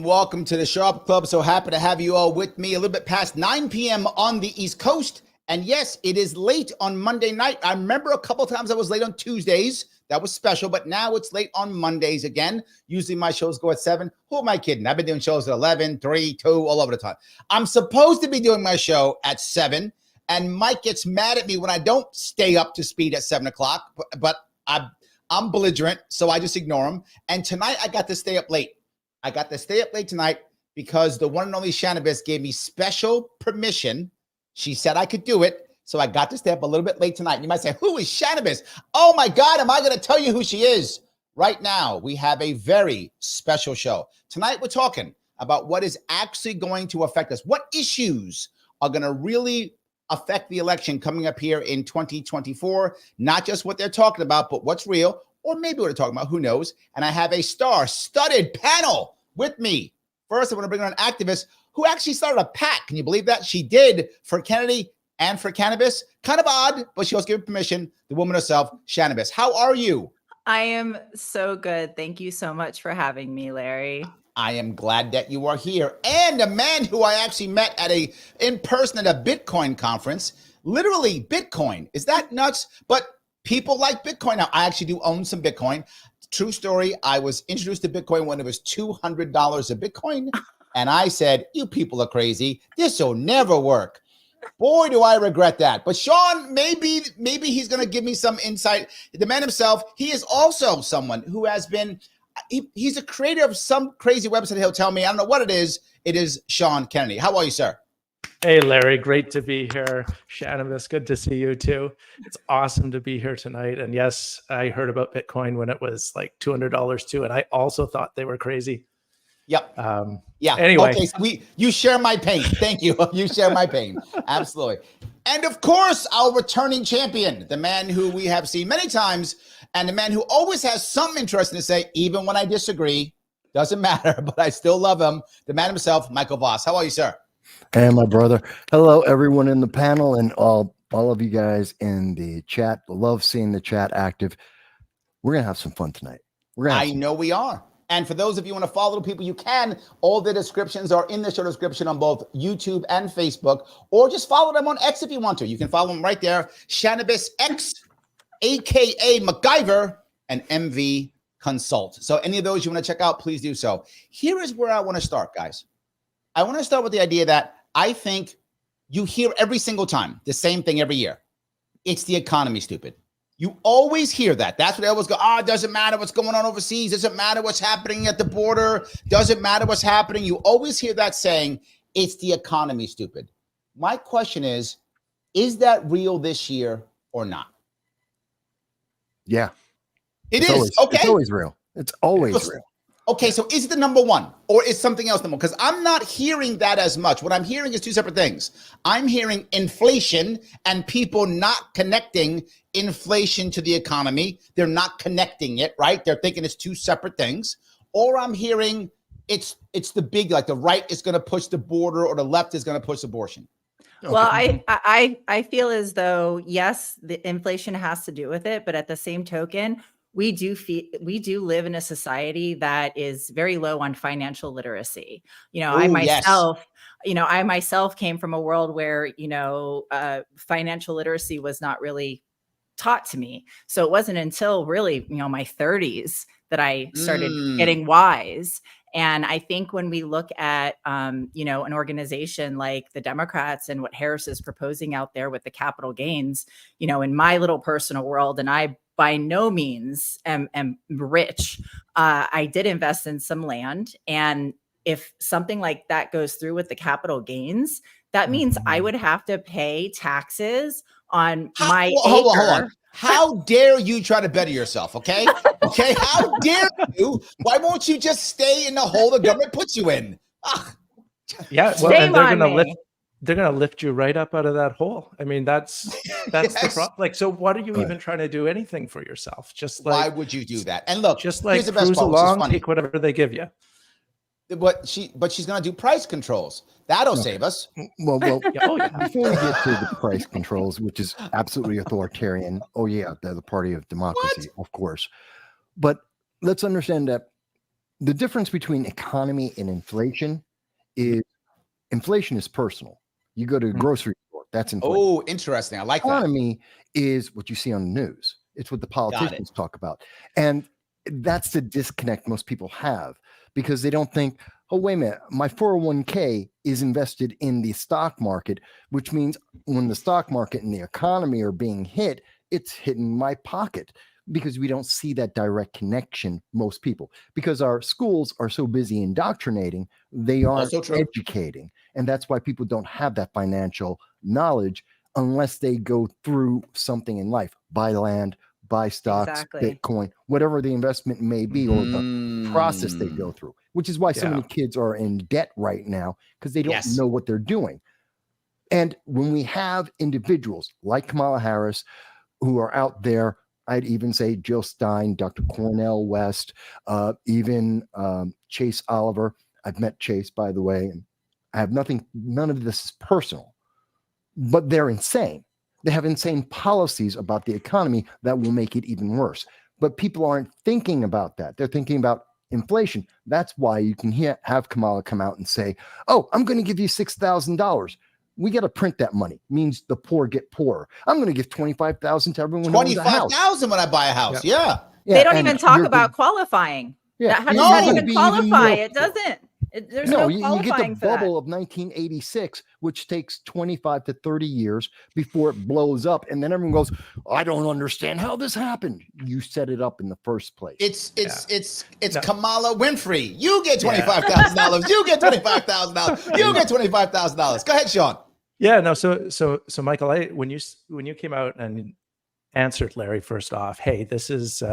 Welcome to the Sharpe Club. So happy to have you all with me. A little bit past 9 p.m. on the East Coast. And yes, it is late on Monday night. I remember a couple of times I was late on Tuesdays. That was special, but now it's late on Mondays again. Usually my shows go at 7. Who am I kidding? I've been doing shows at 11, 3, 2, all over the time. I'm supposed to be doing my show at 7, and Mike gets mad at me when I don't stay up to speed at 7 o'clock, but I'm belligerent, so I just ignore him. And tonight I got to stay up late. Tonight because the one and only Shanna Venus gave me special permission. She said I could do it, so I got to stay up a little bit late tonight. And you might say, who is Shanna Venus? Oh my God, am I going to tell you who she is? Right now, we have a very special show. Tonight, we're talking about what is actually going to affect us. What issues are going to really affect the election coming up here in 2024? Not just what they're talking about, but what's real. Or maybe what they're talking about, who knows? And I have a star-studded panel with me. First, I want to bring on an activist who actually started a PAC. Can you believe that? She did for Kennedy and for cannabis. Kind of odd, but she was given permission. The woman herself, Shanna Venus. How are you? I am so good. Thank you so much for having me, Larry. I am glad that you are here. And a man who I actually met in person at a Bitcoin conference. Literally Bitcoin. Is that nuts? But people like Bitcoin. Now, I actually do own some Bitcoin. True story. I was introduced to Bitcoin when it was $200 a Bitcoin. And I said, you people are crazy. This will never work. Boy, do I regret that. But Sean, maybe he's going to give me some insight. The man himself, he is also someone who has been, he's a creator of some crazy website. He'll tell me, I don't know what it is. It is Sean Kennedy. How are you, sir? Hey, Larry, great to be here. Shanna Venus, good to see you too. It's awesome to be here tonight. And yes, I heard about Bitcoin when it was like $200 too. And I also thought they were crazy. Yep. Yeah. Anyway. Okay. So you share my pain. Thank you. You share my pain. Absolutely. And of course, our returning champion, the man who we have seen many times, and the man who always has something interesting to say, even when I disagree, doesn't matter, but I still love him. The man himself, Michael Vass. How are you, sir? Hey, my brother. Hello, everyone in the panel and all of you guys in the chat. Love seeing the chat active. We're going to have some fun tonight. I know we are. And for those of you who want to follow the people, you can. All the descriptions are in the show description on both YouTube and Facebook, or just follow them on X if you want to. You can follow them right there. Shanna Venus X, a.k.a. MacGyver, and MV Consult. So any of those you want to check out, please do so. Here is where I want to start, guys. I want to start with the idea that I think you hear every single time the same thing every year. It's the economy, stupid. You always hear that. That's what they always go, it doesn't matter what's going on overseas. Doesn't matter what's happening at the border. Doesn't matter what's happening. You always hear that saying, it's the economy, stupid. My question is that real this year or not? Yeah. It is. Always, okay. It's always real. It's always real. Okay, so is it the number one or is something else number one? Because I'm not hearing that as much. What I'm hearing is two separate things. I'm hearing inflation and people not connecting inflation to the economy. They're not connecting it, right? They're thinking it's two separate things. Or I'm hearing it's the big, like the right is going to push the border or the left is going to push abortion. Okay. Well, I feel as though, yes, the inflation has to do with it, but at the same token, we do live in a society that is very low on financial literacy. I myself came from a world where, financial literacy was not really taught to me. So it wasn't until really, my 30s that I started getting wise. And I think when we look at, an organization like the Democrats and what Harris is proposing out there with the capital gains, in my little personal world, and I by no means am rich. I did invest in some land. And if something like that goes through with the capital gains, that means I would have to pay taxes on my acre. Hold on. How dare you try to better yourself, okay? Okay, how dare you? Why won't you just stay in the hole the government puts you in? Yeah, well, and they're going to lift. they're going to lift you right up out of that hole. I mean, that's the problem. Like, so what are you even trying to do anything for yourself? Just like, why would you do that? And look, just like here's the best cruise part, which is along, funny. take whatever they give you. But she's going to do price controls. That'll save us. Well, Oh, yeah. before we get to the price controls, which is absolutely authoritarian. Oh yeah, they're the party of democracy, of course. But let's understand that the difference between economy and inflation is personal. You go to a grocery store, that's inflation. Oh, interesting. I like that. Economy is what you see on the news. It's what the politicians talk about. And that's the disconnect most people have, because they don't think, oh, wait a minute, my 401k is invested in the stock market, which means when the stock market and the economy are being hit, it's hitting my pocket, because we don't see that direct connection, most people, because our schools are so busy indoctrinating, they aren't educating. And that's why people don't have that financial knowledge unless they go through something in life, buy land, buy stocks, Bitcoin, whatever the investment may be, or the process they go through, which is why so many kids are in debt right now, because they don't know what they're doing. And when we have individuals like Kamala Harris who are out there, I'd even say Jill Stein, Dr. Cornel West, even Chase Oliver. I've met Chase, by the way, and I have none of this is personal, but they're insane. They have insane policies about the economy that will make it even worse. But people aren't thinking about that. They're thinking about inflation. That's why you can have Kamala come out and say, oh, I'm going to give you $6,000. We got to print that money. Means the poor get poorer. I'm going to give $25,000 to everyone. $25,000 when I buy a house. Yeah. They don't even talk about qualifying. Yeah. How does that even qualify? It doesn't. There's no you get the bubble of 1986, which takes 25 to 30 years before it blows up. And then everyone goes, I don't understand how this happened. You set it up in the first place. It's Kamala Winfrey. You get $25,000. You get $25,000. You get $25,000. Go ahead, Sean. Yeah, no. So Michael, when you came out and answered Larry first off, hey, this is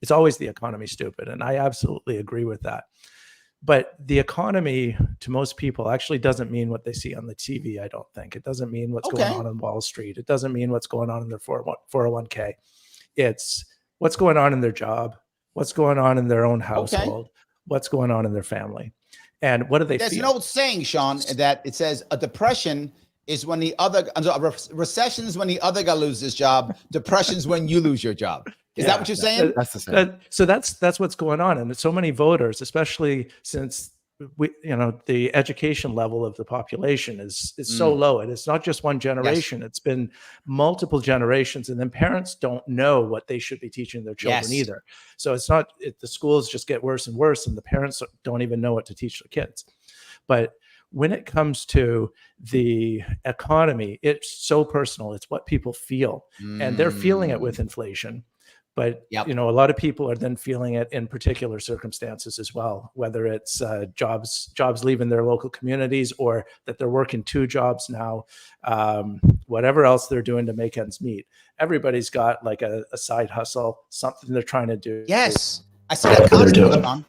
it's always the economy, stupid, and I absolutely agree with that. But the economy to most people actually doesn't mean what they see on the TV. I don't think it doesn't mean what's going on Wall Street. It doesn't mean what's going on in their 401k. It's what's going on in their job, what's going on in their own household, what's going on in their family, and what do they feel? There's an old saying, Sean, that it says a depression is when the other recession is when the other guy loses his job. Depression is when you lose your job. Is that what you're saying? That's the same. So that's what's going on, and so many voters, especially since the education level of the population is so low, and it's not just one generation; it's been multiple generations, and then parents don't know what they should be teaching their children either. So it's not the schools just get worse and worse, and the parents don't even know what to teach their kids. But when it comes to the economy, it's so personal. It's what people feel, and they're feeling it with inflation. But a lot of people are then feeling it in particular circumstances as well, whether it's jobs leaving their local communities, or that they're working 2 jobs now, whatever else they're doing to make ends meet. Everybody's got like a side hustle, something they're trying to do. Yes, I see that constantly, Sean.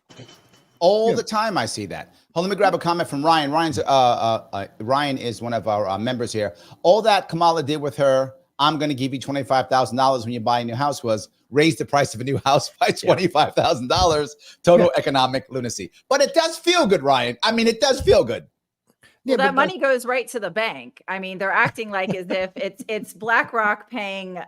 All the time I see that. Hold on, let me grab a comment from Ryan. Ryan is one of our members here. All that Kamala did with her, I'm going to give you $25,000 when you buy a new house, was raise the price of a new house by $25,000. Total economic lunacy. But it does feel good, Ryan. I mean, it does feel good. Well, that money goes right to the bank. I mean, they're acting like as if it's BlackRock paying,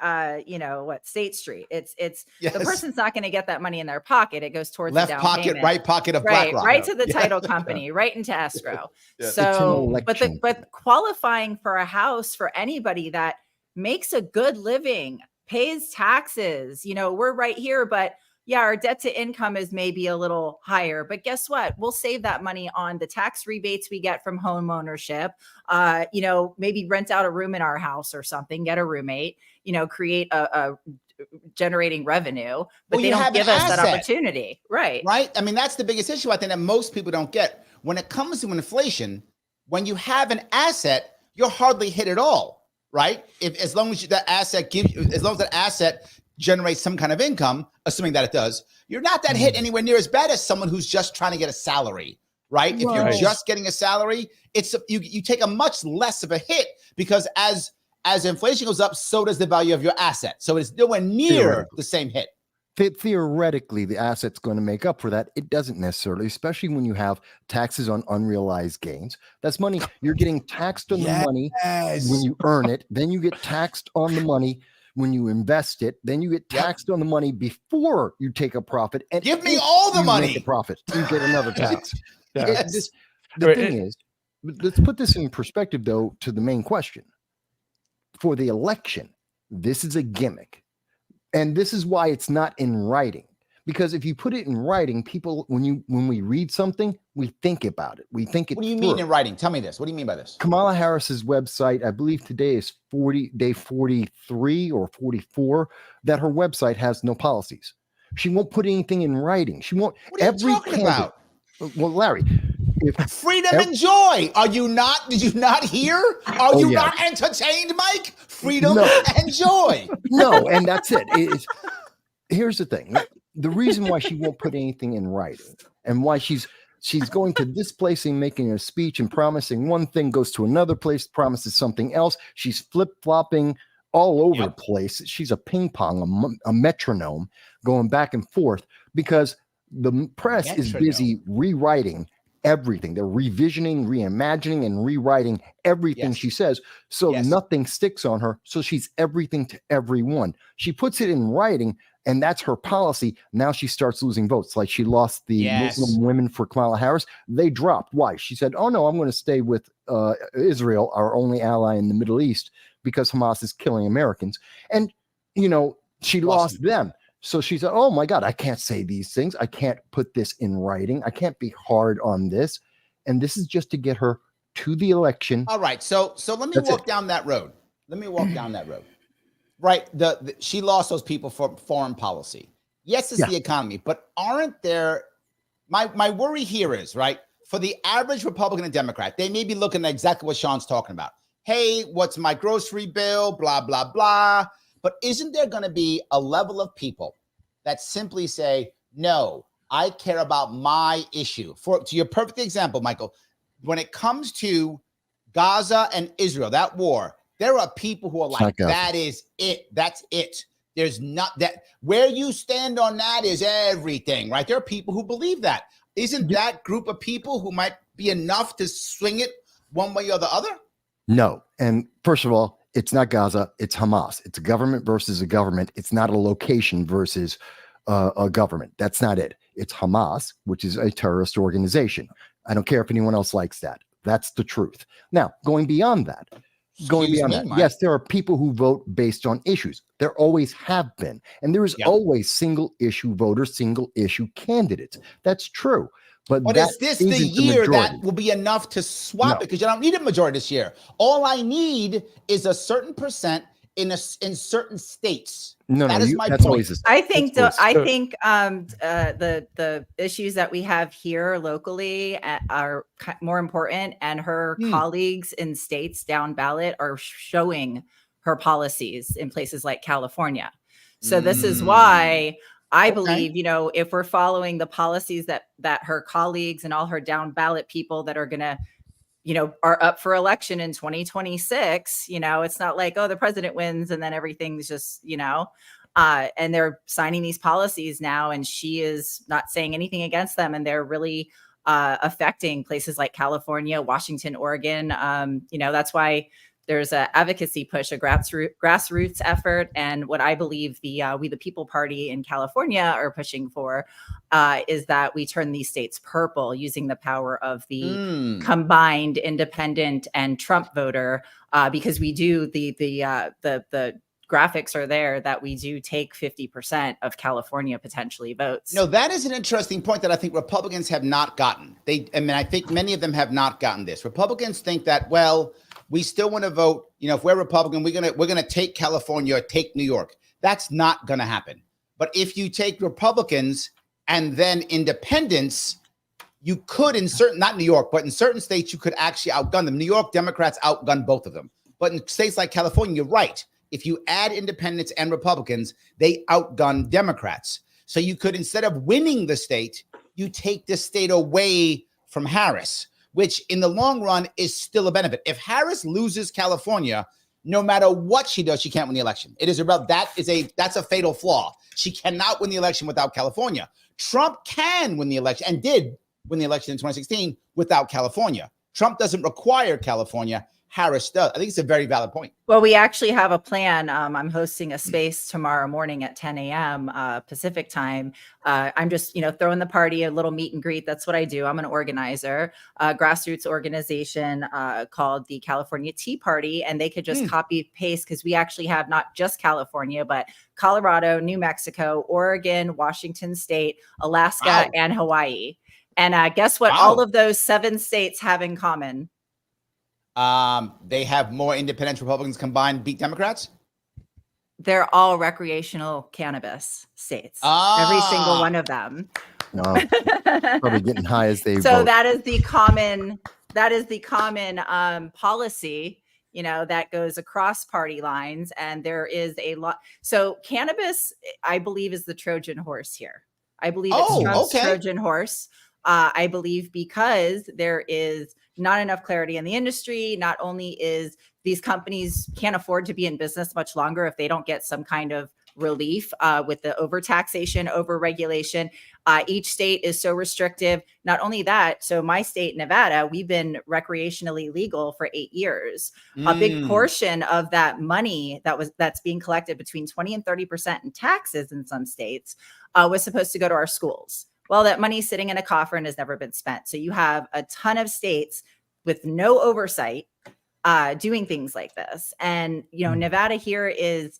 State Street. It's the person's not going to get that money in their pocket. It goes towards left the down pocket, payment. right pocket of BlackRock. Right to the title company, right into escrow. So, but qualifying for a house for anybody that makes a good living, pays taxes, we're right here, but our debt to income is maybe a little higher, but guess what? We'll save that money on the tax rebates we get from home ownership, maybe rent out a room in our house or something, get a roommate, create a generating revenue, but they don't give us that opportunity. Right. I mean, that's the biggest issue I think that most people don't get. When it comes to inflation, when you have an asset, you're hardly hit at all. Right? As long as that asset generates some kind of income, assuming that it does, you're not that hit anywhere near as bad as someone who's just trying to get a salary. right? If you're Right. just getting a salary, you take a much less of a hit because as inflation goes up, so does the value of your asset. So it's nowhere near the same hit. Theoretically, the asset's going to make up for that. It doesn't necessarily, especially when you have taxes on unrealized gains. That's money. You're getting taxed on the money when you earn it. Then you get taxed on the money when you invest it. Then you get taxed on the money before you take a profit. And give me all the money. Make a profit, you get another tax. Yes. The thing is, let's put this in perspective, though, to the main question. For the election, this is a gimmick. And this is why it's not in writing, because if you put it in writing, people, when we read something, we think about it. We think it. What do you mean in writing? Tell me this. What do you mean by this? Kamala Harris's website, I believe today is day 43 or 44, that her website has no policies. She won't put anything in writing. She won't. What are you talking about? Well, Larry, freedom and joy. Are you not? Did you not hear? Are you not entertained, Mike? Freedom and joy. No, and that's it. Here's the thing. The reason why she won't put anything in writing and why she's going to this place and making a speech and promising one thing, goes to another place, promises something else. She's flip-flopping all over the place. She's a ping pong, a metronome going back and forth because the press is busy rewriting everything. They're revisioning, reimagining, and rewriting everything she says. So nothing sticks on her. So she's everything to everyone. She puts it in writing, and that's her policy. Now she starts losing votes. Like she lost the Muslim women for Kamala Harris. They dropped. Why? She said, oh, no, I'm going to stay with Israel, our only ally in the Middle East, because Hamas is killing Americans. And, she lost them. So she said, oh, my God, I can't say these things. I can't put this in writing. I can't be hard on this. And this is just to get her to the election. All right. So let me walk down that road. Right. She lost those people for foreign policy. Yes, it's the economy. But aren't there my worry here is, right, for the average Republican and Democrat, they may be looking at exactly what Sean's talking about. Hey, what's my grocery bill? Blah, blah, blah. But isn't there going to be a level of people that simply say, no, I care about my issue? To your perfect example, Michael, when it comes to Gaza and Israel, that war, there are people who are like, that is it. That's it. There's not that. Where you stand on that is everything, right? There are people who believe that. Isn't that group of people who might be enough to swing it one way or the other? No. And first of all, it's not Gaza, it's Hamas. It's a government versus a government. It's not a location versus a government. That's not it. It's Hamas, which is a terrorist organization. I don't care if anyone else likes that. That's the truth. Now, going beyond that, yes, there are people who vote based on issues. There always have been. And there is always single issue voters, single issue candidates. That's true. But is this the year that will be enough to swap it? Because you don't need a majority this year. All I need is a certain percent in certain states. That is my point. I think the issues that we have here locally are more important, and her colleagues in states down ballot are showing her policies in places like California. So this is why I believe, if we're following the policies that her colleagues and all her down ballot people that are going to, are up for election in 2026, it's not like, oh, the president wins and then everything's just, and they're signing these policies now, and she is not saying anything against them. And they're really affecting places like California, Washington, Oregon. That's why there's an advocacy push, a grassroots effort. And what I believe the We the People Party in California are pushing for is that we turn these states purple using the power of the combined independent and Trump voter, because we do the graphics are there that we do take 50% of California potentially votes. No, that is an interesting point that I think Republicans have not gotten. I think many of them have not gotten this. Republicans think that, well, we still want to vote. If we're Republican, we're gonna take California or take New York. That's not gonna happen. But if you take Republicans and then independents, you could not New York, but in certain states, you could actually outgun them. New York Democrats outgun both of them. But in states like California, you're right. If you add independents and Republicans, they outgun Democrats. So you could, instead of winning the state, you take the state away from Harris, which in the long run is still a benefit. If Harris loses California, no matter what she does, she can't win the election. It is about that's a fatal flaw. She cannot win the election without California. Trump can win the election and did win the election in 2016 without California. Trump doesn't require California. Harris does. I think it's a very valid point. Well, we actually have a plan. I'm hosting a space tomorrow morning at 10 a.m. Pacific time. I'm just, throwing the party, a little meet and greet. That's what I do. I'm an organizer, a grassroots organization called the California Tea Party. And they could just copy paste because we actually have not just California, but Colorado, New Mexico, Oregon, Washington State, Alaska, and Hawaii. And guess what? All of those 7 states have in common. They have more independent Republicans combined beat Democrats? They're all recreational cannabis states. Every single one of them. No, probably getting high as they So vote. that is the common policy, that goes across party lines. And there is a lot. So cannabis, I believe, is the Trojan horse here. I believe it's Trump's Trojan horse. I believe because there is not enough clarity in the industry. Not only is these companies can't afford to be in business much longer if they don't get some kind of relief with the overtaxation, overregulation. Each state is so restrictive. Not only that, so my state, Nevada, we've been recreationally legal for 8 years. A big portion of that money that's being collected between 20 and 30% in taxes in some states was supposed to go to our schools. Well, that money's sitting in a coffer and has never been spent. So you have a ton of states with no oversight doing things like this. And, Nevada here is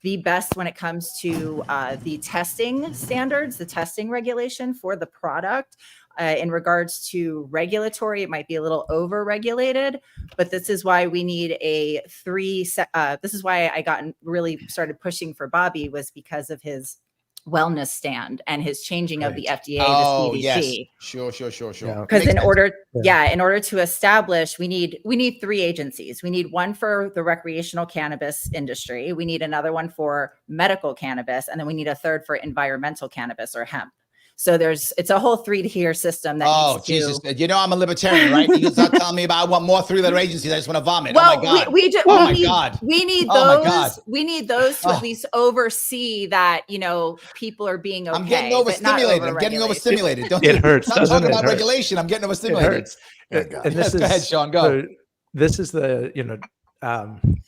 the best when it comes to the testing standards, the testing regulation for the product. In regards to regulatory, it might be a little over-regulated, but this is why we need this is why I really started pushing for Bobby, was because of his wellness stand and his changing of the FDA to CDC. Yes. Sure. Because in order to establish, we need 3 agencies. We need one for the recreational cannabis industry. We need another one for medical cannabis, and then we need a third for environmental cannabis or hemp. So it's a whole 3-tier system that Jesus. I'm a libertarian, right? You start telling me about I want more 3-letter agencies. I just want to vomit. Well, oh my God. We need those. We need those to at least oversee that, people are being okay. I'm getting overstimulated. It hurts. Stop talking about regulation. I'm getting overstimulated. And this go ahead, Sean. Go. This is this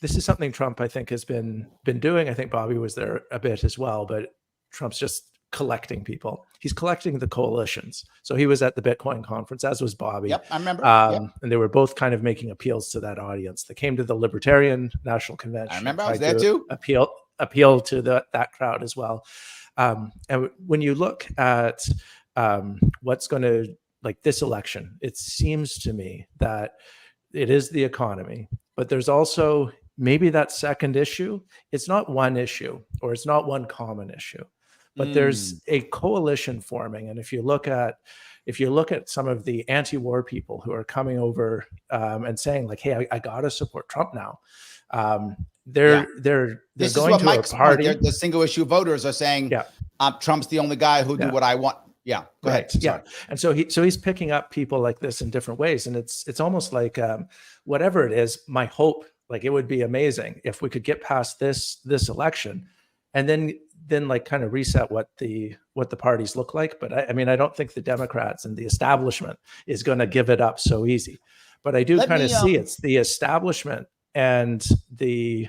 is something Trump, I think, has been doing. I think Bobby was there a bit as well, but Trump's just collecting people. He's collecting the coalitions. So he was at the Bitcoin conference, as was Bobby. Yep, I remember. And they were both kind of making appeals to that audience. They came to the Libertarian National Convention. I remember. I was there too. Appeal to that crowd as well. And when you look at what's going to, like this election, it seems to me that it is the economy, but there's also maybe that second issue. It's not one issue, or it's not one common issue, but there's a coalition forming. And if you look at some of the anti-war people who are coming over and saying like, "Hey, I got to support Trump now," they're this going is what to Mike's a party. The single issue voters are saying, Trump's the only guy who do what I want. Yeah, go ahead. Yeah, and so he's picking up people like this in different ways, and it's almost like whatever it is. My hope, like, it would be amazing if we could get past this election, and then like kind of reset what the parties look like. But I mean, I don't think the Democrats and the establishment is going to give it up so easy. But I do kind of see it's the establishment and the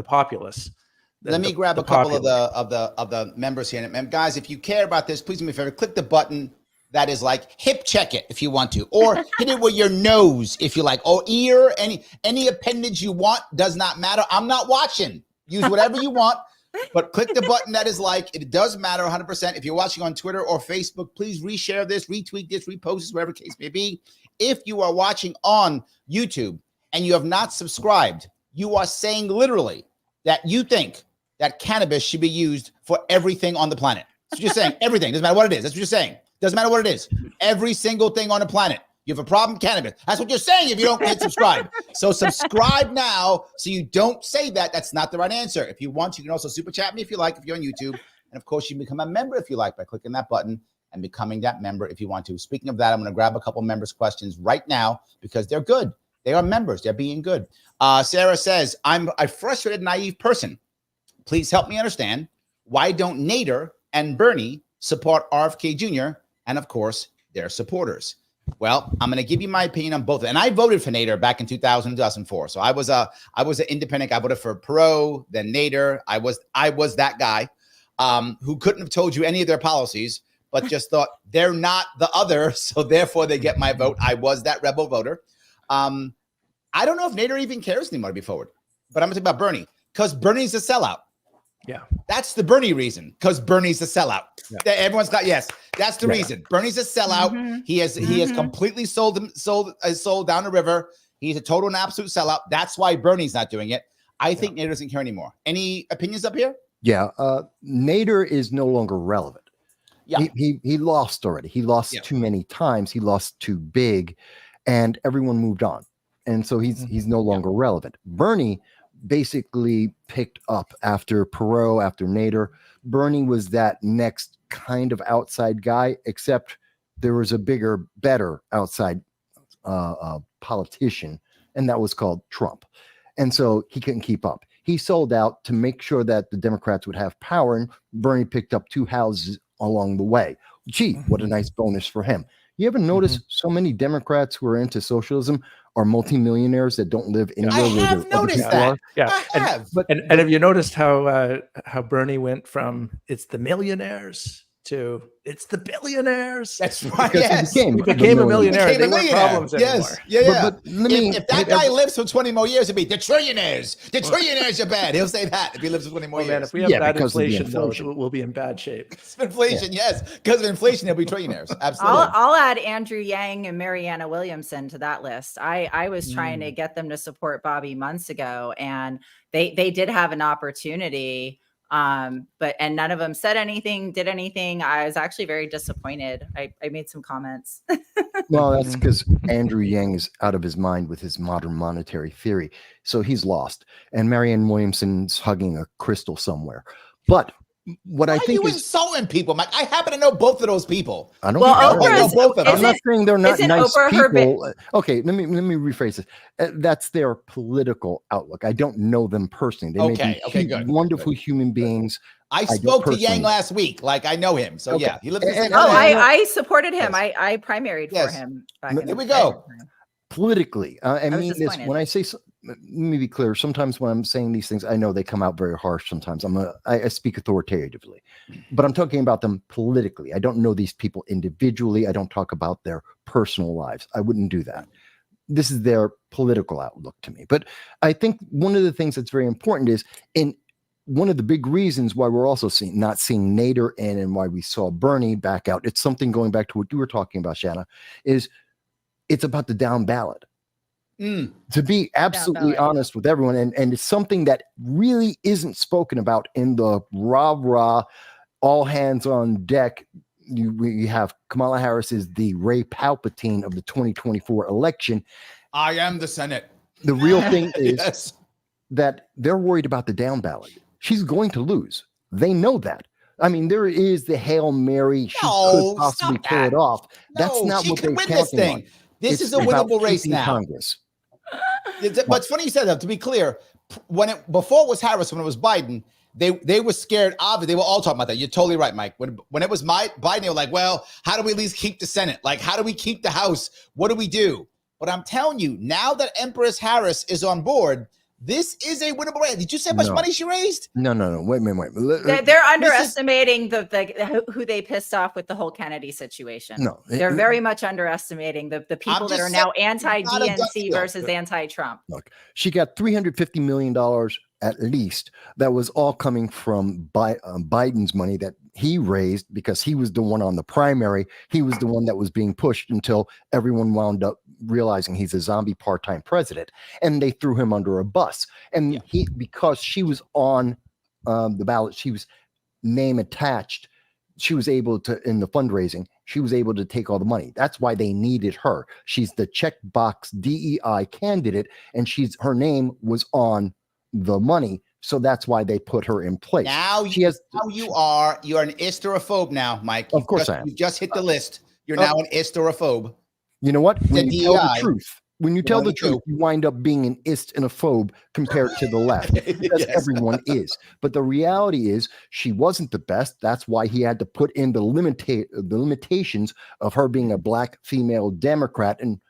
populace. Let me grab a couple of the members here. And guys, if you care about this, please do me a favor, click the button that is like hip check it if you want to, or hit it with your nose if you like, or ear, any appendage you want, does not matter. I'm not watching. Use whatever you want, but click the button that is like, it does matter 100%. If you're watching on Twitter or Facebook, please reshare this, retweet this, repost this, wherever the case may be. If you are watching on YouTube and you have not subscribed, you are saying literally that you think that cannabis should be used for everything on the planet. That's what you're saying. Everything. Doesn't matter what it is. That's what you're saying. Doesn't matter what it is. Every single thing on the planet. You have a problem, cannabis. That's what you're saying if you don't hit subscribe. So subscribe now so you don't say that. That's not the right answer. If you want, you can also super chat me if you like, if you're on YouTube. And of course, you can become a member if you like by clicking that button and becoming that member if you want to. Speaking of that, I'm going to grab a couple members' questions right now because they're good. They are members. They're being good. Sarah says, I'm a frustrated, naive person. Please help me understand, why don't Nader and Bernie support RFK Jr. and, of course, their supporters? Well, I'm going to give you my opinion on both. And I voted for Nader back in 2004. So I was an independent. I voted for Perot, then Nader. I was that guy who couldn't have told you any of their policies, but just thought they're not the other, so therefore they get my vote. I was that rebel voter. I don't know if Nader even cares anymore to be forward, but I'm going to talk about Bernie because Bernie's a sellout. Yeah. That's the Bernie reason, because Bernie's a sellout. Yeah. Everyone's got, yes, that's the reason. Bernie's a sellout. Mm-hmm. He has completely sold down the river. He's a total and absolute sellout. That's why Bernie's not doing it. I think Nader doesn't care anymore. Any opinions up here? Yeah. Nader is no longer relevant. Yeah. He lost already. He lost too many times. He lost too big, and everyone moved on. And so he's no longer relevant. Bernie basically picked up after Perot, after Nader. Bernie was that next kind of outside guy, except there was a bigger, better outside politician, and that was called Trump. And so he couldn't keep up. He sold out to make sure that the Democrats would have power, and Bernie picked up 2 houses along the way. Gee, what a nice bonus for him. You ever notice so many Democrats who are into socialism are multimillionaires that don't live anywhere? I have noticed that. Yeah, I have. And have you noticed how Bernie went from it's the millionaires to it's the billionaires? That's right. Yes. He became a millionaire. They weren't problems anymore. Yes. Yeah. But if that guy lives for 20 more years, it'd be the trillionaires. The trillionaires are bad. He'll say that if he lives for 20 more years. Man, if we have bad inflation, though, we'll be in bad shape. It's inflation, yes. Because of inflation, they'll be trillionaires. Absolutely. I'll add Andrew Yang and Marianna Williamson to that list. I was trying to get them to support Bobby months ago, and they did have an opportunity. But none of them said anything, did anything. I was actually very disappointed. I made some comments. Well, that's because Andrew Yang is out of his mind with his modern monetary theory. So he's lost. And Marianne Williamson's hugging a crystal somewhere. But what I think is, you insulting people, Mike? I happen to know both of those people. I don't know both of them. I'm not saying they're not nice people. Okay, let me rephrase this. That's their political outlook. I don't know them personally. They may be wonderful human beings. I spoke to Yang last week. Like, I know him. So yeah, he lives in the same I supported him. I primaried for him. Here we go. Politically, I mean this when I say. Let me be clear. Sometimes when I'm saying these things, I know they come out very harsh. Sometimes I speak authoritatively, but I'm talking about them politically. I don't know these people individually. I don't talk about their personal lives. I wouldn't do that. This is their political outlook to me. But I think one of the things that's very important is, in one of the big reasons why we're also not seeing Nader in, and why we saw Bernie back out. It's something going back to what you were talking about, Shanna, is it's about the down ballot. To be absolutely honest with everyone, and it's something that really isn't spoken about in the rah-rah, all hands on deck. We have Kamala Harris is the Ray Palpatine of the 2024 election. I am the Senate. The real thing is that they're worried about the down ballot. She's going to lose. They know that. I mean, there is the Hail Mary. She could possibly pull it off. That's not what they're counting on. This is a winnable race now. Congress. But it's funny you said that. To be clear, before it was Harris, when it was Biden, they were scared. Obviously, they were all talking about that. You're totally right, Mike. When it was Biden, they were like, "Well, how do we at least keep the Senate? Like, how do we keep the House? What do we do?" But I'm telling you, now that Empress Harris is on board, this is a winnable race. Did you say how much money she raised? No. Wait. They're underestimating who they pissed off with the whole Kennedy situation. No, they're very much underestimating the people that are now anti-DNC versus anti-Trump. Look, she got $350 million at least. That was all coming from Biden's money that he raised because he was the one on the primary. He was the one that was being pushed until everyone wound up realizing he's a zombie part-time president, and they threw him under a bus. And because she was on the ballot, she was name attached. She was able to, in the fundraising, she was able to take all the money. That's why they needed her. She's the checkbox DEI candidate, and her name was on the money So that's why they put her in place. Now you're an ist or a phobe now, Mike. Of course I am. You just hit the list. You're now an ist or a phobe. You know what? When The you tell the DEI, truth, you wind up being an ist and a phobe compared to the left, because Yes. everyone is. But the reality is she wasn't the best. That's why he had to put in the limitations of her being a black female Democrat, and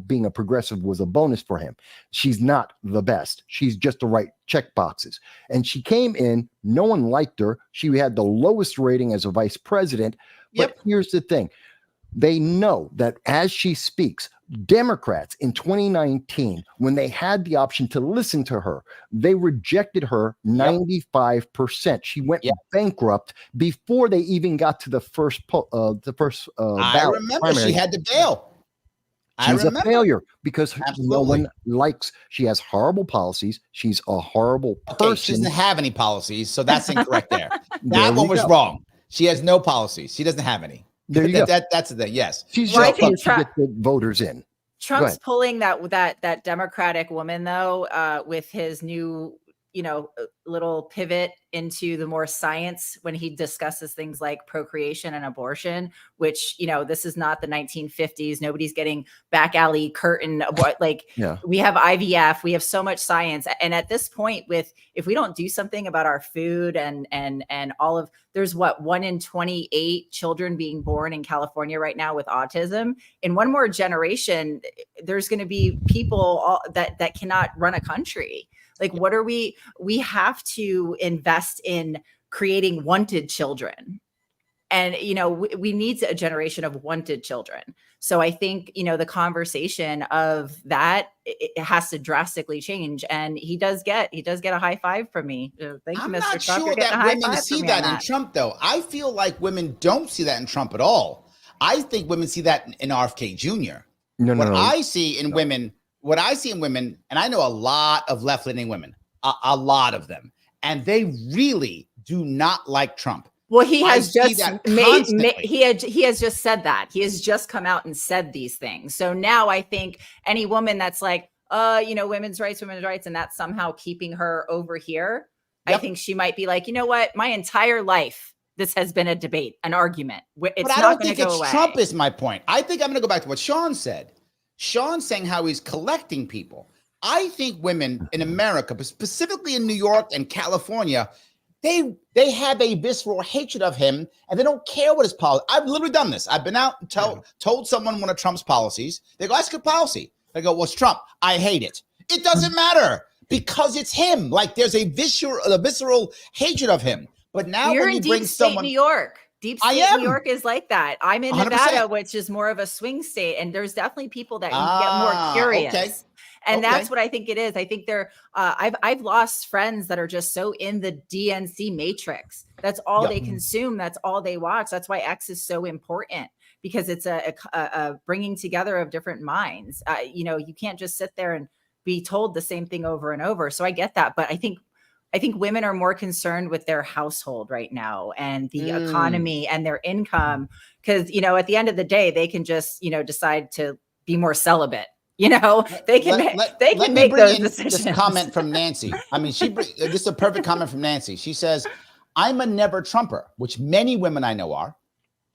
being a progressive was a bonus for him. She's not the best. She's just the right check boxes. And she came in, no one liked her. She had the lowest rating as a vice president. But here's the thing. They know that as she speaks, Democrats in 2019, when they had the option to listen to her, they rejected her 95%. She went bankrupt before they even got to the first ballot. I remember primary. she had to bail. She's a failure because no one likes. She has horrible policies. She's a horrible person. She doesn't have any policies, so that's incorrect there. That one was wrong. She has no policies. She doesn't have any. There you go. That's the thing. Yes. She's Well, I just think to get the voters in. Trump's pulling that Democratic woman though, with his new, little pivot into the more science when he discusses things like procreation and abortion, which, this is not the 1950s. Nobody's getting back alley curtain. We have IVF, we have so much science. And at this point if we don't do something about our food and all of, there's 1 in 28 children being born in California right now with autism. In one more generation, there's going to be people that cannot run a country. Like, what are we have to invest in creating wanted children. And, we need a generation of wanted children. So I think, the conversation of that, it has to drastically change. And he does get a high five from me. Thank you, Mr. I'm not Trump. sure that women see that in Trump, though. I feel like women don't see that in Trump at all. I think women see that in RFK Jr. What I see in women, and I know a lot of left-leaning women, a lot of them, and they really do not like Trump. Well, he has just he has just said that. He has just come out and said these things. So now I think any woman that's like, women's rights, and that's somehow keeping her over here. Yep. I think she might be like, you know what? My entire life, this has been a debate, an argument. It's but I don't think it's Trump is my point. I think I'm going to go back to what Sean said. Sean saying how he's collecting people. I think women in America, but specifically in New York and California, they have a visceral hatred of him, and they don't care what his policy. I've literally done this. I've been out and told someone one of Trump's policies. They go, "That's good policy." I go, "What's Trump? I hate it." It doesn't matter because it's him. Like there's a visceral hatred of him. But now you're when in you bring deep state someone, New York. Deep state New York is like that. I'm in 100%. Nevada, which is more of a swing state, and there's definitely people that get more curious. Okay. And that's what I think it is. I think I've lost friends that are just so in the DNC matrix. That's all they consume. That's all they watch. That's why X is so important, because it's a bringing together of different minds. You can't just sit there and be told the same thing over and over. So I get that. But I think women are more concerned with their household right now and the economy and their income. Because, at the end of the day, they can just, decide to be more celibate. They can make those decisions. This comment from Nancy. I mean, this is a perfect comment from Nancy. She says, "I'm a never Trumper," which many women I know are,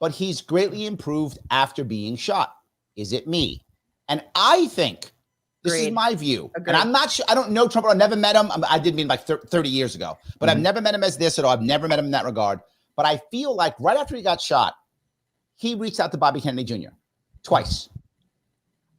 but he's greatly improved after being shot. Is it me? And I think this is my view. Agreed. And I'm not sure. I don't know Trump. I never met him. I did mean like 30 years ago, but I've never met him as this at all. I've never met him in that regard. But I feel like right after he got shot, he reached out to Bobby Kennedy Jr. twice.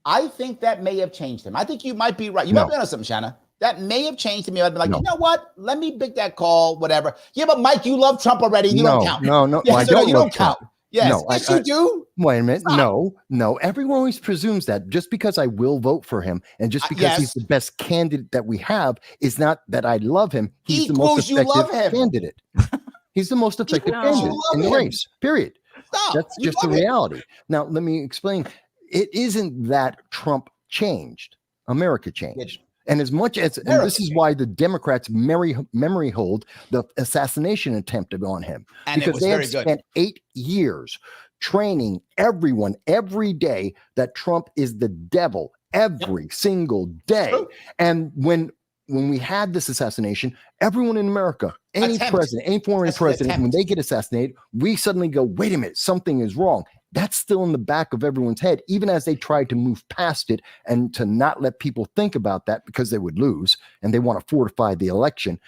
I think that may have changed him. I think you might be right. You might be on something, Shanna. That may have changed him. I'd be like, you know what? Let me pick that call, whatever. Yeah, but Mike, you love Trump already. You don't count. No. Yeah, I so don't you don't count. Trump. Yes, no, yes, you do. Wait a minute. Stop. No. Everyone always presumes that just because I will vote for him and just because he's the best candidate that we have is not that I love him. He's the most effective candidate. He's the most effective candidate in the race, period. Stop. That's just the reality. Now, let me explain. It isn't that Trump changed. America changed. And as much as, and this is why the Democrats memory hold the assassination attempt on him. And because they had spent 8 years training everyone every day that Trump is the devil every single day. And when when we had this assassination, everyone in America, any president, any foreign That's president, when they get assassinated, we suddenly go, wait a minute, something is wrong. That's still in the back of everyone's head, even as they tried to move past it and to not let people think about that because they would lose and they want to fortify the election.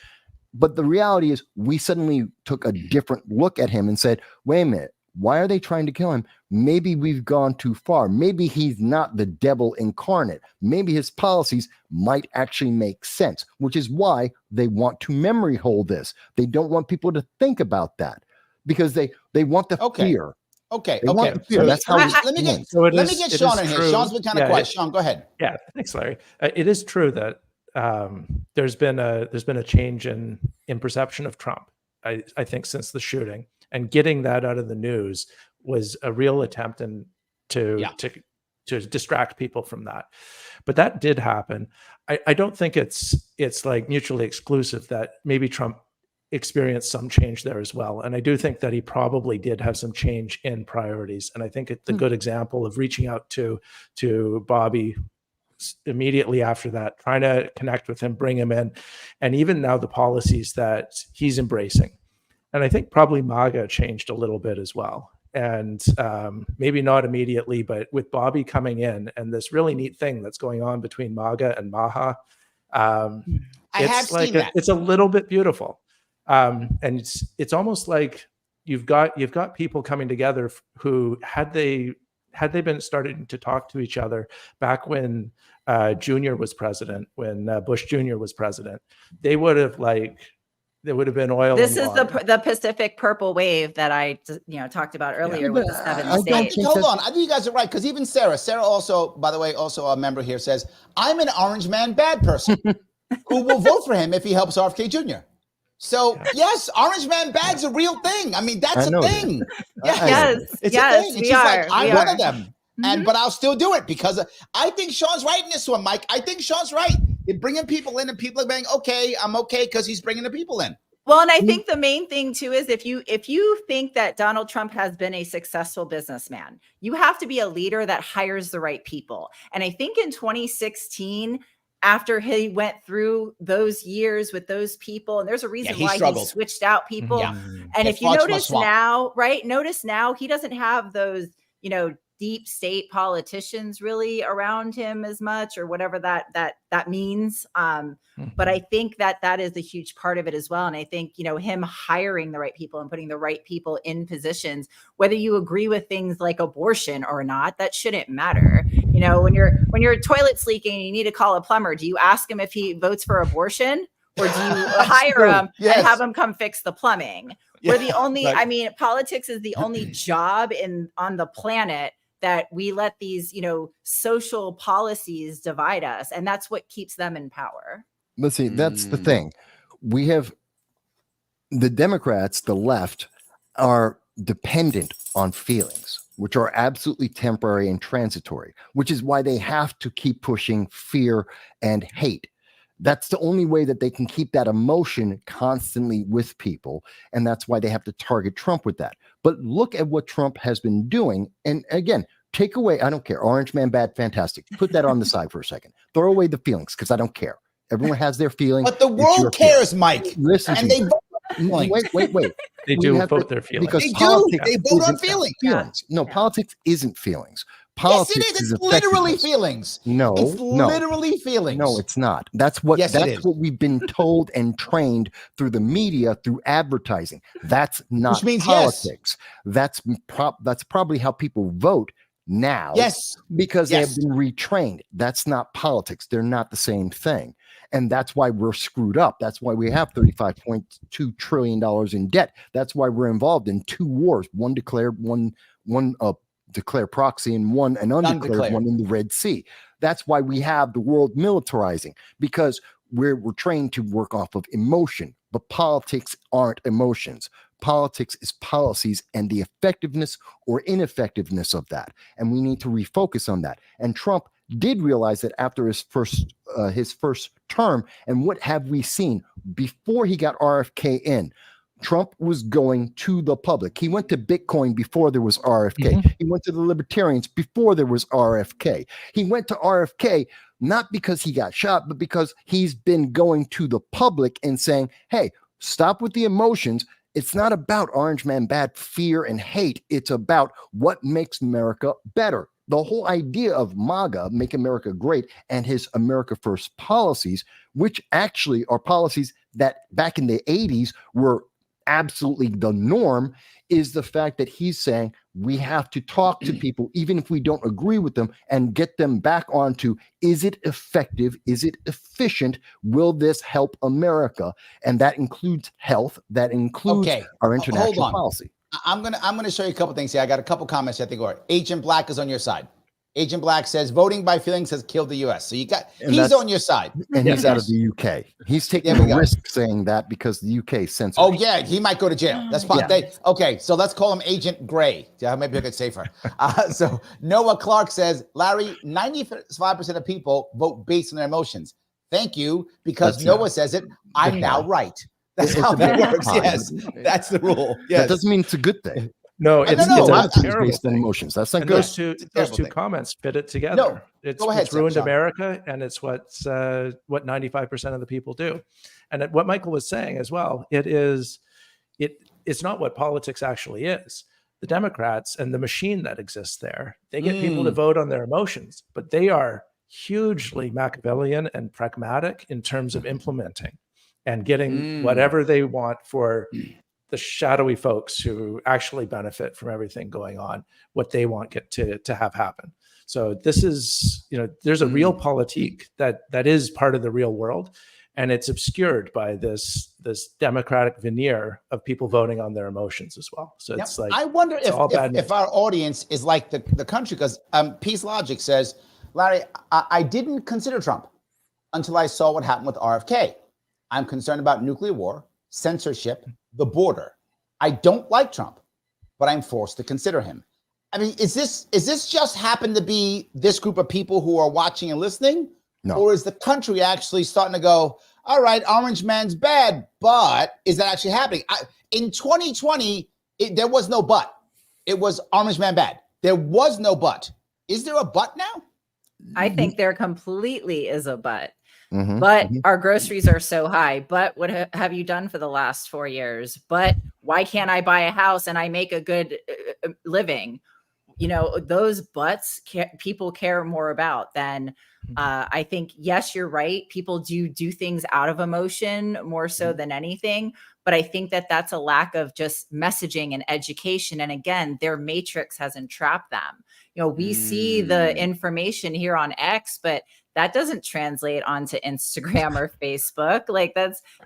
But the reality is we suddenly took a different look at him and said, wait a minute, why are they trying to kill him? Maybe we've gone too far. Maybe he's not the devil incarnate. Maybe his policies might actually make sense, which is why they want to memory hold this. They don't want people to think about that because they want the fear. Okay. So that's how let me get Sean in here. Sean's been kind of quiet. Sean, go ahead. Yeah, thanks, Larry. It is true that there's been a change in perception of Trump. I think since the shooting, and getting that out of the news was a real attempt to distract people from that. But that did happen. I don't think it's like mutually exclusive that maybe Trump experienced some change there as well. And I do think that he probably did have some change in priorities. And I think it's a good example of reaching out to Bobby immediately after that, trying to connect with him, bring him in, and even now the policies that he's embracing. And I think probably MAGA changed a little bit as well. And maybe not immediately, but with Bobby coming in and this really neat thing that's going on between MAGA and MAHA, it's a little bit beautiful. And it's almost like you've got people coming together who had they been starting to talk to each other back when Junior was president, when Bush Jr. was president, there would have been oil. This is the Pacific Purple Wave that I talked about earlier with the 7 states. Hold on, I think you guys are right, because even Sarah also, by the way, also a member here, says, I'm an orange man bad person who will vote for him if he helps RFK Jr. So yes, orange man bad's a real thing. I mean, that's a thing. Yes, it's a thing. And she's like, I'm one of them. But I'll still do it because I think Sean's right in this one, Mike. I think Sean's right. You're bringing people in and people are going, okay, I'm okay because he's bringing the people in. Well, and I think the main thing too is if you think that Donald Trump has been a successful businessman, you have to be a leader that hires the right people. And I think in 2016, after he went through those years with those people, and there's a reason why he switched out people. Yeah. And if you notice now, he doesn't have those, deep state politicians really around him as much, or whatever that means. But I think that is a huge part of it as well. And I think, him hiring the right people and putting the right people in positions, whether you agree with things like abortion or not, that shouldn't matter. When your toilet's leaking and you need to call a plumber, do you ask him if he votes for abortion, or do you hire him and have him come fix the plumbing? We're the only, politics is the only job on the planet that we let these, social policies divide us. And that's what keeps them in power. Let's see, that's the thing. We have the Democrats, the left, are dependent on feelings, which are absolutely temporary and transitory, which is why they have to keep pushing fear and hate. That's the only way that they can keep that emotion constantly with people. And that's why they have to target Trump with that. But look at what Trump has been doing. And again, take away, I don't care. Orange man bad, fantastic. Put that on the side for a second. Throw away the feelings because I don't care. Everyone has their feelings. But the world cares, Mike. Listen and to me. Wait. They do vote their feelings. Because they vote on feelings. No, politics isn't feelings. Politics yes, it is. It's literally feelings. No, it's literally feelings. No, it's not. That's what we've been told and trained through the media, through advertising. That's not Which means politics. That's probably how people vote now. Yes, because they have been retrained. That's not politics. They're not the same thing. And that's why we're screwed up. That's why we have $35.2 trillion in debt. That's why we're involved in 2 wars, one declared, one declared proxy, and one an undeclared one in the Red Sea. That's why we have the world militarizing, because we're trained to work off of emotion. But politics aren't emotions. Politics is policies and the effectiveness or ineffectiveness of that. And we need to refocus on that. And Trump did realize that after his first term. And what have we seen before he got RFK in? Trump was going to the public. He went to Bitcoin before there was RFK. Mm-hmm. He went to the libertarians before there was RFK. He went to RFK not because he got shot, but because he's been going to the public and saying, hey, stop with the emotions. It's not about Orange Man bad, fear and hate. It's about what makes America better. The whole idea of MAGA, Make America Great, and his America First policies, which actually are policies that back in the 80s were absolutely the norm, is the fact that he's saying we have to talk to people, even if we don't agree with them, and get them back onto, is it effective? Is it efficient? Will this help America? And that includes health. That includes our international policy. I'm gonna show you a couple things here. I got a couple comments I think are. Agent Black is on your side. Agent Black says voting by feelings has killed the U.S. So he's on your side. And he's out of the UK. He's taking a risk saying that because the UK censored. Oh yeah, he might go to jail. That's fine. Okay, so let's call him Agent Gray. Yeah, maybe I could safer. So Noah Clark says, Larry, 95% of people vote based on their emotions. Thank you, because Noah says it. I'm now right. That's how that works. Yes, that's the rule. Yes. That doesn't mean it's a good thing. No, it's a terrible based on emotions. That's not good. Those two comments fit it together. No, it's ruined America, and it's what 95% of the people do. And what Michael was saying as well, it's not what politics actually is. The Democrats and the machine that exists there, they get people to vote on their emotions, but they are hugely Machiavellian and pragmatic in terms of implementing and getting whatever they want for the shadowy folks who actually benefit from everything going on, what they want to have happen. So this is, there's a real politique that is part of the real world, and it's obscured by this democratic veneer of people voting on their emotions as well. So it's like, I wonder if our audience is like the country, because Peace Logic says, Larry, I didn't consider Trump until I saw what happened with RFK. I'm concerned about nuclear war, censorship, the border. I don't like Trump, but I'm forced to consider him. I mean, is this just happen to be this group of people who are watching and listening? No. Or is the country actually starting to go, all right, Orange Man's bad, but is that actually happening? In 2020, there was no but. It was Orange Man bad. There was no but. Is there a but now? I think there completely is a but. But our groceries are so high. But what have you done for the last 4 years? But why can't I buy a house and I make a good living? Those buts people care more about than I think. Yes, you're right. People do things out of emotion more so than anything. But I think that's a lack of just messaging and education. And again, their matrix has entrapped them. We see the information here on X, but that doesn't translate onto Instagram or Facebook. Like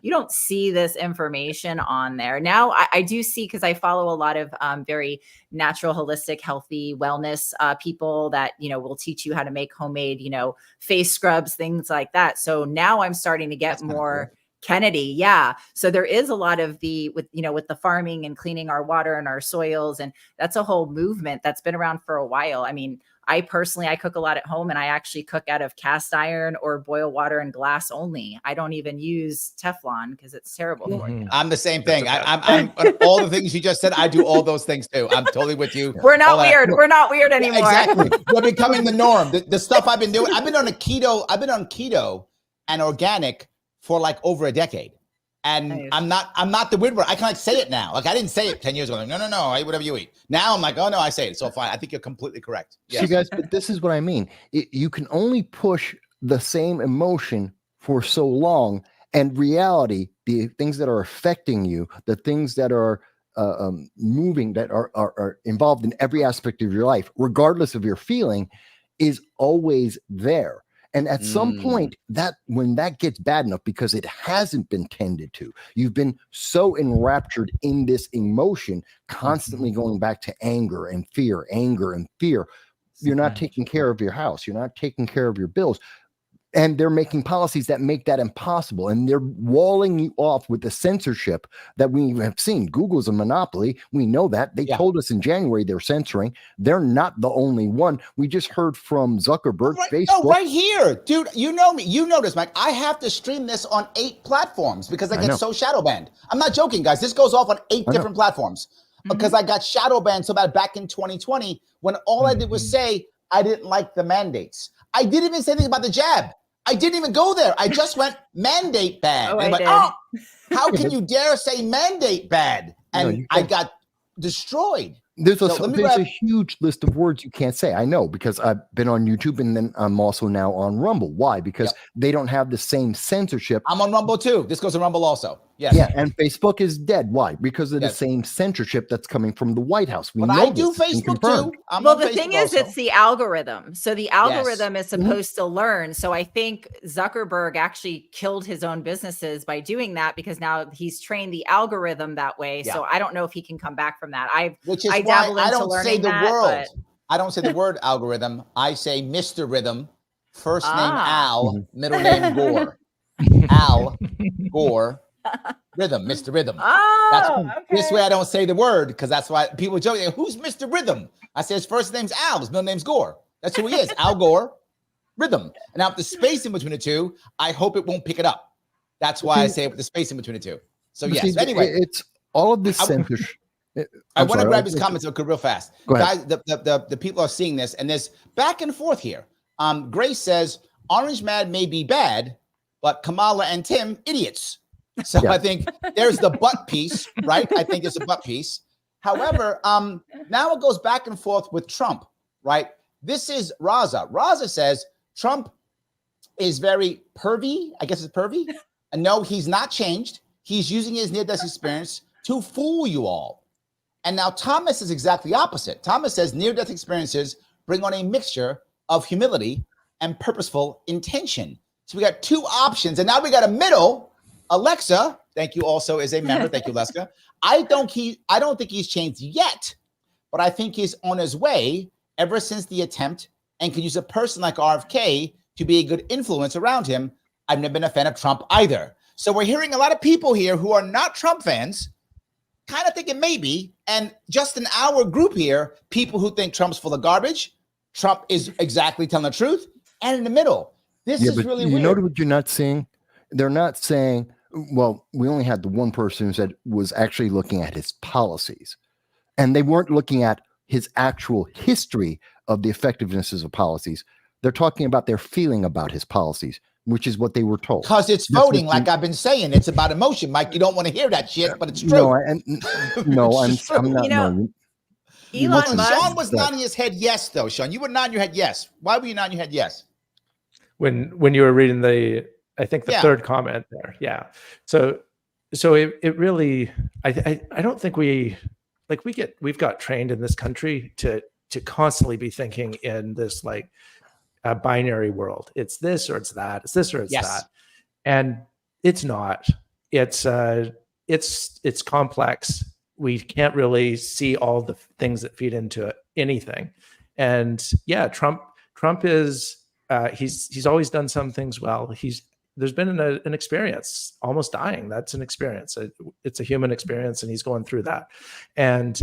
you don't see this information on there. Now I do see, because I follow a lot of very natural, holistic, healthy wellness people that, will teach you how to make homemade, face scrubs, things like that. So now I'm starting to get more Kennedy. Yeah. So there is a lot of with the farming and cleaning our water and our soils. And that's a whole movement that's been around for a while. I mean, I cook a lot at home, and I actually cook out of cast iron or boil water in glass only. I don't even use Teflon because it's terrible for you. I'm the same thing. I'm all the things you just said. I do all those things too. I'm totally with you. We're not weird. We're not weird anymore. Exactly. We're becoming the norm. The stuff I've been doing. I've been on keto and organic for like over a decade. And nice. I'm not the weird one. I can say it now. Like I didn't say it 10 years ago. Like, no, I eat whatever you eat. Now I'm like, oh no, I say it. So fine. I think you're completely correct. Yes. See guys, but this is what I mean. You can only push the same emotion for so long, and reality, the things that are affecting you, the things that are moving, that are involved in every aspect of your life, regardless of your feeling, is always there. And at some point, that when that gets bad enough, because it hasn't been tended to, you've been so enraptured in this emotion, constantly going back to anger and fear. You're not taking care of your house. You're not taking care of your bills. And they're making policies that make that impossible. And they're walling you off with the censorship that we have seen. Google's a monopoly. We know that. They told us in January they're censoring. They're not the only one. We just heard from Zuckerberg, Facebook. No, right here. Dude, you know me. You know this, Mike. I have to stream this on 8 platforms because I get so shadow banned. I'm not joking, guys. This goes off on 8 different platforms because I got shadow banned so bad back in 2020 when all I did was say I didn't like the mandates. I didn't even say anything about the jab. I didn't even go there. I just went mandate bad. How can you dare say mandate bad? And I got destroyed. There's a huge list of words you can't say. I know because I've been on YouTube and then I'm also now on Rumble. Why? Because they don't have the same censorship. I'm on Rumble too. This goes to Rumble also. Yes. Yeah, and Facebook is dead. Why? Because of the same censorship that's coming from the White House. But I do Facebook too. Well, the thing is, it's the algorithm. So the algorithm is supposed to learn. So I think Zuckerberg actually killed his own businesses by doing that because now he's trained the algorithm that way. So I don't know if he can come back from that. I dabble into learning that. I don't say the word algorithm. I say Mr. Rhythm, first name Al, middle name Gore. Al Gore. Rhythm, Mr. Rhythm. This way I don't say the word because that's why people joke. Who's Mr. Rhythm? I say his first name's Al, his middle name's Gore. That's who he is. Al Gore, Rhythm. And now with the space in between the two, I hope it won't pick it up. That's why I say it with the space in between the two. So yes. Anyway, it's all of this censorship. I want to grab his comments real fast. Guys, the people are seeing this, and there's back and forth here. Grace says, Orange Mad may be bad, but Kamala and Tim, idiots. So I think there's the butt piece, right? I think it's a butt piece. However, now it goes back and forth with Trump, right? This is Raza. Raza says Trump is very pervy. I guess it's pervy. And no, he's not changed. He's using his near-death experience to fool you all. And now Thomas is exactly opposite. Thomas says near-death experiences bring on a mixture of humility and purposeful intention. So we got 2 options, and now we got a middle. Alexa, thank you also as a member. Thank you, Leska. I don't think he's changed yet, but I think he's on his way ever since the attempt and could use a person like RFK to be a good influence around him. I've never been a fan of Trump either. So we're hearing a lot of people here who are not Trump fans kind of thinking maybe, and just in our group here, people who think Trump's full of garbage, Trump is exactly telling the truth, and in the middle. This is really weird. You know what you're not seeing? They're not saying, well, we only had the one person who said was actually looking at his policies, and they weren't looking at his actual history of the effectiveness of policies. They're talking about their feeling about his policies, which is what they were told. Because it's voting, like I've been saying. It's about emotion, Mike. You don't want to hear that shit, but it's true. I'm not. Elon Musk. Sean was nodding his head yes, though. Sean, you were nodding your head yes. Why were you nodding your head yes? When you were reading the third comment there, So it really, I don't think we've got trained in this country to constantly be thinking in this like a binary world. It's this or it's that. It's this or it's that, and it's not. It's complex. We can't really see all the things that feed into anything. And Trump is he's always done some things well. There's been an experience, almost dying. That's an experience. It's a human experience, and he's going through that. And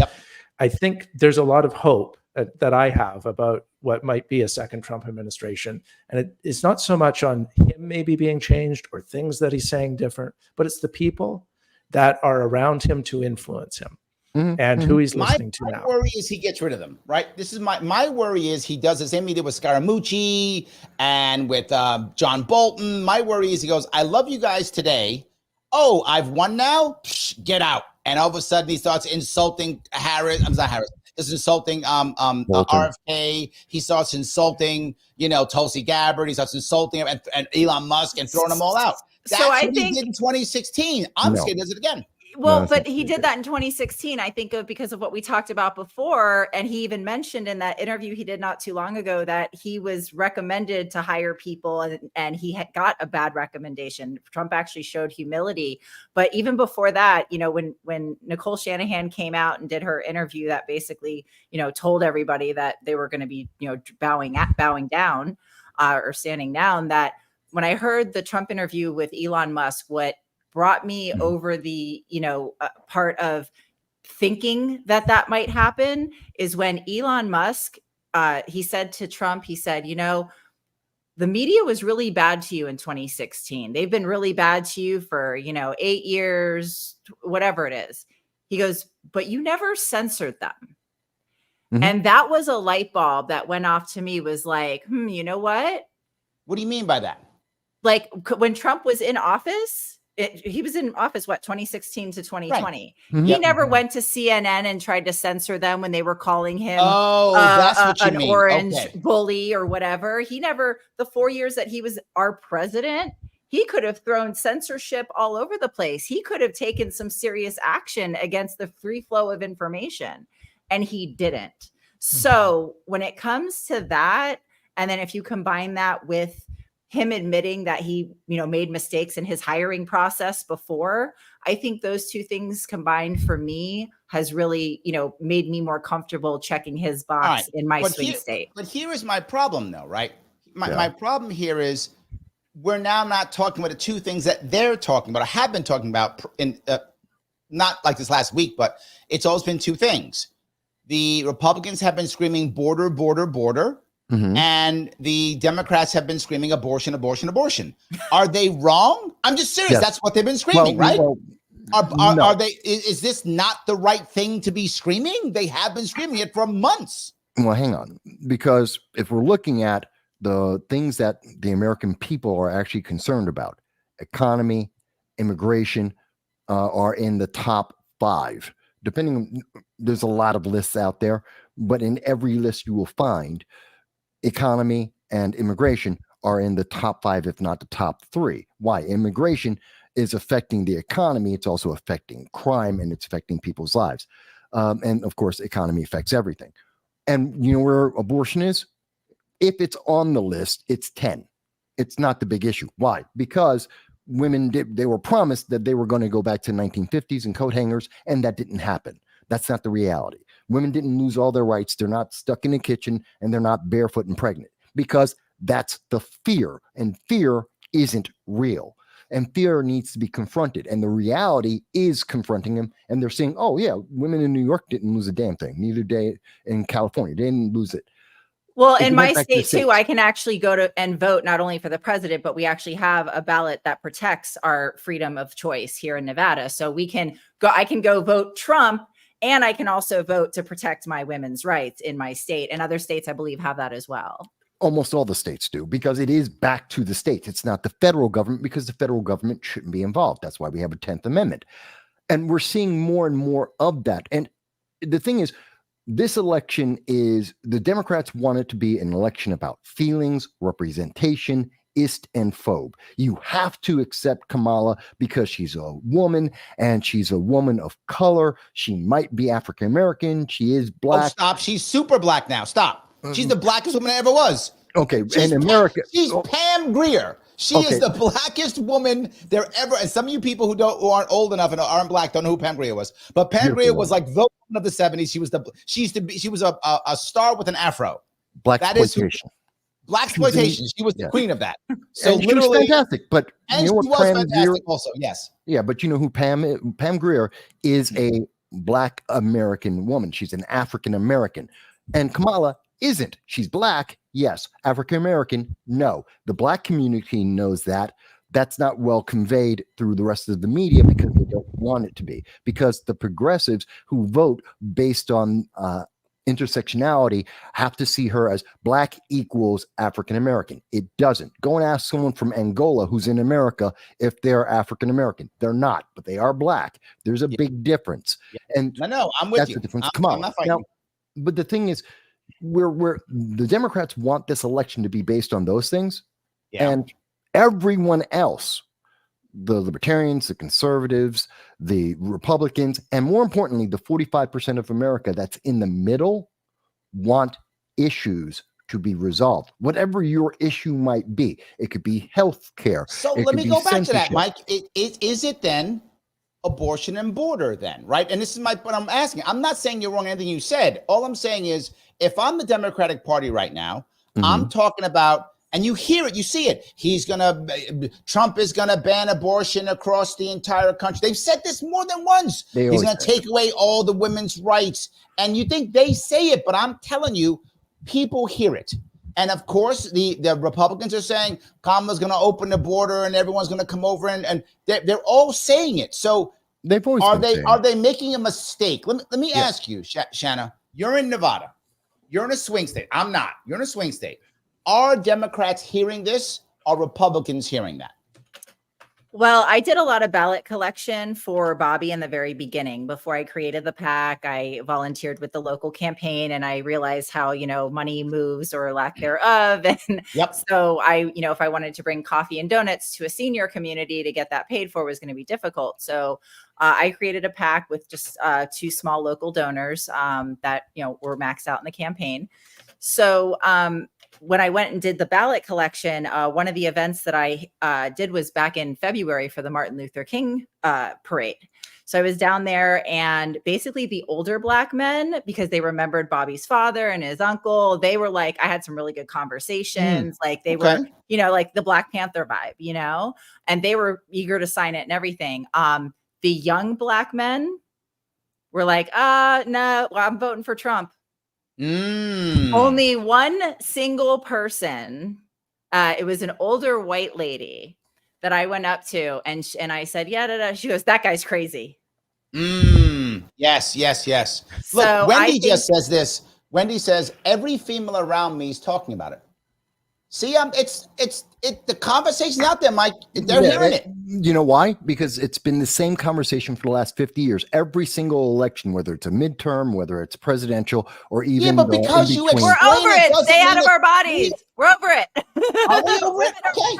I think there's a lot of hope that I have about what might be a second Trump administration. And it's not so much on him maybe being changed or things that he's saying different, but it's the people that are around him to influence him and who he's listening to now. My worry is he gets rid of them, right? This is my worry is he does the same he did with Scaramucci and with John Bolton. My worry is he goes, I love you guys today. Oh, I've won now? Psh, get out. And all of a sudden he starts insulting Harris. I'm not Harris. He's insulting RFK. He starts insulting, Tulsi Gabbard. He starts insulting him and Elon Musk and throwing them all out. That's what he did in 2016. I'm scared he does it again. Well, but he did that in 2016, I think, because of what we talked about before. And he even mentioned in that interview he did not too long ago that he was recommended to hire people and he had got a bad recommendation. Trump actually showed humility. But even before that, when Nicole Shanahan came out and did her interview that basically, told everybody that they were going to be, bowing down or standing down, that when I heard the Trump interview with Elon Musk, what brought me over the, part of thinking that might happen is when Elon Musk, he said to Trump, he said, the media was really bad to you in 2016. They've been really bad to you for, 8 years, whatever it is. He goes, but you never censored them. Mm-hmm. And that was a light bulb that went off to me, was like, you know what? What do you mean by that? Like when Trump was in office, he was in office, 2016 to 2020. Right. Mm-hmm. He never went to CNN and tried to censor them when they were calling him that's what you an mean. Orange bully or whatever. He never, the 4 years that he was our president, he could have thrown censorship all over the place. He could have taken some serious action against the free flow of information, and he didn't. Mm-hmm. So when it comes to that, and then if you combine that with him admitting that he, made mistakes in his hiring process before, I think those two things combined for me has really, made me more comfortable checking his box in my swing state. But here is my problem though, right? My problem here is we're now not talking about the two things that they're talking about. I have been talking about in not like this last week, but it's always been two things. The Republicans have been screaming border, border, border. Mm-hmm. And the Democrats have been screaming abortion, abortion, abortion. Are they wrong? I'm just serious. Yes. That's what they've been screaming, right? No. Are they? Is this not the right thing to be screaming? They have been screaming it for months. Well, hang on, because if we're looking at the things that the American people are actually concerned about, economy, immigration, are in the top 5. Depending, there's a lot of lists out there, but in every list you will find economy and immigration are in the top 5, if not the top 3. Why? Immigration is affecting the economy. It's also affecting crime, and it's affecting people's lives. And of course, economy affects everything. And you know where abortion is? If it's on the list, it's 10. It's not the big issue. Why? Because women they were promised that they were going to go back to 1950s and coat hangers, and that didn't happen. That's not the reality. Women didn't lose all their rights. They're not stuck in the kitchen, and they're not barefoot and pregnant, because that's the fear, and fear isn't real, and fear needs to be confronted. And the reality is confronting them. And they're saying, oh yeah, women in New York didn't lose a damn thing. Neither did in California. They didn't lose it. Well, in my state too, I can actually go to and vote not only for the president, but we actually have a ballot that protects our freedom of choice here in Nevada. So we can go, I can go vote Trump, and I can also vote to protect my women's rights in my state. And other states, I believe, have that as well. Almost all the states do, because it is back to the states. It's not the federal government, because the federal government shouldn't be involved. That's why we have a 10th Amendment. And we're seeing more and more of that. And the thing is, this election is, the Democrats want it to be an election about feelings, representation, ist and phobe. You have to accept Kamala because she's a woman, and she's a woman of color. She might be African American. She is black. Oh, stop. She's super black now. Stop. She's the blackest woman I ever was. Okay. In America. She's Pam Grier. She is the blackest woman there ever. And some of you people who aren't old enough and aren't black don't know who Pam Grier was. But Pam Grier was like the woman of the 70s. She was a star with an afro. Blaxploitation. Blaxploitation. She was the queen of that. So and literally, she was fantastic. But and you know she what was Pam fantastic Grier, also. Yes. Yeah, but you know who Pam is? Pam Grier is a black American woman. She's an African American. And Kamala isn't. She's black, yes. African American, no. The black community knows that. That's not well conveyed through the rest of the media, because they don't want it to be. Because the progressives who vote based on intersectionality have to see her as black equals African American. It doesn't. Go and ask someone from Angola who's in America if they're African American. They're not, but they are black. There's a big difference. And no, I'm with that's you. The difference. I'm not fighting. Now, but the thing is, we're the Democrats want this election to be based on those things, and everyone else, the libertarians, the conservatives, the Republicans, and more importantly, the 45% of America that's in the middle, want issues to be resolved. Whatever your issue might be, it could be health care. So let me go back to that, Mike. Is it then abortion and border then, right? And this is what I'm asking. I'm not saying you're wrong in anything you said. All I'm saying is, if I'm the Democratic Party right now, I'm talking about And you hear it, you see it. Trump is gonna ban abortion across the entire country. They've said this more than once. He's gonna take away all the women's rights. And you think they say it, but I'm telling you, people hear it. And of course, the Republicans are saying Kamala's gonna open the border and everyone's gonna come over, and they're all saying it. So are they making a mistake? Let me ask you, Shanna, you're in Nevada. You're in a swing state. I'm not. You're in a swing state. Are Democrats hearing this? Are Republicans hearing that? Well, I did a lot of ballot collection for Bobby in the very beginning. Before I created the PAC, I volunteered with the local campaign, and I realized how, money moves or lack thereof. And so if I wanted to bring coffee and donuts to a senior community to get that paid for was going to be difficult. So I created a PAC with just 2 small local donors that, were maxed out in the campaign. So when I went and did the ballot collection, one of the events that I did was back in February for the Martin Luther King parade. So I was down there, and basically the older Black men, because they remembered Bobby's father and his uncle, they were like, I had some really good conversations. Like they were, like the Black Panther vibe, and they were eager to sign it and everything. The young Black men were like, no, I'm voting for Trump. Only one single person. It was an older white lady that I went up to, and I said, yeah. She goes, that guy's crazy. Yes. Look, Wendy just says this. Wendy says, every female around me is talking about it. See, the conversation's out there, Mike. They're hearing it. You know why? Because it's been the same conversation for the last 50 years. Every single election, whether it's a midterm, whether it's presidential, or even but because we're over it. Stay out of our bodies. We're over it. Are we over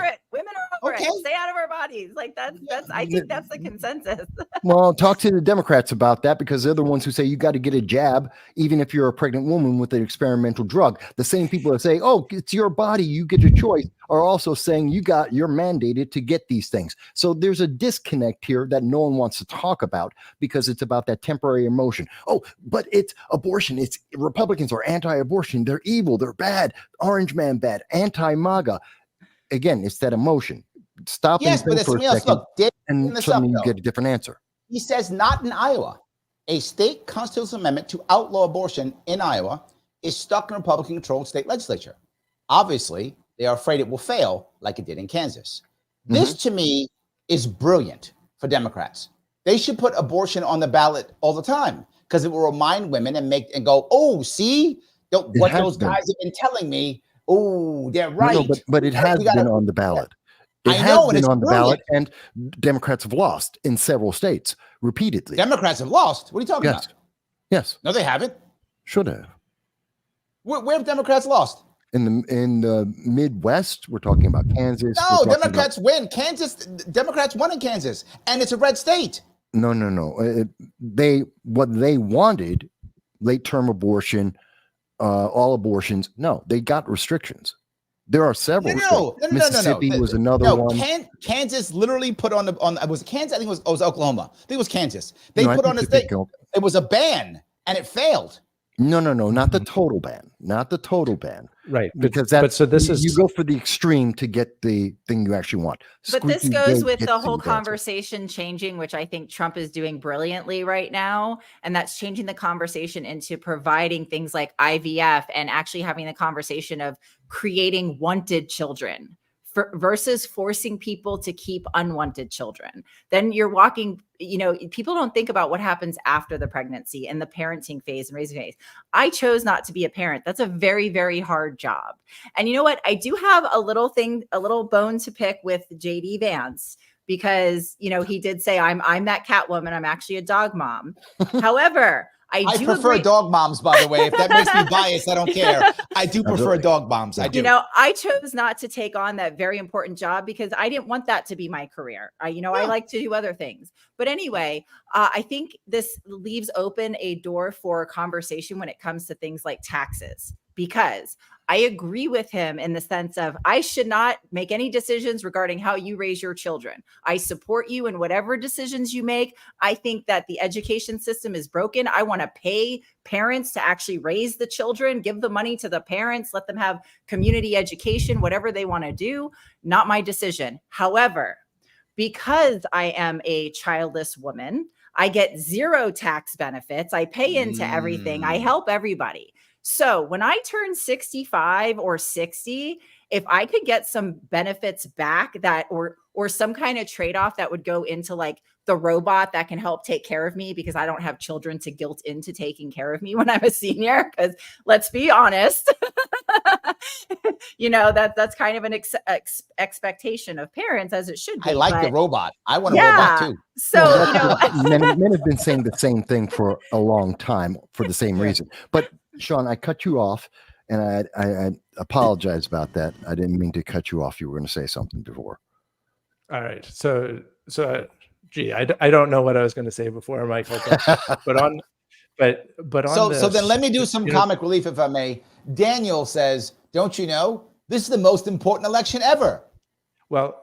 it? Women are over it. Stay out of our bodies. Like that's. I think that's the consensus. Well, talk to the Democrats about that, because they're the ones who say you got to get a jab, even if you're a pregnant woman with an experimental drug. The same people that say, "Oh, it's your body, you get your choice," are also saying you're mandated to get these things. So there's a disconnect here that no one wants to talk about, because it's about that temporary emotion. Oh, but it's abortion. It's Republicans are anti-abortion. They're evil. They're bad. Orange man bad. Anti-MAGA. Again, it's that emotion. Stop and think for a second, and suddenly you get a different answer. He says not in Iowa. A state constitutional amendment to outlaw abortion in Iowa is stuck in Republican-controlled state legislature. Obviously, they are afraid it will fail like it did in Kansas. This, to me, is brilliant for Democrats. They should put abortion on the ballot all the time, because it will remind women and go, oh, see what those guys have been telling me. Oh, they're right. No, but it has been on the ballot. It has been on the ballot, and Democrats have lost in several states repeatedly. Democrats have lost? What are you talking about? Yes. No, they haven't. Should have. Where have Democrats lost? In the Midwest, we're talking about Kansas. No, Democrats win. Democrats won in Kansas, and it's a red state. No. What they wanted, late term abortion, all abortions. No, they got restrictions. There are several. No. Mississippi was another one. Kansas literally put on was it Kansas? I think it was Oklahoma. I think it was Kansas. They put on a state. It was a ban, and it failed. No, not the total ban. Not the total ban. Right. Because you go for the extreme to get the thing you actually want. But this goes with the whole conversation changing, which I think Trump is doing brilliantly right now. And that's changing the conversation into providing things like IVF and actually having the conversation of creating wanted children versus forcing people to keep unwanted children. Then you're walking, people don't think about what happens after the pregnancy and the parenting phase and raising phase. I chose not to be a parent. That's a very, very hard job. And you know what? I do have a little bone to pick with JD Vance, because, he did say I'm that cat woman. I'm actually a dog mom. However, I prefer dog moms, by the way. If that makes me biased, I don't care. I do prefer dog moms. I do. I chose not to take on that very important job because I didn't want that to be my career. I like to do other things. But anyway, I think this leaves open a door for conversation when it comes to things like taxes. because I agree with him in the sense of I should not make any decisions regarding how you raise your children. I support you in whatever decisions you make. I think that the education system is broken. I want to pay parents to actually raise the children, give the money to the parents, let them have community education, whatever they want to do. Not my decision. However, because I am a childless woman, I get zero tax benefits. I pay into everything. I help everybody. So when I turn 65 or 60, if I could get some benefits back that or some kind of trade-off that would go into like the robot that can help take care of me because I don't have children to guilt into taking care of me when I'm a senior, because let's be honest, that's kind of an expectation of parents, as it should be. I like the robot. I want a robot too. So men have been saying the same thing for a long time for the same reason. But Sean, I cut you off, and I apologize about that. I didn't mean to cut you off. You were going to say something before. All right. So, gee, I don't know what I was going to say before, Michael. But on this, so then let me do some comic relief, if I may. Daniel says, "Don't you know this is the most important election ever?" Well,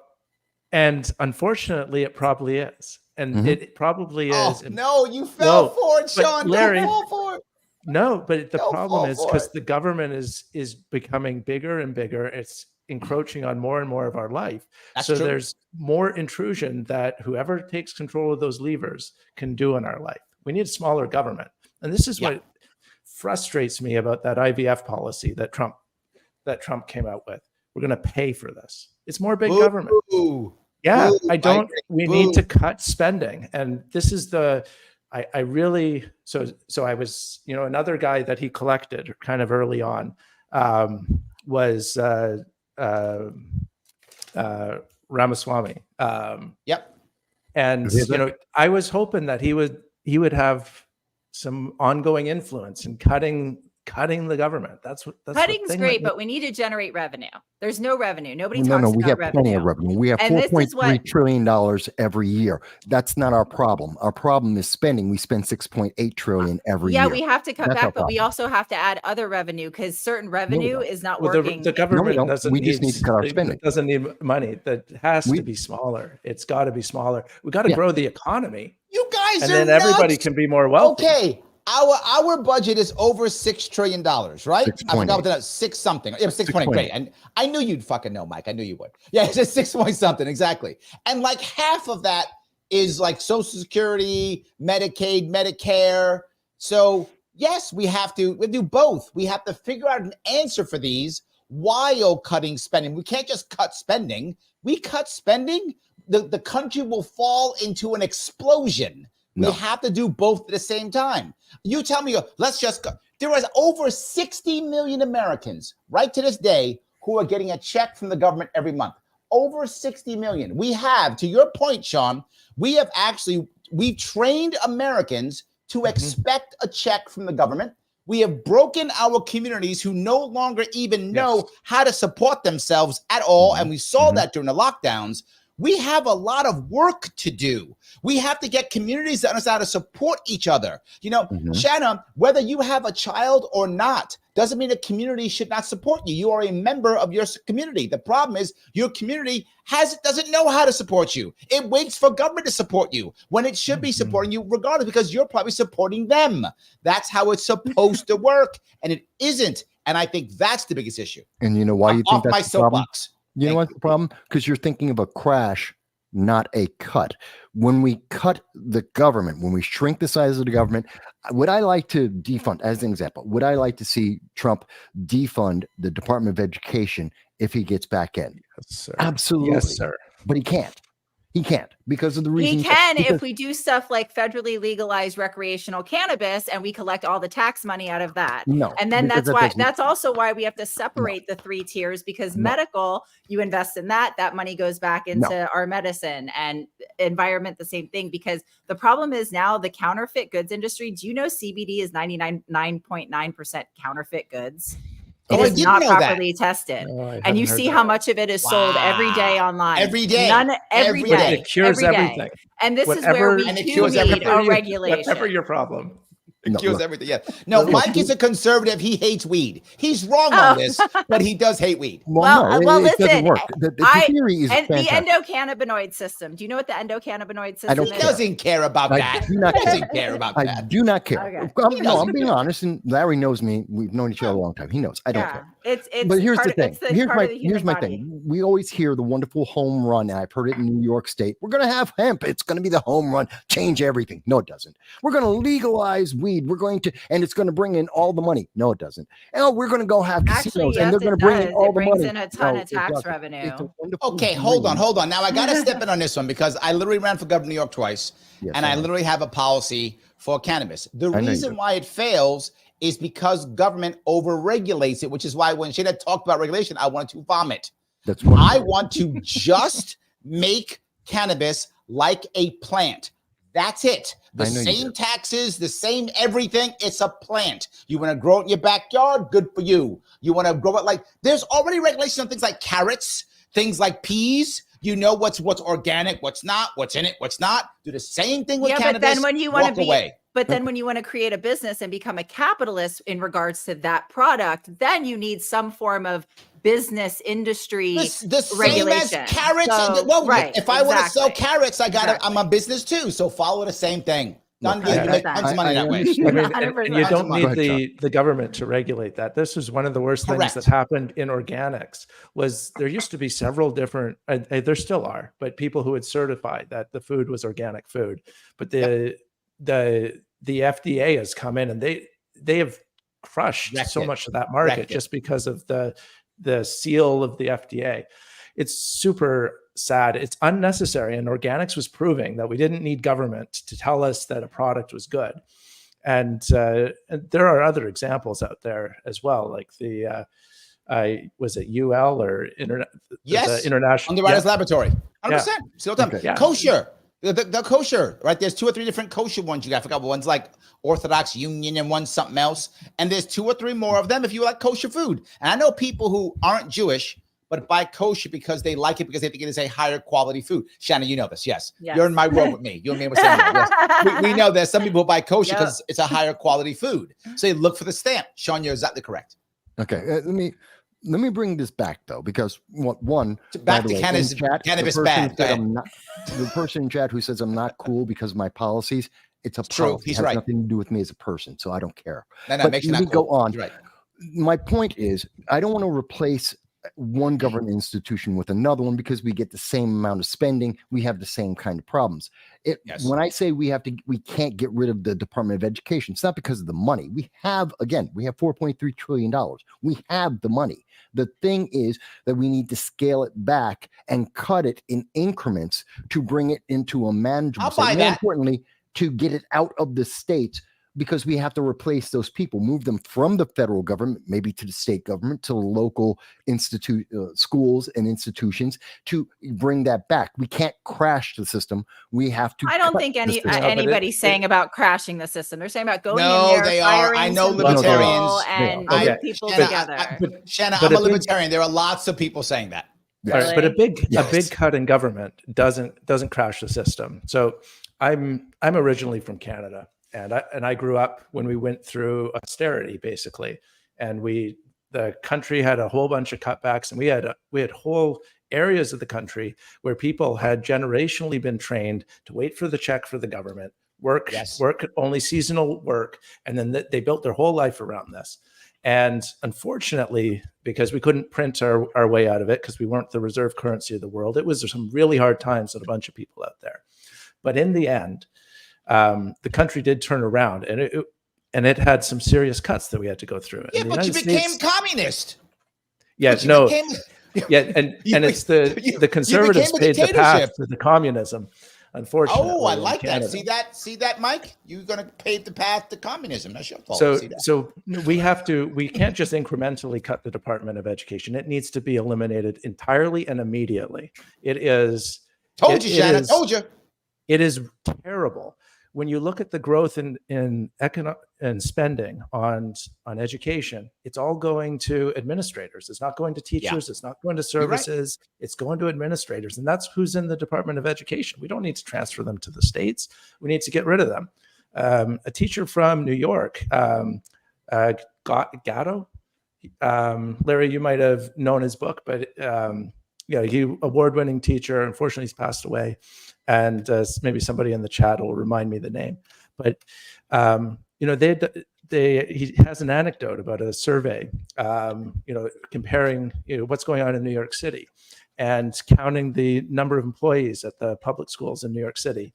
and unfortunately, it probably is, and it probably is. No, you fell for it, Sean. Larry, don't fall for it. No, but the problem is because the government is becoming bigger and bigger. It's encroaching on more and more of our life. That's so true. There's more intrusion that whoever takes control of those levers can do in our life. We need a smaller government. And this is what frustrates me about that IVF policy that Trump came out with. We're going to pay for this. It's more big government. Yeah, we need to cut spending. And this is I really, so I was, another guy that he collected kind of early on was Ramaswamy. And, I was hoping that he would have some ongoing influence in cutting the government. That's cutting's great, but we need to generate revenue. There's no revenue. Nobody talks about revenue. We have plenty of revenue. We have $4.3 trillion every year. That's not our problem. Our problem is spending. We spend $6.8 trillion every year. Yeah, we have to cut back, but we also have to add other revenue because certain revenue is not working. The government doesn't need to cut our spending. It doesn't need money. That has to be smaller. It's got to be smaller. We got to grow the economy. You guys and are then nuts. Everybody can be more wealthy. Okay. Our budget is over $6 trillion, right? 6. I forgot what that is. 6 something. Yeah, 6.8. Great. And I knew you'd fucking know, Mike. I knew you would. Yeah, it's a 6 point something. Exactly. And like half of that is like Social Security, Medicaid, Medicare. So yes, we do both. We have to figure out an answer for these while cutting spending. We can't just cut spending. We cut spending, the country will fall into an explosion. We have to do both at the same time. You tell me, let's just go. There is over 60 million Americans right to this day who are getting a check from the government every month. Over 60 million. We have, to your point, Sean, we've trained Americans to expect a check from the government. We have broken our communities who no longer even know how to support themselves at all. And we saw that during the lockdowns. We have a lot of work to do. We have to get communities that understand how to support each other. Shanna, whether you have a child or not, doesn't mean a community should not support you. You are a member of your community. The problem is your community doesn't know how to support you. It waits for government to support you when it should be supporting you regardless, because you're probably supporting them. That's how it's supposed to work, and it isn't. And I think that's the biggest issue. And you know why you think that's the problem? Soapbox. You know what's the problem? Because you're thinking of a crash, not a cut. When we cut the government, when we shrink the size of the government, would I like to defund, as an example, would I like to see Trump defund the Department of Education if he gets back in? Yes, sir. Absolutely. Yes, sir. But he can't. He can't because of the reason. He can if we do stuff like federally legalize recreational cannabis and we collect all the tax money out of that. No. And then that's also why we have to separate the 3 tiers, because medical, you invest in that money goes back into our medicine, and environment, the same thing. Because the problem is now the counterfeit goods industry. Do you know CBD is 99.9% counterfeit goods? It is not properly tested. No, and you see how much of it is sold every day online. Every day. Every day. It cures everything. And this is where we do need a regulation. Whatever your problem. No, kills look. everything. Yeah. No, Mike is a conservative. He hates weed. He's wrong on this, but he does hate weed. Well, no, well, it doesn't listen, work. The theory is and the fantastic. endocannabinoid system. Do you know what the endocannabinoid system I don't is? He doesn't care about I that. do not He care. doesn't care about I that. do not care. Okay. No, I'm being honest, and Larry knows me. We've known each other a long time. He knows. I don't care. It's But here's part the of- thing. it's the Here's part my of the human here's my body. thing. We always hear the wonderful home run, and I've heard it in New York State. We're going to have hemp. It's going to be the home run, change everything. No, it doesn't. We're going to legalize weed. We're going to, and it's going to bring in all the money. No, it doesn't. Oh, we're going to go have casinos, Actually, and they're yes, going to it bring in does. all It the brings money. in a ton No, of it tax doesn't. revenue. It's a wonderful Okay, hold dream. on. Now I got to step in on this one because I literally ran for governor of New York twice, Yes, and I I know. literally have a policy for cannabis. The I know you reason do. why it fails is because government overregulates it, which is why when Shanna talked about regulation, I wanted to vomit. That's wonderful. I want to just make cannabis like a plant. That's it. The I know you same do. taxes, the same everything. It's a plant. You want to grow it in your backyard? Good for you. You want to grow it like there's already regulations on things like carrots, things like peas. You know what's organic, what's not, what's in it, what's not. Do the same thing with cannabis. But then when you want to walk be, away. but then when you want to create a business and become a capitalist in regards to that product, then you need some form of business industry The same regulation. as carrots. So, well, right, if I want to sell exactly. carrots, I'm Exactly. a business too. So follow the same thing. Done deal. Yeah. You make tons of money that way. understand. I mean, and 100%. you don't Go need ahead, the government to regulate that. This was one of the worst things that Correct. happened in organics. Was there used to be several different, there still are, but people who had certified that the food was organic food. But the FDA has come in and they have crushed Wrecked so it. much of that market Wrecked it. just because of the seal of the FDA. It's super sad. It's unnecessary. And organics was proving that we didn't need government to tell us that a product was good. And there are other examples out there as well, like the was it UL or Yes, international Underwriters Laboratory. 100%. See what I'm Okay. Yeah. Kosher. The kosher, right? There's 2 or 3 different kosher ones you got. I forgot. One's like Orthodox Union and one's something else. And there's 2 or 3 more of them if you like kosher food. And I know people who aren't Jewish but buy kosher because they like it because they think it is a higher quality food. Shanna, you know this. Yes. Yes. You're in my world with me. You and me were saying that. Yes. We know there's some people who buy kosher Yep. because it's a higher quality food. So they look for the stamp. Sean, you're exactly correct. Okay, let me bring this back though, because one Back by to the way, cannabis- in chat, cannabis the person bad. Go said ahead. I'm not, the person in chat who says I'm not cool because of my policies. It's a True. policy. It He's has right. nothing to do with me as a person, so I don't care. No, But makes you let not me go cool. on. He's right. My point is, I don't want to replace one government institution with another one because we get the same amount of spending. We have the same kind of problems. Yes. When I say we can't get rid of the Department of Education, it's not because of the money. We have $4.3 trillion. We have the money. The thing is that we need to scale it back and cut it in increments to bring it into a manageable I'll state. buy More that. importantly, to get it out of the states, because we have to replace those people, move them from the federal government, maybe to the state government, to the local schools and institutions to bring that back. We can't crash the system. We have to. I don't cut think the system. anybody's saying about crashing the system. They're saying about going No, in there, they are. I firing know some people libertarians. and They are. getting Okay. people Shanna, together. Shanna, But I'm a a big- libertarian. There are lots of people saying that. Yes. All right, but a Yes. big cut in government doesn't crash the system. So I'm originally from Canada, and I grew up when we went through austerity basically, and the country had a whole bunch of cutbacks, and we had whole areas of the country where people had generationally been trained to wait for the check for the government, work only seasonal work, and then they built their whole life around this. And unfortunately, because we couldn't print our way out of it, because we weren't the reserve currency of the world, it was some really hard times on a bunch of people out there. But in the end, the country did turn around, and it had some serious cuts that we had to go through. Yeah, And but you became communist. yeah, But you no, became- yeah, and it's the conservatives became a paid the dictatorship. path to the communism. Unfortunately, Oh, I in like that. Canada. See that, Mike? You're going to pave the path to communism. That's your fault. So, See that? so we can't just incrementally cut the Department of Education. It needs to be eliminated entirely and immediately. Told you, Shanna. Told you. It is terrible when you look at the growth in economic and spending on education. It's all going to administrators. It's not going to teachers. It's not going to services. It's going to administrators, and that's who's in the Department of Education. We don't need to transfer them to the states. We need to get rid of them. a teacher from New York, Gatto. Larry, you might have known his book, but he award-winning teacher. Unfortunately, he's passed away, and maybe somebody in the chat will remind me the name. But he has an anecdote about a survey, comparing what's going on in New York City, and counting the number of employees at the public schools in New York City,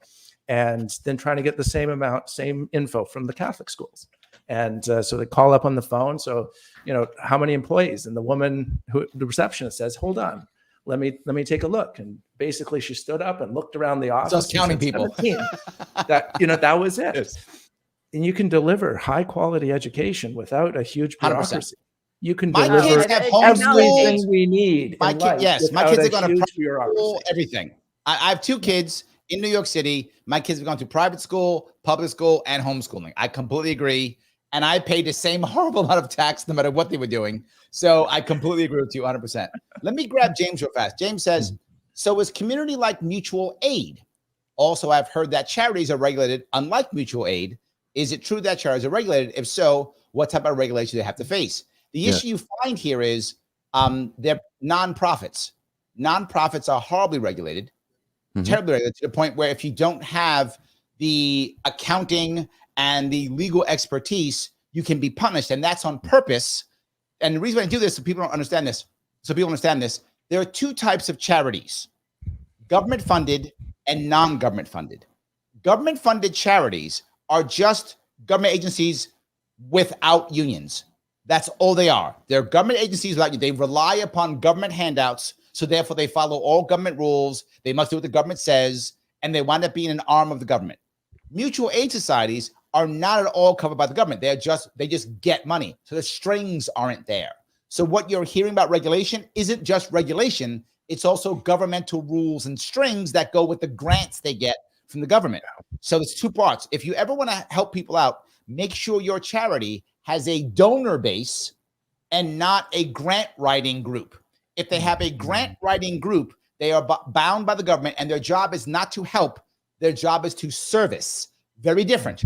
and then trying to get the same info from the Catholic schools. And so they call up on the phone. So, how many employees? And the receptionist says, "Hold on, let me take a look." And basically, she stood up and looked around the office. Just counting people. That was it. Yes. And you can deliver high quality education without a huge bureaucracy. 100%. You can My deliver kids have everything we need. My kids are going to private school, everything. I have 2 kids in New York City. My kids have gone to private school, public school, and homeschooling. I completely agree. And I paid the same horrible amount of tax no matter what they were doing. So I completely agree with you 100%. Let me grab James real fast. James says, so is community like mutual aid? Also, I've heard that charities are regulated unlike mutual aid. Is it true that charities are regulated? If so, what type of regulation do they have to face? The issue you find here is they're nonprofits. Nonprofits are horribly regulated, terribly regulated, to the point where if you don't have the accounting and the legal expertise, you can be punished. And that's on purpose. And the reason I do this, so people don't understand this. There are 2 types of charities: government funded and non-government funded. Government funded charities are just government agencies without unions. That's all they are. They're government agencies without you. They rely upon government handouts. So therefore they follow all government rules. They must do what the government says, and they wind up being an arm of the government. Mutual aid societies are not at all covered by the government. They just get money. So the strings aren't there. So what you're hearing about regulation isn't just regulation. It's also governmental rules and strings that go with the grants they get from the government. So it's 2 parts. If you ever want to help people out, make sure your charity has a donor base and not a grant writing group. If they have a grant writing group, they are bound by the government, and their job is not to help. Their job is to service. Very different.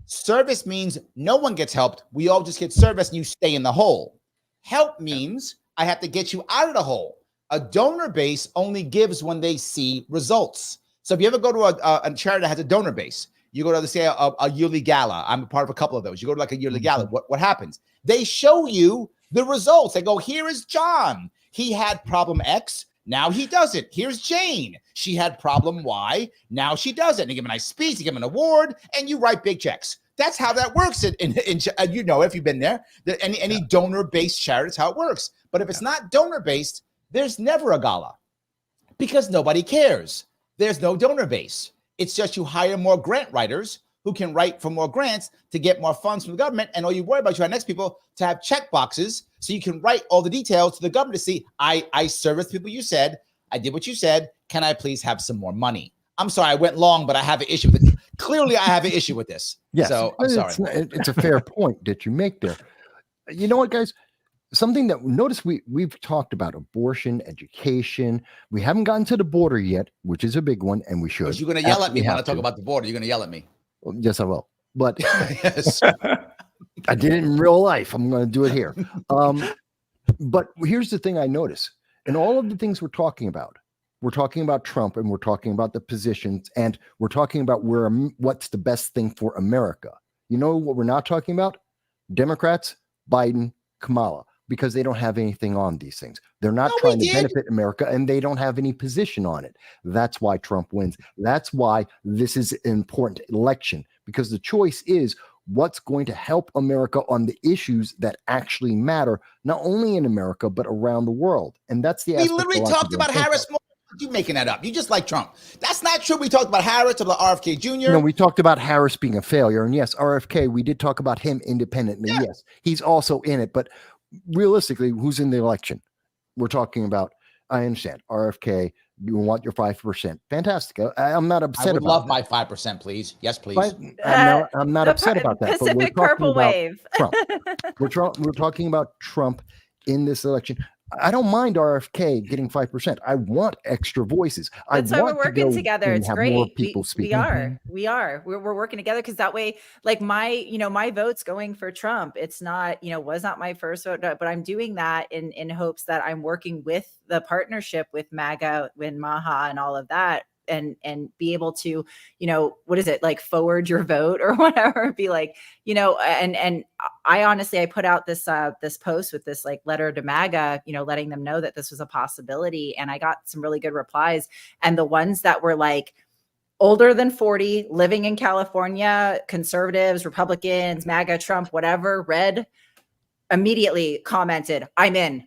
Service means no one gets helped. We all just get service and you stay in the hole. Help means I have to get you out of the hole. A donor base only gives when they see results. So if you ever go to a charity that has a donor base, you go to, let's say, a yearly gala. I'm a part of a couple of those. You go to like a yearly gala. What happens? They show you the results. They go, here is John. He had problem X. Now he doesn't. Here's Jane. She had problem Y. Now she doesn't. They give him a nice speech. They give him an award, and you write big checks. That's how that works. If you've been there, any donor-based charity, that's how it works. But if it's not donor-based, there's never a gala because nobody cares. There's no donor base. It's just you hire more grant writers who can write for more grants to get more funds from the government. And all you worry about, you hire next people to have check boxes so you can write all the details to the government to see, I serviced people you said, I did what you said. Can I please have some more money? I'm sorry, I went long, but I have an issue with it. Clearly, I have an issue with this. Yes, so I'm sorry. It's a fair point that you make there. You know what, guys? Something that notice we've talked about abortion, education. We haven't gotten to the border yet, which is a big one, and we should. Because you're going to yell at me when I talk about the border. You're going to yell at me. Well, yes, I will. But yes. I did it in real life. I'm going to do it here. But here's the thing I notice. In all of the things we're talking about Trump, and we're talking about the positions, and we're talking about what's the best thing for America. You know what we're not talking about? Democrats, Biden, Kamala, because they don't have anything on these things. They're not trying to benefit America, and they don't have any position on it. That's why Trump wins. That's why this is an important election, because the choice is what's going to help America on the issues that actually matter, not only in America, but around the world. And that's the We literally talked about Harris more. You making that up. You just like Trump. That's not true. We talked about Harris, about RFK Jr. No, we talked about Harris being a failure. And yes, RFK, we did talk about him independently. Yeah. Yes, he's also in it. But realistically, who's in the election? We're talking about, I understand, RFK, you want your 5%. Fantastic. I'm not upset about that. I would love my 5%, please. Yes, please. I'm not upset about that. Pacific Purple Wave. Trump. We're talking about Trump in this election. I don't mind RFK getting 5%. I want extra voices. That's why we're working together. It's great. More people speaking. We're working together because that way, like my vote's going for Trump. It's not, was not my first vote, but I'm doing that in hopes that I'm working with the partnership with MAGA, with Maha and all of that. And be able to, what is it, like forward your vote or whatever, be like, and I honestly, I put out this post with this like letter to MAGA, letting them know that this was a possibility. And I got some really good replies. And the ones that were like older than 40, living in California, conservatives, Republicans, MAGA, Trump, whatever, red, immediately commented, I'm in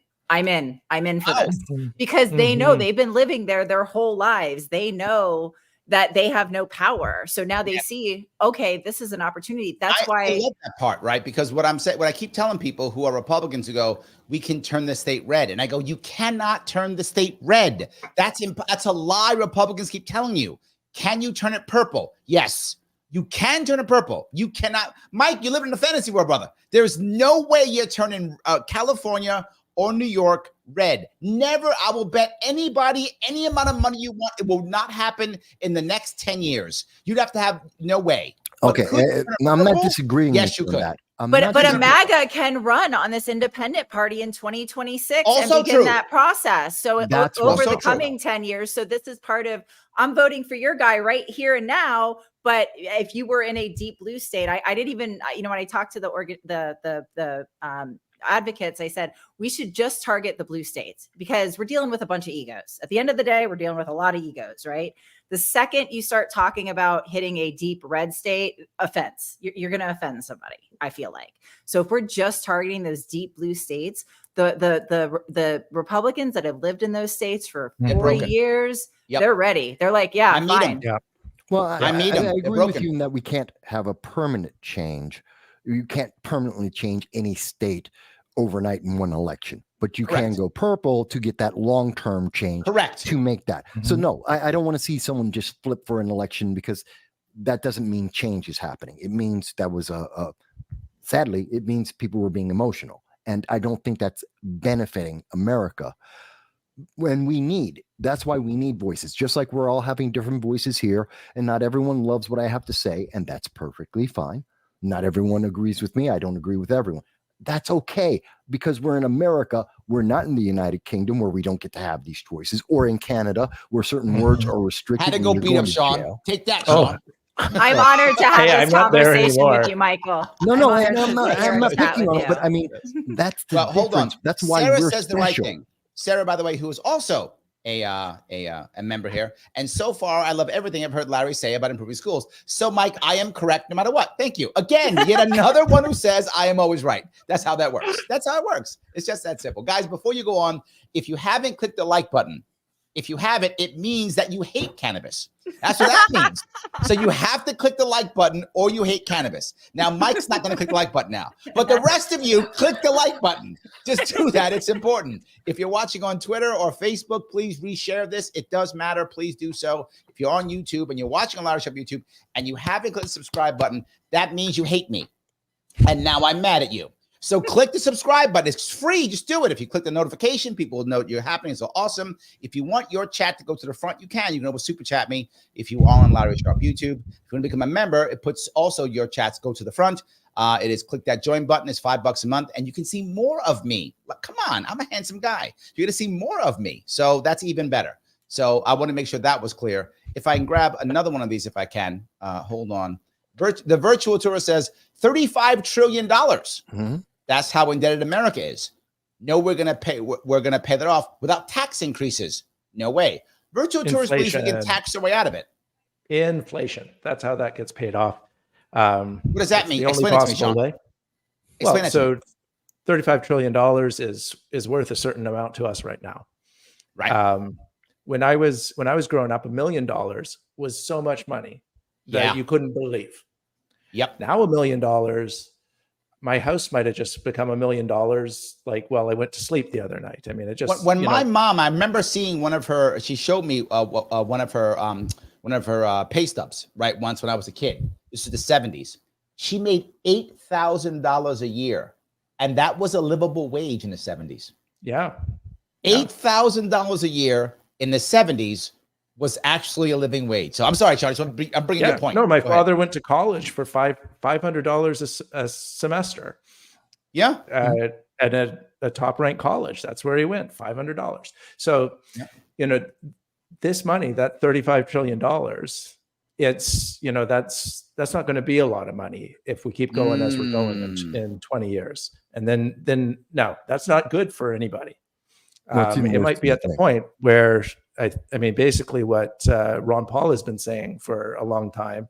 for this, because they know they've been living there their whole lives. They know that they have no power. So now they see, okay, this is an opportunity. That's why I love that part, right? Because what I keep telling people who are Republicans who go, we can turn the state red. And I go, you cannot turn the state red. That's a lie Republicans keep telling you. Can you turn it purple? Yes. You can turn it purple. You cannot. Mike, you live in a fantasy world, brother. There's no way you're turning California or New York red. Never. I will bet anybody any amount of money you want. It will not happen in the next 10 years. You'd have to have no way. Okay. I'm not disagreeing. Yes, you with could. That. But a MAGA can run on this independent party in 2026 also and begin that process. So that's over the coming 10 years. So this is part of, I'm voting for your guy right here and now. But if you were in a deep blue state, I didn't even, when I talked to the advocates, I said, we should just target the blue states because we're dealing with a bunch of egos. At the end of the day, we're dealing with a lot of egos, right? The second you start talking about hitting a deep red state, offense, you're going to offend somebody, I feel like. So if we're just targeting those deep blue states, the Republicans that have lived in those states for 40 years, they're ready. They're like, yeah, I fine. meet them. Well, I agree with you in that we can't have a permanent change. You can't permanently change any state overnight in one election, but you can go purple to get that long-term change. Correct. To make that. So no, I don't want to see someone just flip for an election because that doesn't mean change is happening. It means that was sadly, it means people were being emotional. And I don't think that's benefiting America. That's why we need voices, just like we're all having different voices here. And not everyone loves what I have to say. And that's perfectly fine. Not everyone agrees with me. I don't agree with everyone. That's okay, because we're in America. We're not in the United Kingdom where we don't get to have these choices, or in Canada where certain words are restricted. Had to go beat up Sean. Jail. Take that, Sean. I'm honored to have this conversation with you, Michael. No, I'm not picking on it, but I mean, that's the difference. Hold on. That's why Sarah we're says special. The right thing. Sarah, by the way, who is also a member here. And so far, I love everything I've heard Larry say about improving schools. So, Mike, I am correct no matter what. Thank you. Again, yet another one who says I am always right. That's how that works. That's how it works. It's just that simple. Guys, before you go on, if you haven't clicked the like button, if you haven't, it means that you hate cannabis. That's what that means. So you have to click the like button or you hate cannabis. Now, Mike's not going to click the like button now, but the rest of you click the like button. Just do that. It's important. If you're watching on Twitter or Facebook, please reshare this. It does matter. Please do so. If you're on YouTube and you're watching on Larry Sharpe YouTube and you haven't clicked the subscribe button, that means you hate me. And now I'm mad at you. So click the subscribe button. It's free. Just do it. If you click the notification, people will know you're happening. So awesome. If you want your chat to go to the front, you can. You can always super chat me if you are on Larry Sharpe YouTube. If you want to become a member, it puts also your chats go to the front. It is click that join button. It's $5 a month, and you can see more of me. Like, come on, I'm a handsome guy. You're gonna see more of me. So that's even better. So I want to make sure that was clear. If I can grab another one of these, if I can, hold on. The virtual tourist says $35 trillion. Mm-hmm. That's how indebted America is. No, we're gonna pay that off without tax increases. No way. Virtual tourists believes we can tax their way out of it. Inflation. That's how that gets paid off. What does that mean? Explain it to me, Sean. Well, so $35 trillion is worth a certain amount to us right now. Right. When I was growing up, $1 million was so much money that you couldn't believe. Yep. Now $1 million. My house might have just become $1 million. Like, well, I went to sleep the other night. I mean, it just when my mom, I remember seeing one of her. She showed me one of her pay stubs. Right, once when I was a kid. This is the 70s. She made $8,000 a year, and that was a livable wage in the 70s. Yeah, $8,000 a year in the 70s was actually a living wage. So I'm sorry, Charlie. So I'm bringing your point. No, my father went to college for $500 a semester. Yeah. At a top-ranked college. That's where he went, $500. So, this money, that $35 trillion, it's, that's not going to be a lot of money if we keep going as we're going in 20 years. And then no, that's not good for anybody. It might be at the point where, I mean, basically what Ron Paul has been saying for a long time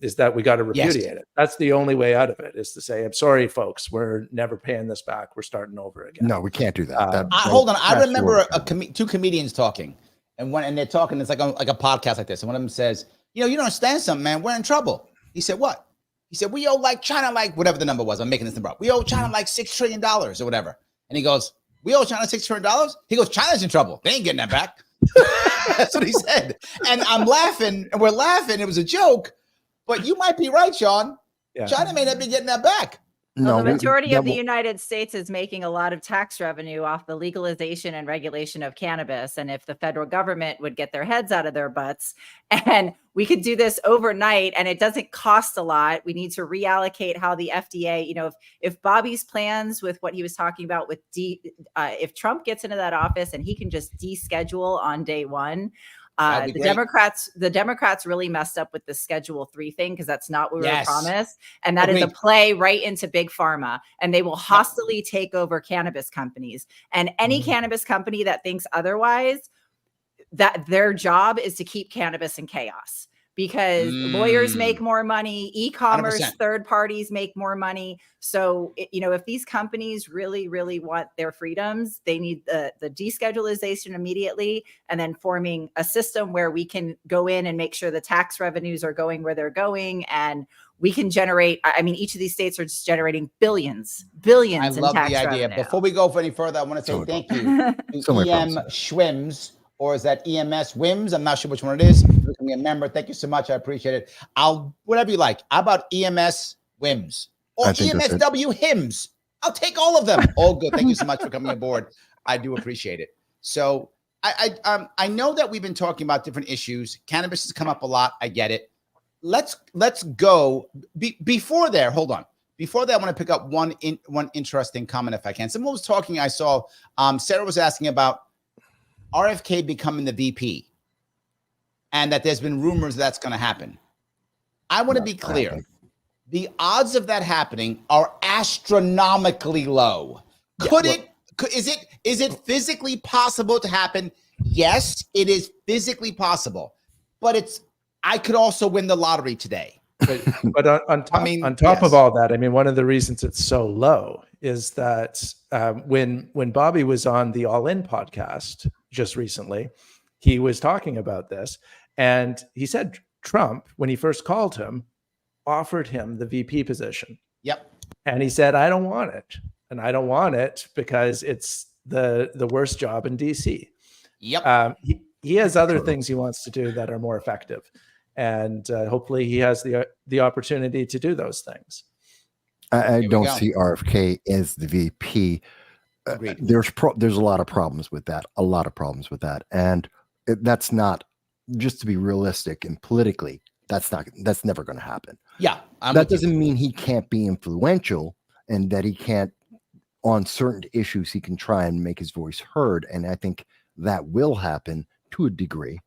is that we got to repudiate it. That's the only way out of it, is to say, I'm sorry, folks, we're never paying this back. We're starting over again. No, we can't do that. Hold on. I remember two comedians talking, and they're talking, it's like a podcast like this. And one of them says, you don't understand something, man. We're in trouble. He said, what? He said, we owe like China, like whatever the number was. I'm making this number up. We owe China like $6 trillion or whatever. And he goes, we owe China $6 trillion? He goes, China's in trouble. They ain't getting that back. That's what he said. And I'm laughing, and we're laughing. It was a joke, but you might be right, Sean. Yeah. China may not be getting that back. Well, the majority of the United States is making a lot of tax revenue off the legalization and regulation of cannabis. And if the federal government would get their heads out of their butts, and we could do this overnight, and it doesn't cost a lot. We need to reallocate how the FDA, if Bobby's plans with what he was talking about with if Trump gets into that office and he can just deschedule on day one, the Democrats really messed up with the Schedule 3 thing, because that's not what we were promised. And that is a play right into big pharma, and they will hostilely take over cannabis companies. And any cannabis company that thinks otherwise, that their job is to keep cannabis in chaos, because lawyers make more money, e-commerce, 100%. Third parties make more money. So, if these companies really, really want their freedoms, they need the deschedulization immediately, and then forming a system where we can go in and make sure the tax revenues are going where they're going, and we can generate, each of these states are just generating billions in tax revenue. I love the idea. Before we go any further, I want to say thank you to EM Schwims, or is that EMS Wims? I'm not sure which one it is. Becoming a member. Thank you so much. I appreciate it. Whatever you like. How about EMS Wims or EMSW Hymns? I'll take all of them. All good. Thank you so much for coming aboard. I do appreciate it. So I know that we've been talking about different issues. Cannabis has come up a lot. I get it. Let's go. Before there, hold on. Before that, I want to pick up one interesting comment, if I can. Someone was talking. I saw Sarah was asking about RFK becoming the VP, and that there's been rumors that's going to happen. I want to be clear. The odds of that happening are astronomically low. Is it physically possible to happen? Yes, it is physically possible, but I could also win the lottery today. But on top of all that, one of the reasons it's so low is that when Bobby was on the All In podcast just recently, he was talking about this, and he said Trump, when he first called him, offered him the VP position. Yep. And he said, I don't want it. And I don't want it because it's the worst job in DC. Yep. He has other things he wants to do that are more effective. And hopefully he has the opportunity to do those things. I don't see RFK as the VP. There's a lot of problems with that. And that's not, just to be realistic and politically, that's never going to happen. Yeah. That doesn't mean he can't be influential, and that he can't, on certain issues, he can try and make his voice heard. And I think that will happen to a degree.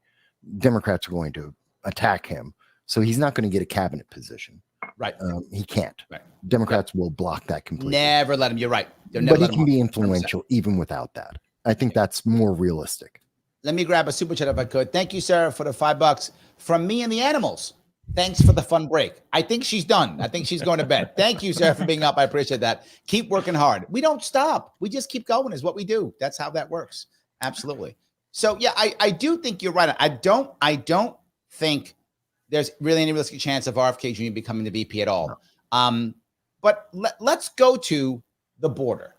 Democrats are going to attack him, so he's not going to get a cabinet position. Right. He can't. Right. Democrats will block that completely. Never let him. You're right. But he can be influential even without that. I think that's more realistic. Let me grab a super chat if I could. Thank you, Sarah, for the $5 from me and the animals. Thanks for the fun break. I think she's done. I think she's going to bed. Thank you, Sarah, for being up. I appreciate that. Keep working hard. We don't stop. We just keep going is what we do. That's how that works. Absolutely. So yeah, I do think you're right. I don't think there's really any realistic chance of RFK Jr. becoming the VP at all. But let's go to the border.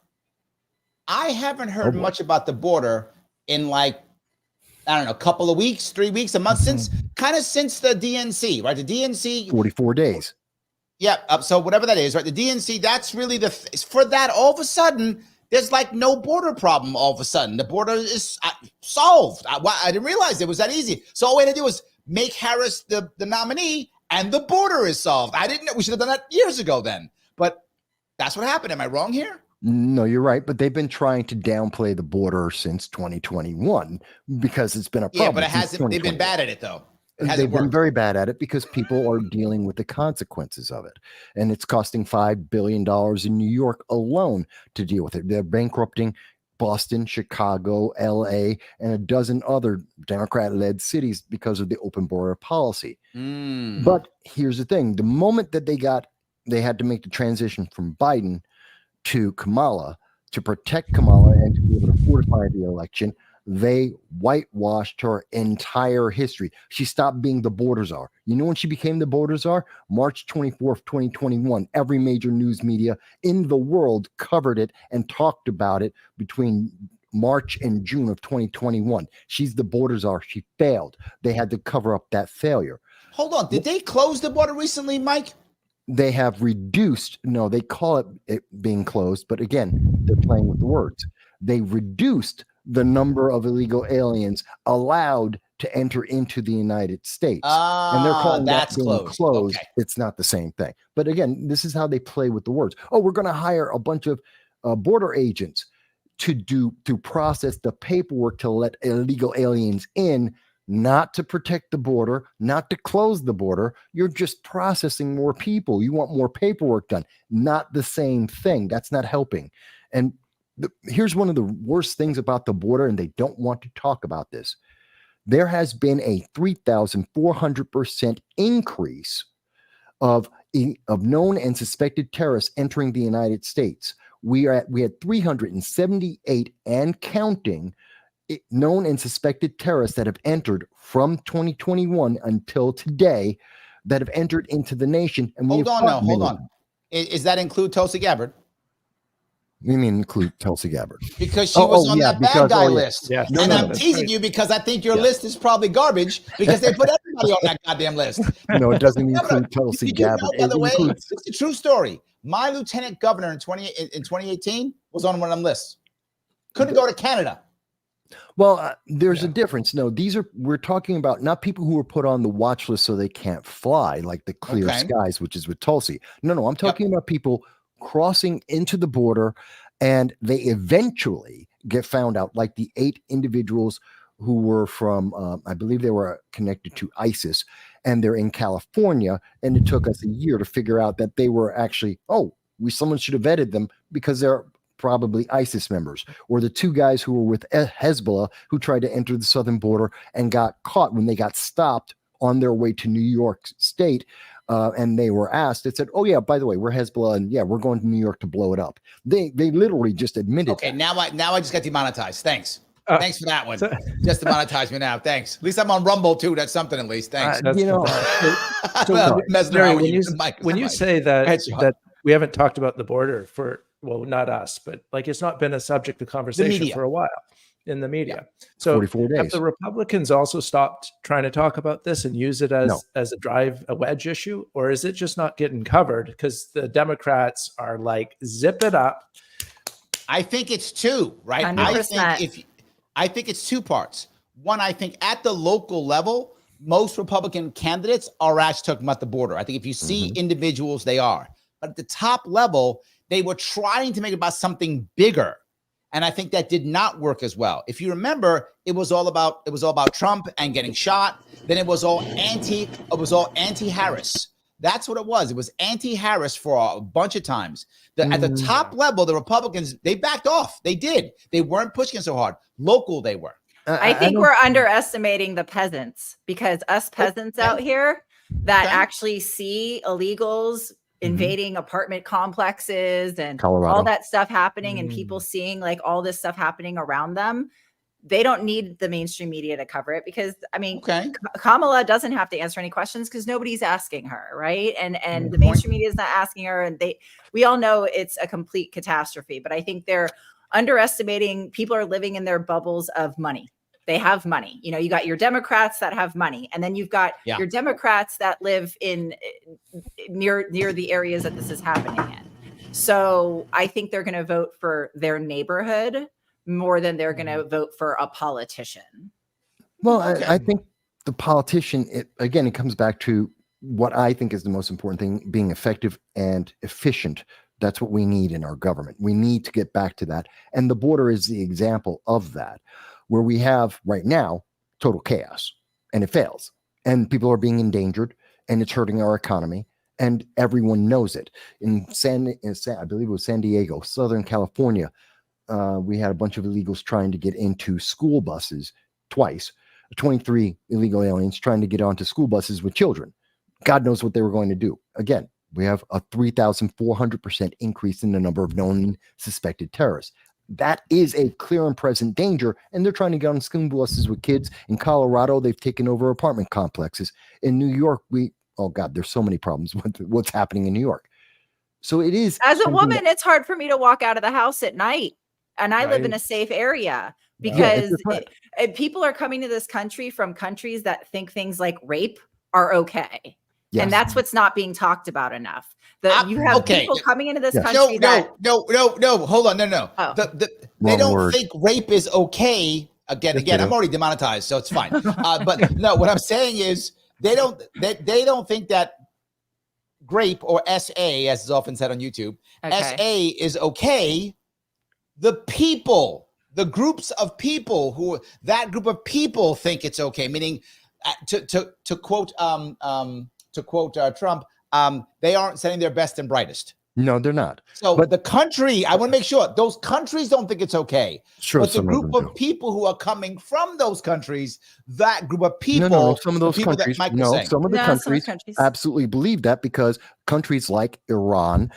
I haven't heard much about the border in a couple of weeks, 3 weeks, a month, since the DNC, right? The DNC 44 days. Yeah. So whatever that is, right? The DNC, that's really for that. All of a sudden, there's like no border problem all of a sudden. The border is solved. I didn't realize it was that easy. So all we had to do was make Harris the nominee and the border is solved. I didn't know. We should have done that years ago then. But that's what happened. Am I wrong here? No, you're right. But they've been trying to downplay the border since 2021 because it's been a problem. Yeah, but it hasn't. They've been bad at it, though. They've been very bad at it because people are dealing with the consequences of it. And it's costing $5 billion in New York alone to deal with it. They're bankrupting Boston, Chicago, LA, and a dozen other Democrat-led cities because of the open border policy. But here's the thing. The moment that they had to make the transition from Biden to Kamala to protect Kamala and to be able to fortify the election, they whitewashed her entire history. She stopped being the border czar. You know when she became the border czar? March 24th, 2021. Every major news media in the world covered it and talked about it between March and June of 2021. She's the border czar. She failed. They had to cover up that failure. Hold on. Did they close the border recently, Mike? They have reduced, no, they call it being closed, but again, they're playing with the words. They reduced the number of illegal aliens allowed to enter into the United States. And they're calling that being closed. Okay. It's not the same thing. But again, this is how they play with the words. Oh, we're going to hire a bunch of border agents to process the paperwork to let illegal aliens in, not to protect the border, not to close the border. You're just processing more people. You want more paperwork done. Not the same thing. That's not helping. And here's one of the worst things about the border, and they don't want to talk about this. There has been a 3,400% increase of known and suspected terrorists entering the United States. We had 378 and counting known and suspected terrorists that have entered from 2021 until today that have entered into the nation. And hold on. Is that include Tulsi Gabbard? You mean include Tulsi Gabbard? Because she was on that bad guy list. Yes. And I'm teasing you because I think your list is probably garbage because they put everybody on that goddamn list. No, it doesn't include Tulsi Gabbard. By the way, it's a true story. My lieutenant governor in 2018 was on one of them lists. Couldn't go to Canada. Well, there's a difference. No, we're talking about not people who were put on the watch list so they can't fly, like the Clear Skies, which is with Tulsi. No, I'm talking about people crossing into the border and they eventually get found out, like the 8 individuals who were from, I believe they were connected to ISIS, and they're in California. And it took us a year to figure out that they were actually, someone should have vetted them because they're probably ISIS members, or the 2 guys who were with Hezbollah who tried to enter the southern border and got caught when they got stopped on their way to New York State. And they were asked, it said, oh yeah, by the way, we're Hezbollah and yeah, we're going to New York to blow it up. They literally just admitted. Okay, now I just got demonetized. Thanks. Thanks for that one. Just demonetize me now. Thanks. At least I'm on Rumble too. That's something at least. Thanks. When you say that we haven't talked about the border for, well, not us, but like it's not been a subject of conversation for a while in the media. So 44 days. Have the Republicans also stopped trying to talk about this and use it as a wedge issue? Or is it just not getting covered because the Democrats are like, zip it up? I think it's 2, right? 100%. I think it's 2 parts. One, I think at the local level, most Republican candidates are actually talking about the border. I think if you see individuals, they are. But at the top level, they were trying to make it about something bigger. And I think that did not work as well. If you remember, it was all about Trump and getting shot. Then it was all anti-Harris. That's what it was. It was anti-Harris for a bunch of times. At the top level, the Republicans, they backed off. They did. They weren't pushing so hard. Local, they were. I think we're underestimating the peasants, because us peasants out here that actually see illegals invading apartment complexes and Colorado, all that stuff happening and people seeing like all this stuff happening around them. They don't need the mainstream media to cover it because, I mean, Kamala doesn't have to answer any questions because nobody's asking her, right? And the mainstream media is not asking her, and we all know it's a complete catastrophe. But I think they're underestimating. People are living in their bubbles of money. They have money. You know, you got your Democrats that have money, and then you've got your Democrats that live in near the areas that this is happening in. So I think they're going to vote for their neighborhood more than they're going to vote for a politician. Well, Okay. I think the politician, it comes back to what I think is the most important thing, being effective and efficient. That's what we need in our government. We need to get back to that. And the border is the example of that, where we have right now total chaos, and it fails. And people are being endangered, and it's hurting our economy, and everyone knows it. I believe it was San Diego, Southern California, we had a bunch of illegals trying to get into school buses twice. 23 illegal aliens trying to get onto school buses with children. God knows what they were going to do. Again, we have a 3,400% increase in the number of known suspected terrorists. That is a clear and present danger, and they're trying to get on school buses with kids. In Colorado, they've taken over apartment complexes. In New York, there's so many problems with what's happening in New York. So it is. As a woman, it's hard for me to walk out of the house at night, and I live in a safe area because people are coming to this country from countries that think things like rape are okay. Yes. And that's what's not being talked about enough. You have people coming into this country No, hold on, no. Oh. They don't think rape is okay. Again, I'm already demonetized, so it's fine. But no, what I'm saying is they don't think that grape, or SA, as is often said on YouTube, SA is okay. The people, the groups of people that group of people think it's okay. Meaning, to quote Trump, they aren't sending their best and brightest. No, they're not. So but the country, I want to make sure those countries don't think it's okay. Sure, but the group of people who are coming from those countries, that group of people, some of those countries, some of the countries absolutely believe that, because countries like Iran,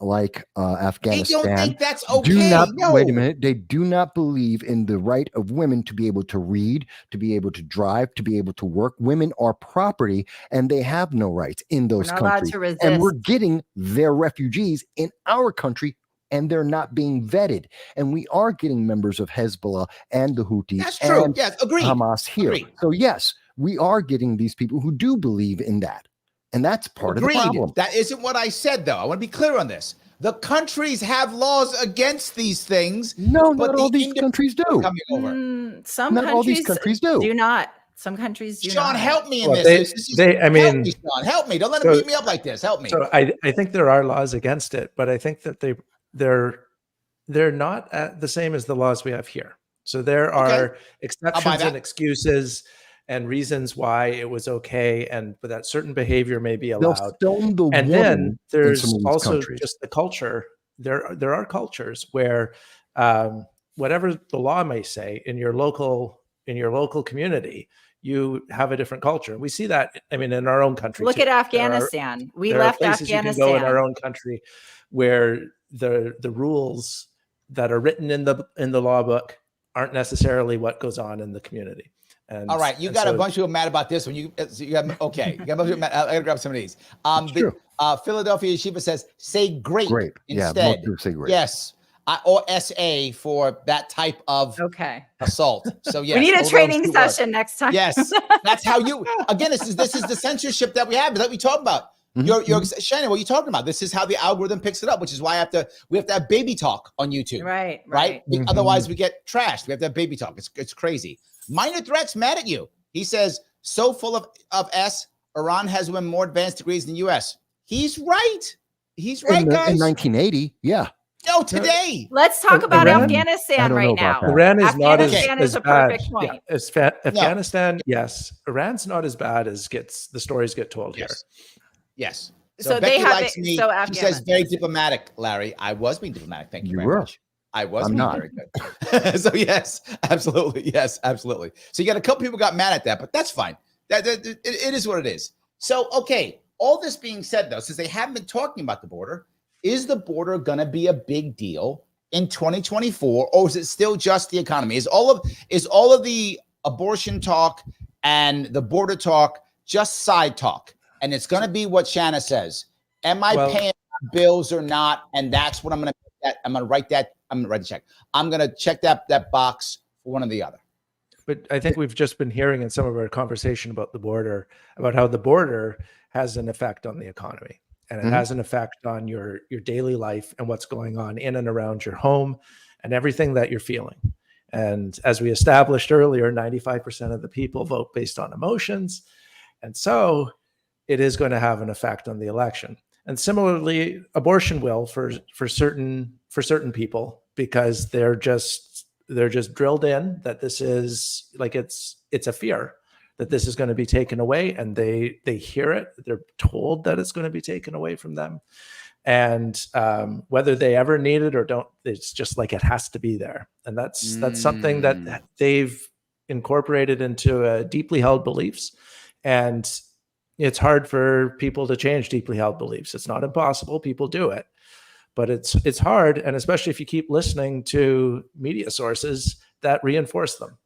like Afghanistan, they don't think that's okay. Wait a minute. They do not believe in the right of women to be able to read, to be able to drive, to be able to work. Women are property, and they have no rights in those countries. And we're getting their refugees in our country, and they're not being vetted. And we are getting members of Hezbollah and the Houthis. That's true. And Hamas here. Agreed. So yes, we are getting these people who do believe in that. And that's part of the problem. That isn't what I said, though. I want to be clear on this. The countries have laws against these things. No, not all these countries do. Some not all these countries do not. Some countries do Sean, not. help me in this. Help me, Sean. Help me. Don't let them beat me up like this. Help me. So I think there are laws against it, but I think that they're not the same as the laws we have here. So there are exceptions and excuses and reasons why it was okay, but that certain behavior may be allowed. And then there's also just the culture. There are cultures where whatever the law may say in your local community, you have a different culture. We see that, in our own country. Look at Afghanistan. We left Afghanistan. You can go in our own country where the rules that are written in the law book aren't necessarily what goes on in the community. All right, you got a bunch of people mad about this one. You got a bunch of people mad. I gotta grab some of these. Philadelphia Yeshiva says, say grape instead. Most say grape. Yes. Or SA for that type of assault. So yes, we need a training session next time. Yes, that's how you. Again, this is the censorship that we have that we talk about. You're Shannon, what are you talking about? This is how the algorithm picks it up, which is why we have to have baby talk on YouTube. Right. Otherwise, we get trashed. We have to have baby talk. It's crazy. Minor Threat's mad at you. He says, so full of S, Iran has women more advanced degrees than the U.S. He's right. He's right, guys. In 1980, yeah. No, today. Let's talk about Afghanistan right now. Iran is not as a perfect point. Afghanistan, yes. Iran's not as bad as the stories get told here. Yes. So Becky likes me. She says very diplomatic, Larry. I was being diplomatic. Thank you very much. I was very good. So yes, absolutely. Yes, absolutely. So you got a couple people got mad at that, but that's fine. It is what it is. So, okay. All this being said, though, since they haven't been talking about the border, is the border going to be a big deal in 2024, or is it still just the economy? Is all of the abortion talk and the border talk just side talk? And it's going to be what Shanna says. Am I paying bills or not? And that's what I'm going to. I'm going to write that. I'm going to write the check. I'm going to check that box for one or the other. But I think we've just been hearing in some of our conversation about the border, about how the border has an effect on the economy. and it has an effect on your daily life and what's going on in and around your home and everything that you're feeling. And as we established earlier, 95% of the people vote based on emotions. And so it is going to have an effect on the election. And similarly, abortion will for certain people, because they're just drilled in that this is like, it's a fear that this is going to be taken away, and they hear it. They're told that it's going to be taken away from them. And whether they ever need it or don't, it's just like it has to be there. And that's something that they've incorporated into deeply held beliefs. And it's hard for people to change deeply held beliefs. It's not impossible. People do it, but it's hard. And especially if you keep listening to media sources that reinforce them.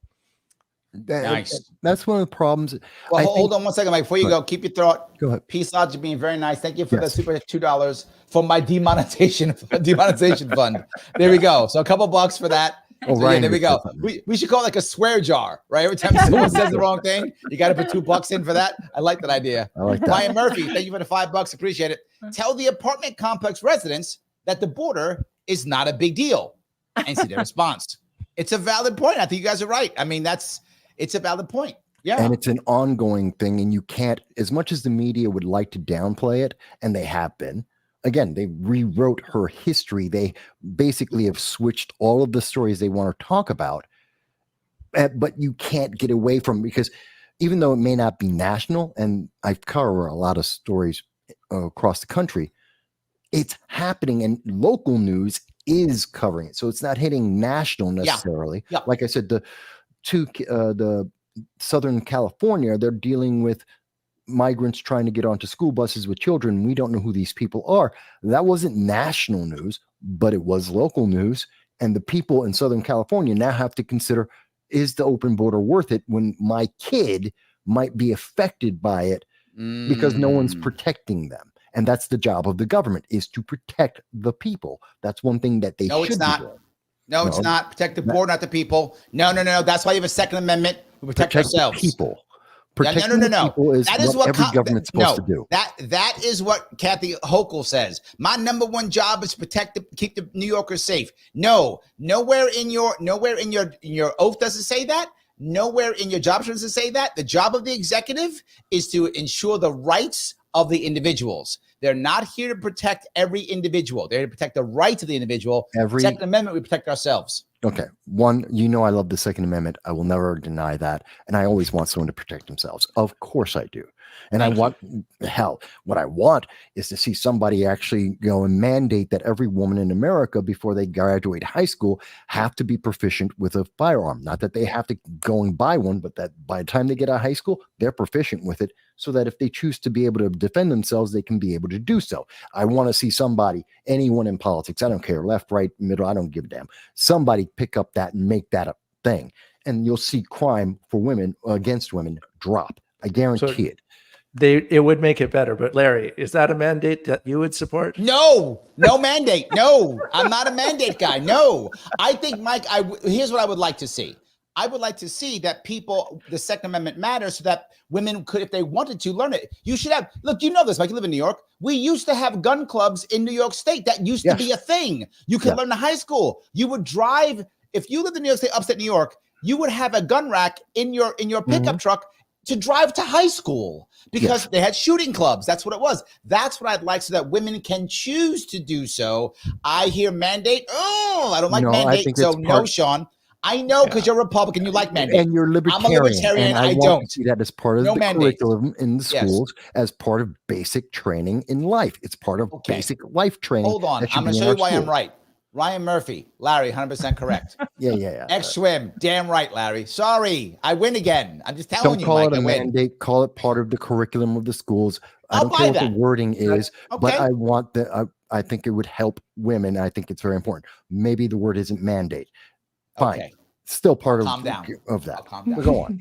Nice. That's one of the problems. Well, hold on one second, Mike. Before you go, keep your thought. Go ahead. Peace out to being very nice. Thank you for the super $2 for my demonetization fund. There we go. So a couple bucks for that. Oh, so, right. Yeah, there we go. We should call it like a swear jar, right? Every time someone says the wrong thing, you got to put $2 in for that. I like that idea. I like that. Ryan Murphy, thank you for the $5. Appreciate it. Tell the apartment complex residents that the border is not a big deal, and see their response. It's a valid point. I think you guys are right. I mean, it's a valid point. Yeah. And it's an ongoing thing. And you can't, as much as the media would like to downplay it, and they have been, again, they rewrote her history. They basically have switched all of the stories they want to talk about. But you can't get away from, because even though it may not be national, and I cover a lot of stories across the country, it's happening, and local news is covering it. So it's not hitting national necessarily. Yeah. Like I said, the Southern California, they're dealing with migrants trying to get onto school buses with children. We don't know who these people are. That wasn't national news, but it was local news. And the people in Southern California now have to consider, is the open border worth it when my kid might be affected by it because no one's protecting them? And that's the job of the government, is to protect the people. That's one thing that they should it's not. be doing. No, it's not. Protect the border, not the people. No. That's why you have a Second Amendment. We protect ourselves. The people. No. People is that is what every government's supposed to do. That is what Kathy Hochul says. My number one job is to keep the New Yorkers safe. No, nowhere in your oath does it say that. Nowhere in your job does it say that. The job of the executive is to ensure the rights of the individuals. They're not here to protect every individual. They're here to protect the rights of the individual. Second Amendment, we protect ourselves. Okay. One, I love the Second Amendment. I will never deny that. And I always want someone to protect themselves. Of course I do. And what I want is to see somebody actually go and mandate that every woman in America, before they graduate high school, have to be proficient with a firearm. Not that they have to go and buy one, but that by the time they get out of high school, they're proficient with it, so that if they choose to be able to defend themselves, they can be able to do so. I want to see somebody, anyone in politics, I don't care, left, right, middle, I don't give a damn, somebody pick up that and make that a thing. And you'll see crime for women, against women, drop. I guarantee it. It would make it better. But Larry, is that a mandate that you would support? No mandate. No, I'm not a mandate guy. No, I think, Mike, here's what I would like to see. I would like to see that the Second Amendment matters, so that women could, if they wanted to, learn it. You should have, look, you know this, Mike, you live in New York. We used to have gun clubs in New York State. That used to be a thing. You could learn in high school. You would drive, if you lived in New York State, upstate New York, you would have a gun rack in your pickup truck to drive to high school, because they had shooting clubs. That's what it was. That's what I'd like, so that women can choose to do so. I hear mandate. Oh, I don't like mandate. So no, Sean. I know, because you're Republican, you like mandate. And you're libertarian. I'm a libertarian. And I don't want to see that as part of the curriculum in the schools, as part of basic training in life. It's part of basic life training. Hold on. I'm going to show you why I'm right. Ryan Murphy, Larry, 100% correct. Yeah. X-Swim, damn right, Larry. Sorry, I win again. I'm just telling you, Mike. Don't call it a mandate. Call it part of the curriculum of the schools. I don't care what the wording is, but I want I think it would help women. I think it's very important. Maybe the word isn't mandate. Fine. Okay. Still part of that. I'll calm down. Go on.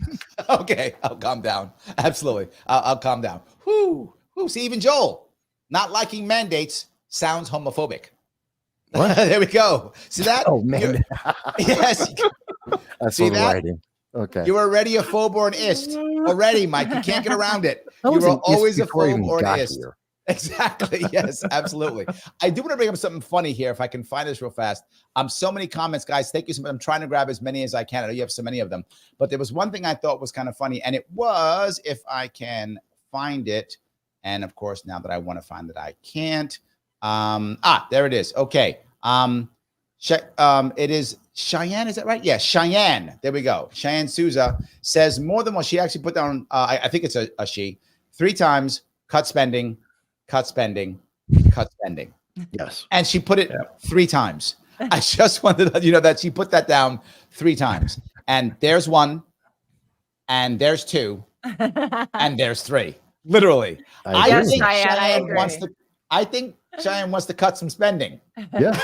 Okay, I'll calm down. Absolutely. I'll calm down. Whoo. See, even Joel, not liking mandates sounds homophobic. What? There we go. See that? Oh, man. Yes. That's see that? Writing. Okay. You were already a phobe or an ist. Already, Mike. You can't get around it. You were always a phobe or an ist. Exactly. Yes, absolutely. I do want to bring up something funny here, if I can find this real fast. So many comments, guys. Thank you so much. I'm trying to grab as many as I can. I know you have so many of them, but there was one thing I thought was kind of funny, and it was, if I can find it, and of course, now that I want to find it, I can't. There it is. Okay. It is Cheyenne. Is that right? Yeah, Cheyenne. There we go. Cheyenne Souza says more than one. She actually put down, I think it's a she, 3 times, cut spending, cut spending, cut spending. Yes. And she put it 3 times. I just wanted to let you know that she put that down 3 times. And there's 1, and there's 2, and there's 3. Literally. I think Cheyenne wants to cut some spending. Yeah,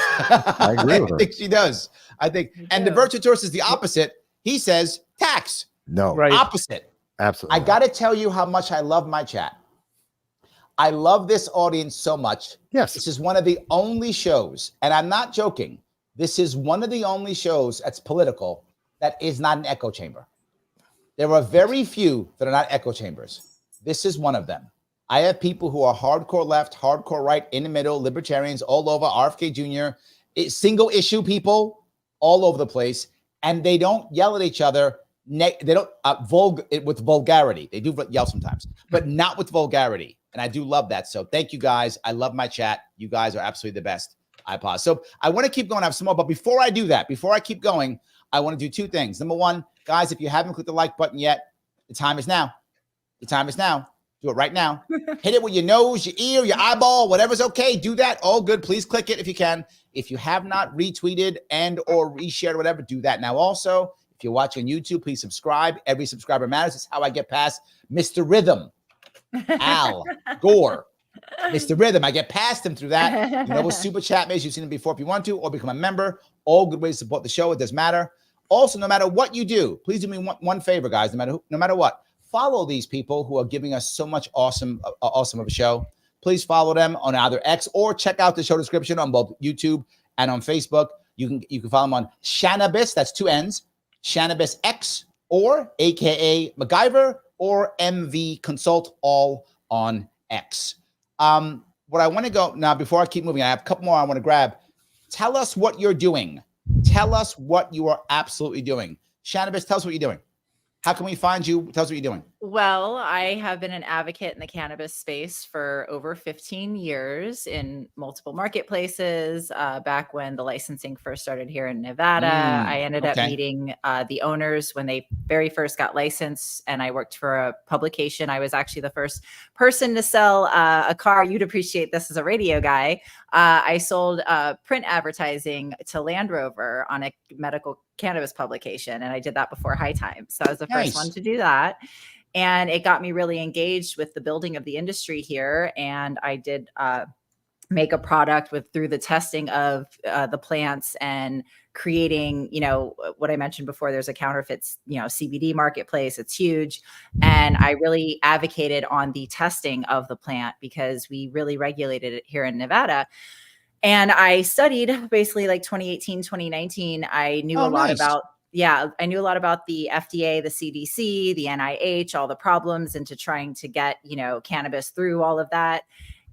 I agree with her. I think she does. I think. And the virtual tourist is the opposite. He says tax. No. Right. Opposite. Absolutely. I got to tell you how much I love my chat. I love this audience so much. Yes. This is one of the only shows, and I'm not joking. This is one of the only shows that's political that is not an echo chamber. There are very few that are not echo chambers. This is one of them. I have people who are hardcore left, hardcore right, in the middle, libertarians all over, RFK Jr., single issue people all over the place, and they don't yell at each other. They don't with vulgarity. They do yell sometimes, but not with vulgarity. And I do love that. So thank you guys. I love my chat. You guys are absolutely the best. I pause. So I want to keep going. I have some more, but before I do that, before I keep going, I want to do 2 things. Number 1, guys, if you haven't clicked the like button yet, the time is now. The time is now. Do it right now. Hit it with your nose, your ear, your eyeball, whatever's okay. Do that. All good. Please click it if you can. If you have not retweeted and or reshared or whatever, do that now. Also, if you're watching on YouTube, please subscribe. Every subscriber matters. It's how I get past Mr. Rhythm, Al Gore, Mr. Rhythm. I get past him through that. You know what super chat is. You've seen him before if you want to, or become a member. All good ways to support the show. It does matter. Also, no matter what you do, please do me one favor, guys. No matter what. Follow these people who are giving us so much awesome of a show. Please follow them on either X or check out the show description on both YouTube and on Facebook. You can follow them on Shannabis, that's 2 N's, Shannabis X, or AKA MacGyver, or MV Consult, all on X. What I want to go now, before I keep moving, I have a couple more I want to grab. Tell us what you're doing. Tell us what you are absolutely doing. Shannabis, tell us what you're doing. How can we find you? Tell us what you're doing. Well, I have been an advocate in the cannabis space for over 15 years in multiple marketplaces. Back when the licensing first started here in Nevada, I ended up meeting the owners when they very first got licensed, and I worked for a publication. I was actually the first person to sell a car. You'd appreciate this as a radio guy. I sold print advertising to Land Rover on a medical cannabis publication, and I did that before High Times. So I was the first one to do that. And it got me really engaged with the building of the industry here. And I did make a product through the testing of the plants and creating, what I mentioned before, there's a counterfeits, CBD marketplace. It's huge. And I really advocated on the testing of the plant because we really regulated it here in Nevada. And I studied basically like 2018, 2019. I knew a lot about I knew a lot about the FDA, the CDC, the NIH, all the problems into trying to get, cannabis through all of that.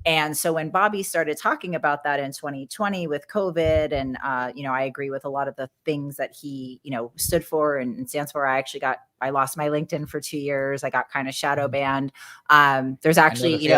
And so when Bobby started talking about that in 2020 with COVID, and, I agree with a lot of the things that he, stood for and stands for. I lost my LinkedIn for 2 years. I got kind of shadow banned. There's actually,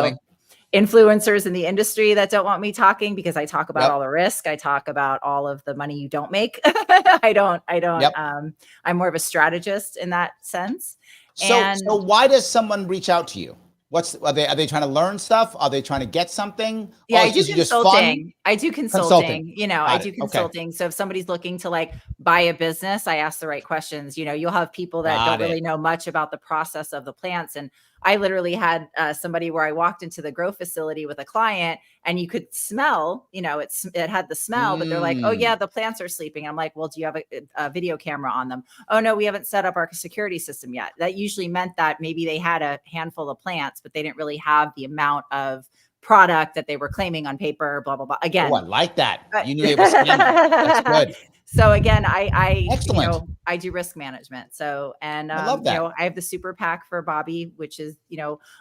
influencers in the industry that don't want me talking because I talk about all the risk. I talk about all of the money you don't make. I don't, I'm more of a strategist in that sense. So why does someone reach out to you? Are they trying to learn stuff? Are they trying to get something? Yeah, I do consulting. I do consulting. I do consulting. Okay. So if somebody's looking to buy a business, I ask the right questions. You'll have people that don't really know much about the process of the plants. And I literally had somebody where I walked into the grow facility with a client and you could smell, it had the smell, but they're like, oh yeah, the plants are sleeping. I'm like, well, do you have a video camera on them? Oh no, we haven't set up our security system yet. That usually meant that maybe they had a handful of plants, but they didn't really have the amount of product that they were claiming on paper, blah, blah, blah. Again. Oh, I like that. You knew it was scam. That's good. So again, I Excellent. I do risk management. So, and I love that. I have the super PAC for Bobby, which is,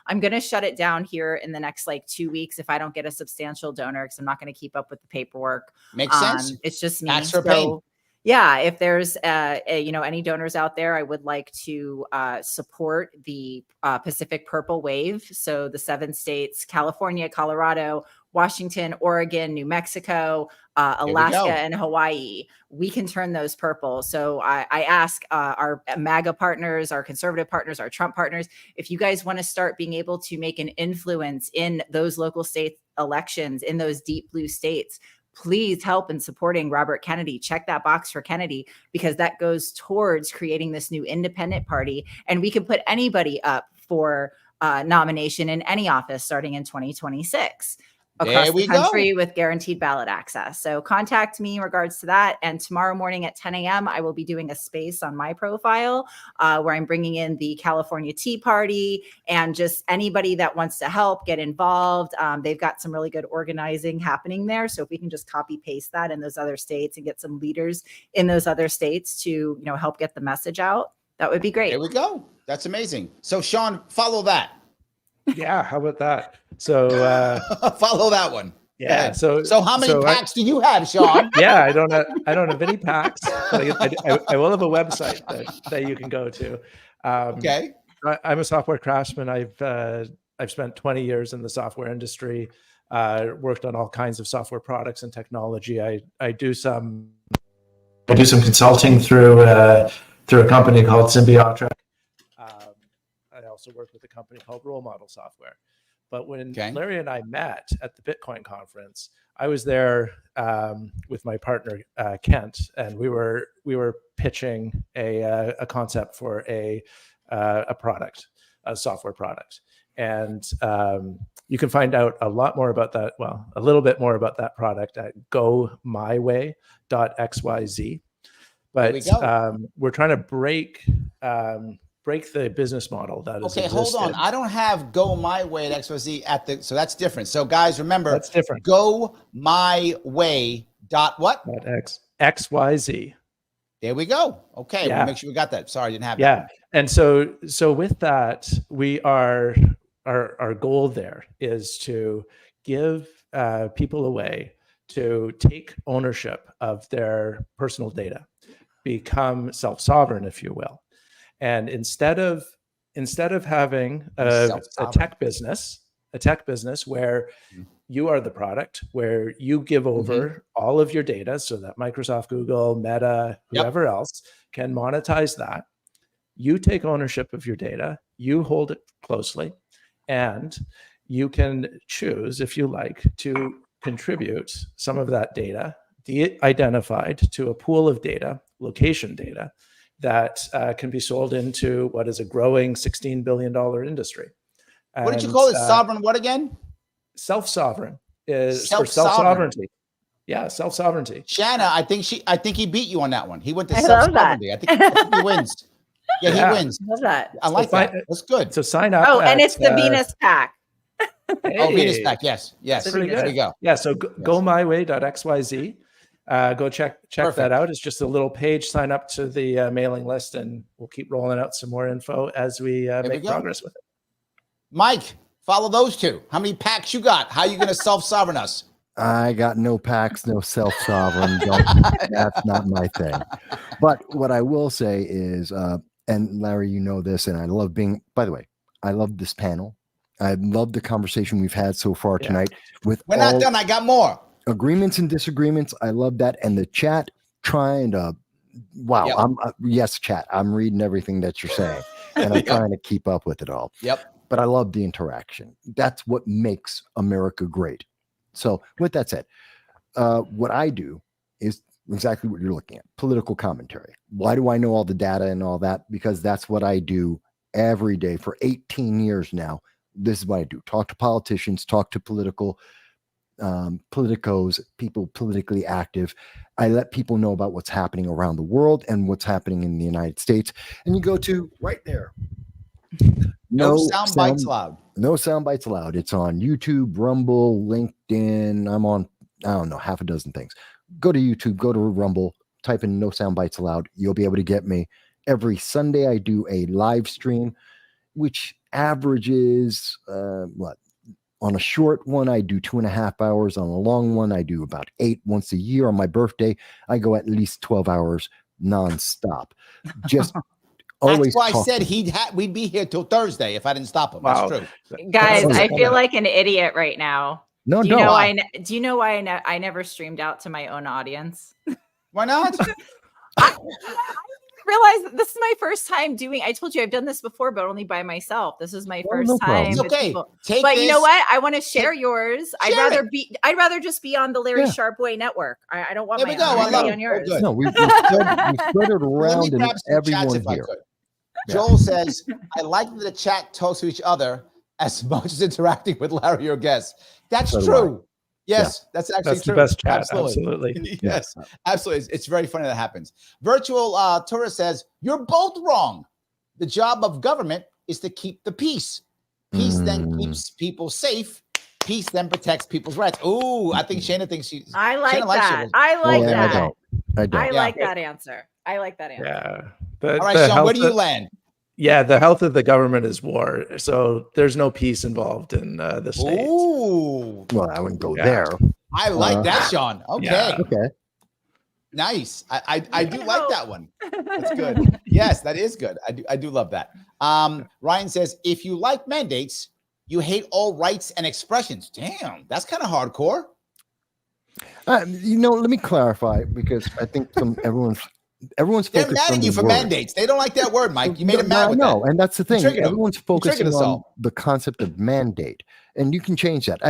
I'm going to shut it down here in the next like 2 weeks if I don't get a substantial donor, because I'm not going to keep up with the paperwork. Makes sense. It's just me. Tax for pain. Yeah, if there's any donors out there, I would like to support the Pacific Purple Wave. So the 7 states, California, Colorado, Washington, Oregon, New Mexico, Alaska, and Hawaii. We can turn those purple. So I ask our MAGA partners, our conservative partners, our Trump partners, if you guys want to start being able to make an influence in those local state elections, in those deep blue states, please help in supporting Robert Kennedy. Check that box for Kennedy, because that goes towards creating this new independent party. And we can put anybody up for nomination in any office starting in 2026 across the country with guaranteed ballot access. So contact me in regards to that. And tomorrow morning at 10 a.m., I will be doing a space on my profile where I'm bringing in the California Tea Party and just anybody that wants to help get involved. They've got some really good organizing happening there. So if we can just copy paste that in those other states and get some leaders in those other states to, help get the message out, that would be great. There we go. That's amazing. So Sean, follow that. Yeah, how about that? So follow that one. Yeah. So how many PACs do you have, Sean? Yeah, I don't have any PACs. But I will have a website that you can go to. Okay. I'm a software craftsman. I've spent 20 years in the software industry. Worked on all kinds of software products and technology. I do some consulting through a company called Simbiotrek. I also work with a company called Role Model Software. But when Larry and I met at the Bitcoin conference, I was there with my partner Kent, and we were pitching a concept for a product, a software product. And you can find out a lot more about that. Well, a little bit more about that product at gomyway.xyz. But we're trying to break the business model that is existed. Hold on. I don't have Go My Way at XYZ so that's different. So guys, remember, that's different. Go My Way .what? XYZ. There we go. Okay, we'll make sure we got that. Sorry, I didn't have that. Yeah, and so with that, we are our goal there is to give people a way to take ownership of their personal data, become self-sovereign, if you will. And instead of having a tech business where you are the product, where you give over all of your data so that Microsoft, Google, Meta, whoever else can monetize that, you take ownership of your data, you hold it closely, and you can choose, if you like, to contribute some of that data, de-identified, to a pool of data, location data, that can be sold into what is a growing $16 billion industry. What did you call it? Sovereign what again? Self-sovereign is for self-sovereignty. Yeah, self-sovereignty. Shanna, I think he beat you on that one. He went to self-sovereignty. I think he wins. Yeah, he wins. I love that. I like that. That's good. So sign up. Oh, and it's the Venus PAC. Oh, Venus PAC. Yes. Pretty good. There we go. Yeah. So gomyway.xyz. Go check that out. It's just a little page. Sign up to the mailing list, and we'll keep rolling out some more info as we make progress with it. Mike, follow those two. How many PACs you got? How are you going to self-sovereign us? I got no PACs, no self-sovereign. That's not my thing. But what I will say is, and Larry, you know this, and I love by the way, I love this panel. I love the conversation we've had so far tonight. We're not done. I got more. Agreements and disagreements. I love that. And the chat trying to, yes, chat. I'm reading everything that you're saying, and I'm trying to keep up with it all. Yep. But I love the interaction. That's what makes America great. So with that said, what I do is exactly what you're looking at, political commentary. Why do I know all the data and all that? Because that's what I do every day for 18 years now. This is what I do. Talk to politicians, talk to politicos, people politically active. I let people know about what's happening around the world and what's happening in the United States. And you go to right there. No sound bites allowed. No sound bites allowed. It's on YouTube, Rumble, LinkedIn. I'm on, I don't know, half a dozen things. Go to YouTube, go to Rumble, type in No Soundbites Allowed. You'll be able to get me. Every Sunday, I do a live stream, which averages, on a short one, I do 2.5 hours. On a long one, I do about 8 once a year. On my birthday, I go at least 12 hours nonstop. Just always. That's why I said we'd be here till Thursday if I didn't stop him. Wow. That's true. Guys, I feel like an idiot right now. No, do you know why I never streamed out to my own audience? Why not? I realize that this is my first time doing. I told you I've done this before, but only by myself. This is my first time. It's okay. But you know what? I want to share yours. I'd rather just be on the Larry Sharpe Way network. I don't want my own to be on yours. No, we spread it around and everyone here. Joel says, I like that the chat talks to each other as much as interacting with Larry or guests. That's true. Yes, that's actually true. The best chat. Absolutely. Yes, absolutely. It's very funny that happens. Virtual Tourist says, you're both wrong. The job of government is to keep the peace. Peace then keeps people safe. Peace then protects people's rights. Oh, I think Shanna thinks she's. I like that. I like that. I don't. I like that answer. I like that answer. Yeah. All right, Sean, where do you land? Yeah, the health of the government is war. So there's no peace involved in the state. Ooh. Well, I wouldn't go there. I like that, Sean. Okay. Yeah. Okay. Nice. I do like that one. That's good. Yes, that is good. I do love that. Ryan says, if you like mandates, you hate all rights and expressions. Damn, that's kind of hardcore. Let me clarify, because I think everyone's They're focused mad on at you the for word. mandates. They don't like that word, Mike. You made them mad with that. And that's the thing. Everyone's focusing on all. the concept of mandate, and you can change that.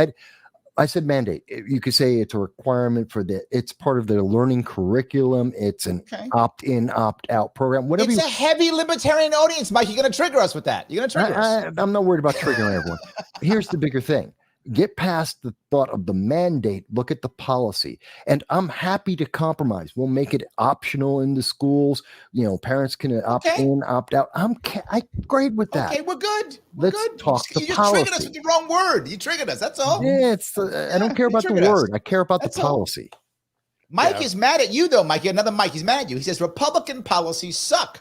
I said mandate. You could say it's a requirement it's part of their learning curriculum. It's an opt-in, opt-out program. Whatever. It's a heavy libertarian audience, Mike. You're going to trigger us with that. You're going to trigger us. I'm not worried about triggering everyone. Here's the bigger thing. Get past the thought of the mandate, look at the policy. And I'm happy to compromise. We'll make it optional in the schools. Parents can opt in, opt out. I'm great with that. Okay, we're good. Let's talk the you just policy. triggered us with the wrong word. You triggered us. That's all. Yeah, I don't care about the word. I care about the policy. Mike is mad at you, though, Mike. Another Mike. He's mad at you. He says Republican policies suck.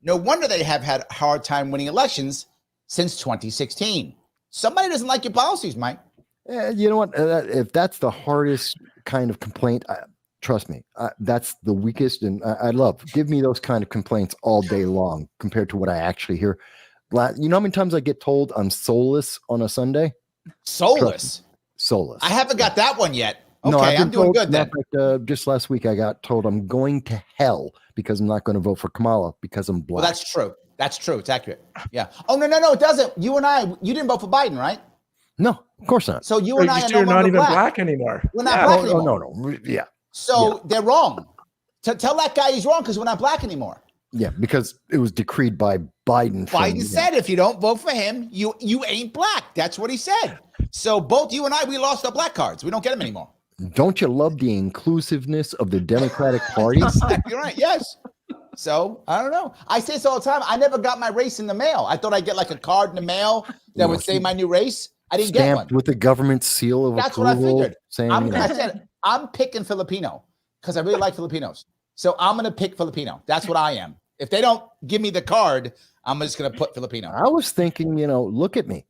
No wonder they have had a hard time winning elections since 2016. Somebody doesn't like your policies, Mike. You know what? If that's the hardest kind of complaint, trust me, that's the weakest. And I love, give me those kind of complaints all day long compared to what I actually hear. You know how many times I get told I'm soulless on a Sunday? Soulless? Soulless. I haven't got that one yet. Okay, no, I'm doing good then. Fact, just last week, I got told I'm going to hell because I'm not going to vote for Kamala because I'm black. Well, that's true. That's true. It's accurate. Yeah. Oh, no, it doesn't. You didn't vote for Biden, right? No, of course not. So you and I are no not even black anymore. We're not black anymore. No. Yeah. So they're wrong. Tell that guy he's wrong because we're not black anymore. Yeah, because it was decreed by Biden. Biden said if you don't vote for him, you ain't black. That's what he said. So both you and I, we lost our black cards. We don't get them anymore. Don't you love the inclusiveness of the Democratic Party? You're right. Yes. So I don't know. I say this all the time. I never got my race in the mail. I thought I'd get like a card in the mail that would say my new race. I didn't get one. With the government seal of That's approval. What I figured. Saying, I said, I'm picking Filipino because I really like Filipinos. So I'm going to pick Filipino. That's what I am. If they don't give me the card, I'm just going to put Filipino. I was thinking, look at me.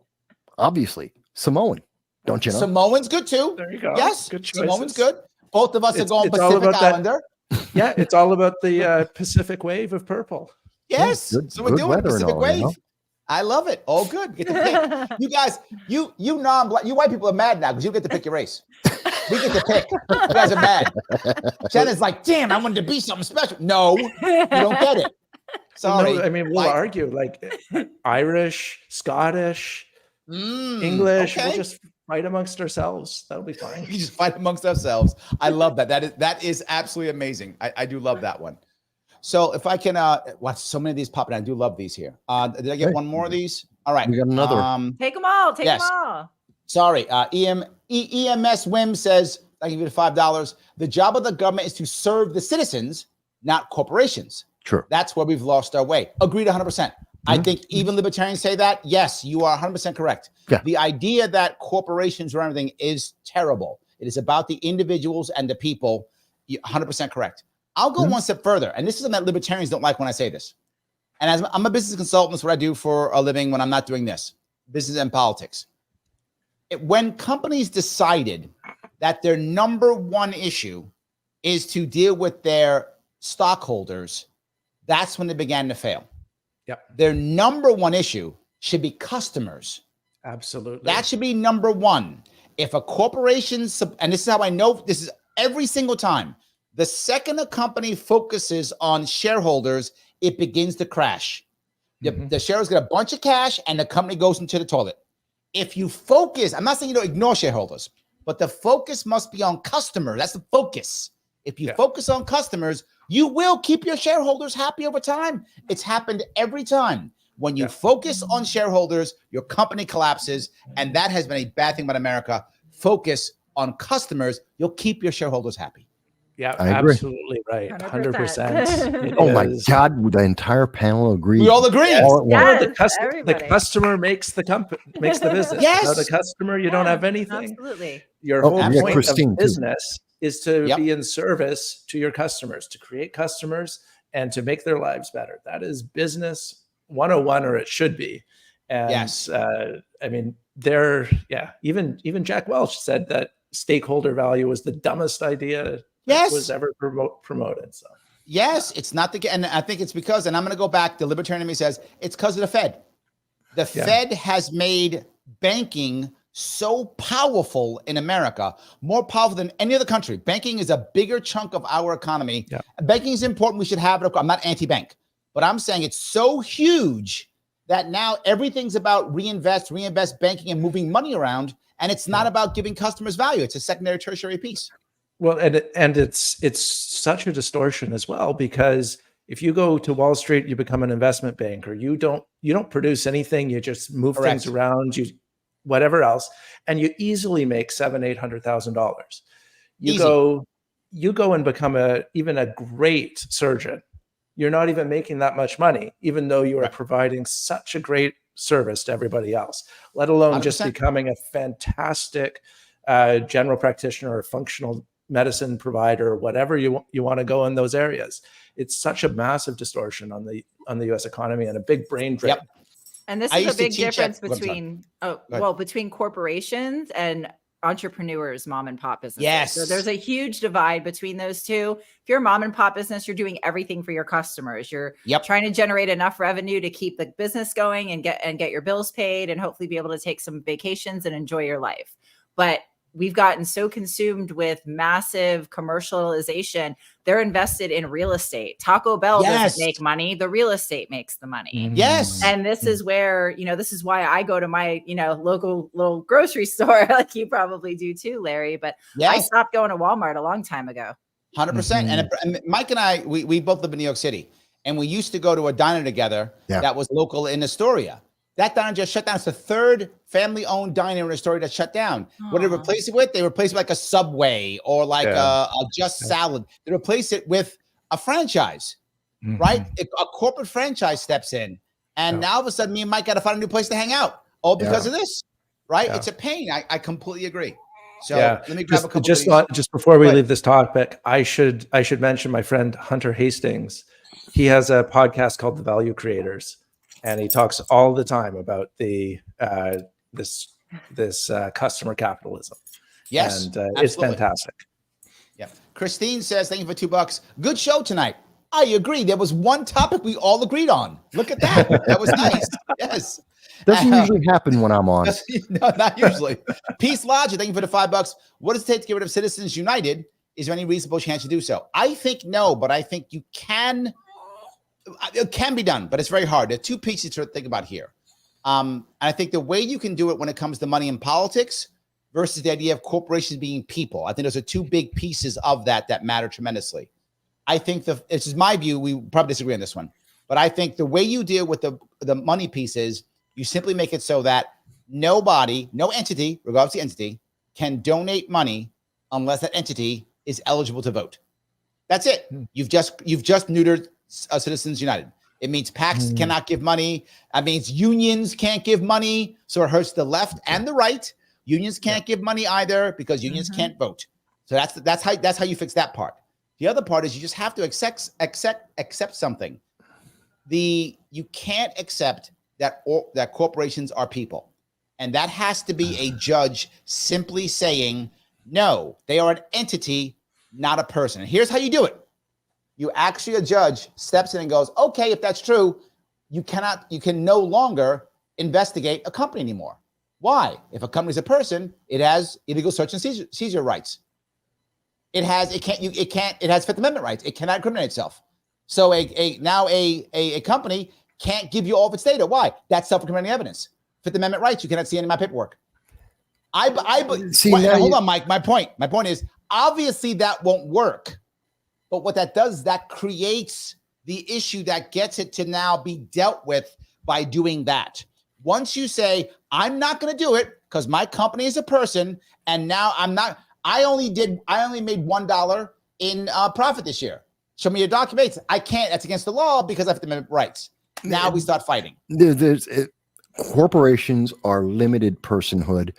Obviously, Samoan. Don't you know? Samoan's good too. There you go. Yes, good choices. Samoan's good. Both of us are going Pacific Islander. Yeah, it's all about the Pacific wave of purple. Yes, so we're doing Pacific wave. I love it. All good. Get to pick. You guys, you non-black, you white people are mad now because you get to pick your race. We get to pick. You guys are mad. Shanna's like, damn, I wanted to be something special. No, you don't get it. Sorry. No, I mean, we'll argue like Irish, Scottish, English. We'll just fight amongst ourselves. That'll be fine. We just fight amongst ourselves. I love that. That is absolutely amazing. I do love that one. So if I can watch so many of these popping, I do love these here. Did I get one more of these? All right. We got another. Take them all. Take them all. Sorry. EMS Wim says, I give you the $5. The job of the government is to serve the citizens, not corporations. Sure. That's where we've lost our way. Agreed 100%. I think even libertarians say that. Yes, you are 100% correct. Yeah. The idea that corporations or everything is terrible. It is about the individuals and the people. 100% correct. I'll go one step further. And this is something that libertarians don't like when I say this. And as I'm a business consultant, that's what I do for a living when I'm not doing this, business and politics. When companies decided that their number one issue is to deal with their stockholders, that's when they began to fail. Yep. Their number one issue should be customers. Absolutely. That should be number one. If a corporation, and this is how I know this is every single time, the second a company focuses on shareholders, it begins to crash. The shareholders get a bunch of cash and the company goes into the toilet. If you focus, I'm not saying you don't ignore shareholders, but the focus must be on customers. That's the focus. If you focus on customers, you will keep your shareholders happy over time. It's happened every time. When you focus on shareholders, your company collapses. And that has been a bad thing about America. Focus on customers. You'll keep your shareholders happy. Yeah, I agree. Absolutely right. 100%. Oh my God, would the entire panel agree? We all agree. The customer makes the company, makes the business. Yes. Without the customer, you don't have anything. Absolutely. Your whole point Christine, of business is to be in service to your customers, to create customers and to make their lives better. That is business 101, or it should be. And I mean, even Jack Welch said that stakeholder value was the dumbest idea that was ever promoted. So yes, it's not the, and I think it's because, and I'm going to go back, the libertarian in me says it's because of the Fed. The Fed has made banking so powerful in America, more powerful than any other country. Banking is a bigger chunk of our economy. Banking is important. We should have it. I'm not anti-bank, but I'm saying it's so huge that now everything's about reinvest banking and moving money around. And it's not about giving customers value. It's a secondary, tertiary piece. Well, and it's such a distortion as well, because if you go to Wall Street, you become an investment banker. You don't produce anything. You just move things around, you whatever else, and you easily make $700,000-800,000. You go and become even a great surgeon. You're not even making that much money, even though you are providing such a great service to everybody else, let alone 100%. Just becoming a fantastic general practitioner or functional medicine provider, or whatever you want to go in those areas. It's such a massive distortion on the US economy and a big brain drain. And this is a big difference between between corporations and entrepreneurs, mom and pop businesses. So there's a huge divide between those two. If you're a mom and pop business, you're doing everything for your customers. You're trying to generate enough revenue to keep the business going and get your bills paid and hopefully be able to take some vacations and enjoy your life. But we've gotten so consumed with massive commercialization. They're invested in real estate. Taco Bell doesn't make money. The real estate makes the money. Yes. And this is where, this is why I go to my, local little grocery store, like you probably do too, Larry. But I stopped going to Walmart a long time ago. 100%. And Mike and I, we both live in New York City, and we used to go to a diner together that was local in Astoria. That diner just shut down. It's the third family-owned diner in Astoria that shut down. What did they replace it with? They replaced it with like a Subway or like a Just Salad. They replaced it with a franchise, right? A corporate franchise steps in. And now all of a sudden, me and Mike got to find a new place to hang out, all because of this, right? It's a pain. I completely agree. So let me grab a couple just before we leave this topic, I should mention my friend Hunter Hastings. He has a podcast called The Value Creators. And he talks all the time about the this customer capitalism. Yes, and it's fantastic. Yeah. Christine says, "Thank you for $2. Good show tonight." I agree. There was one topic we all agreed on. Look at that. That was nice. Yes. Doesn't usually happen when I'm on. No, not usually. Peace Logic, thank you for the $5. What does it take to get rid of Citizens United? Is there any reasonable chance to do so? I think no, but I think you can. It can be done, but it's very hard. There are two pieces to think about here. And I think the way you can do it when it comes to money in politics versus the idea of corporations being people, I think those are two big pieces of that matter tremendously. I think this is my view. We probably disagree on this one, but I think the way you deal with the money piece is you simply make it so that no entity, regardless of the entity, can donate money unless that entity is eligible to vote. That's it. You've just neutered Citizens United. It means PACs cannot give money. That means unions can't give money. So it hurts the left and the right. Unions can't give money either because unions can't vote. So that's how you fix that part. The other part is you just have to accept something. You can't accept that corporations are people. And that has to be a judge simply saying, no, they are an entity, not a person. And here's how you do it. You actually, a judge steps in and goes, okay, if that's true, you can no longer investigate a company anymore. Why? If a company is a person, it has illegal search and seizure rights. It has Fifth Amendment rights. It cannot incriminate itself. So a company can't give you all of its data. Why? That's self-incriminating evidence. Fifth Amendment rights. You cannot see any of my paperwork. Hold on, Mike. My point is obviously that won't work. But what that does, that creates the issue that gets it to now be dealt with by doing that. Once you say, I'm not going to do it because my company is a person, and now I only made $1 in profit this year. Show me your documents. I can't. That's against the law because I have the rights. Now we start fighting. Corporations are limited personhood.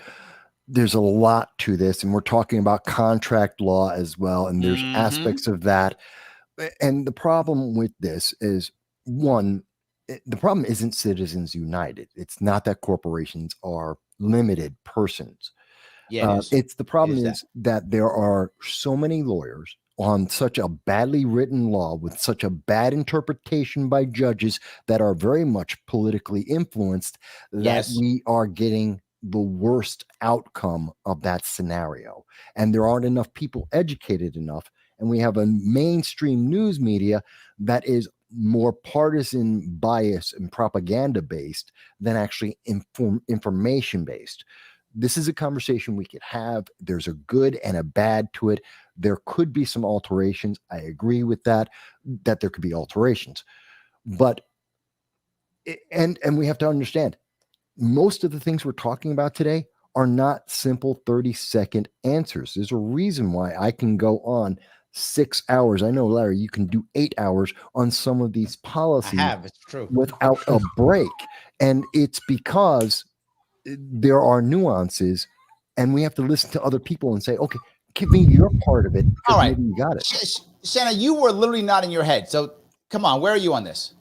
There's a lot to this, and we're talking about contract law as well, and there's aspects of that. And the problem with this is, one, the problem isn't Citizens United. It's not that corporations are limited persons. Yeah, it's the problem is that there are so many lawyers on such a badly written law with such a bad interpretation by judges that are very much politically influenced that we are getting the worst outcome of that scenario. And there aren't enough people educated enough. And we have a mainstream news media that is more partisan bias and propaganda based than actually information based. This is a conversation we could have. There's a good and a bad to it. There could be some alterations. I agree with that there could be alterations. But, and we have to understand, most of the things we're talking about today are not simple 30-second answers. There's a reason why I can go on 6 hours. I know, Larry, you can do 8 hours on some of these policies. It's true. Without a break. And it's because there are nuances, and we have to listen to other people and say, okay, give me your part of it. All right. Maybe you got it. Shanna, you were literally nodding your head. So come on, where are you on this?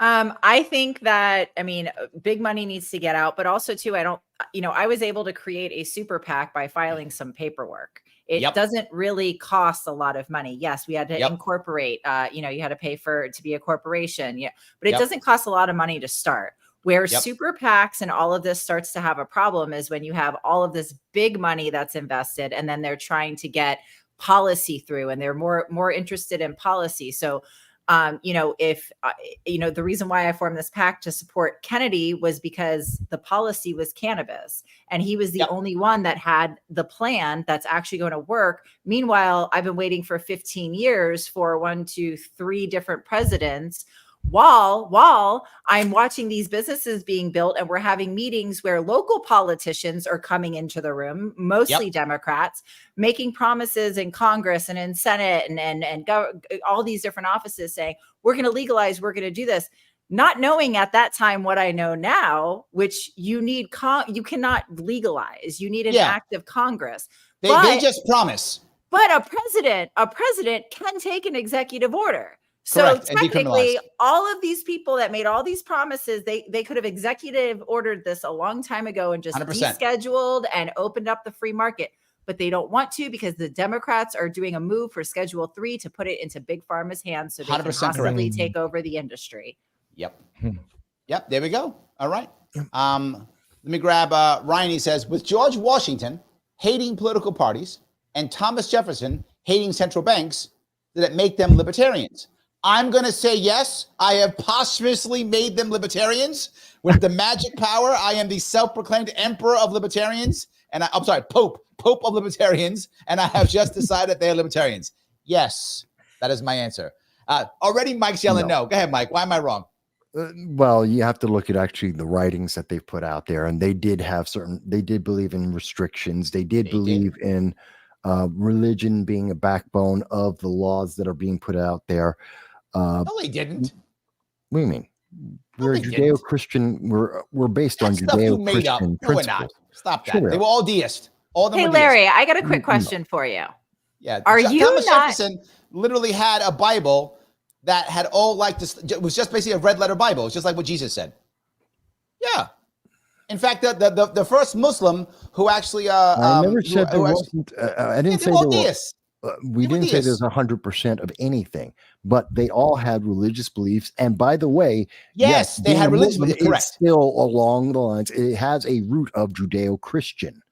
I think that, big money needs to get out, but also too, I was able to create a super PAC by filing some paperwork. It doesn't really cost a lot of money. Yes, we had to incorporate, you had to pay to be a corporation. Yeah, but it doesn't cost a lot of money to start. Where super PACs and all of this starts to have a problem is when you have all of this big money that's invested, and then they're trying to get policy through, and they're more interested in policy. So, if the reason why I formed this PAC to support Kennedy was because the policy was cannabis, and he was the only one that had the plan that's actually going to work. Meanwhile, I've been waiting for 15 years for 1, 2, 3 different presidents, while I'm watching these businesses being built, and we're having meetings where local politicians are coming into the room, mostly Democrats, making promises in Congress and in Senate and all these different offices saying, we're going to legalize, we're going to do this, not knowing at that time what I know now, which you cannot legalize. You need an act of Congress. They just promise. But a president can take an executive order. So Correct. technically, all of these people that made all these promises, they could have executive ordered this a long time ago and just 100%. descheduled and opened up the free market. But they don't want to, because the Democrats are doing a move for Schedule 3 to put it into Big Pharma's hands so they can possibly take over the industry. Yep. There we go. All right. Let me grab Ryan. He says, with George Washington hating political parties and Thomas Jefferson hating central banks, did it make them libertarians? I'm going to say yes. I have posthumously made them libertarians. With the magic power, I am the self-proclaimed emperor of libertarians. And Pope of libertarians. And I have just decided they are libertarians. Yes, that is my answer. Already Mike's yelling no. Go ahead, Mike. Why am I wrong? Well, you have to look at actually the writings that they've put out there. And they did believe in restrictions. They did believe in religion being a backbone of the laws that are being put out there. No, they didn't. What do you mean? We're Judeo-Christian. We're based on Judeo-Christian principles. No, we're not. Stop that. Sure. They were all deist. Hey, Larry, I got a quick question for you. Yeah. Are you Thomas not? Jefferson literally had a Bible that had all like this. It was just basically a red letter Bible. It's just like what Jesus said. Yeah. In fact, the first Muslim who actually I never said there wasn't. I didn't say there was. We didn't say there's 100% of anything, but they all had religious beliefs. And by the way, yes, they had religious beliefs. Correct. Still along the lines. It has a root of Judeo-Christian.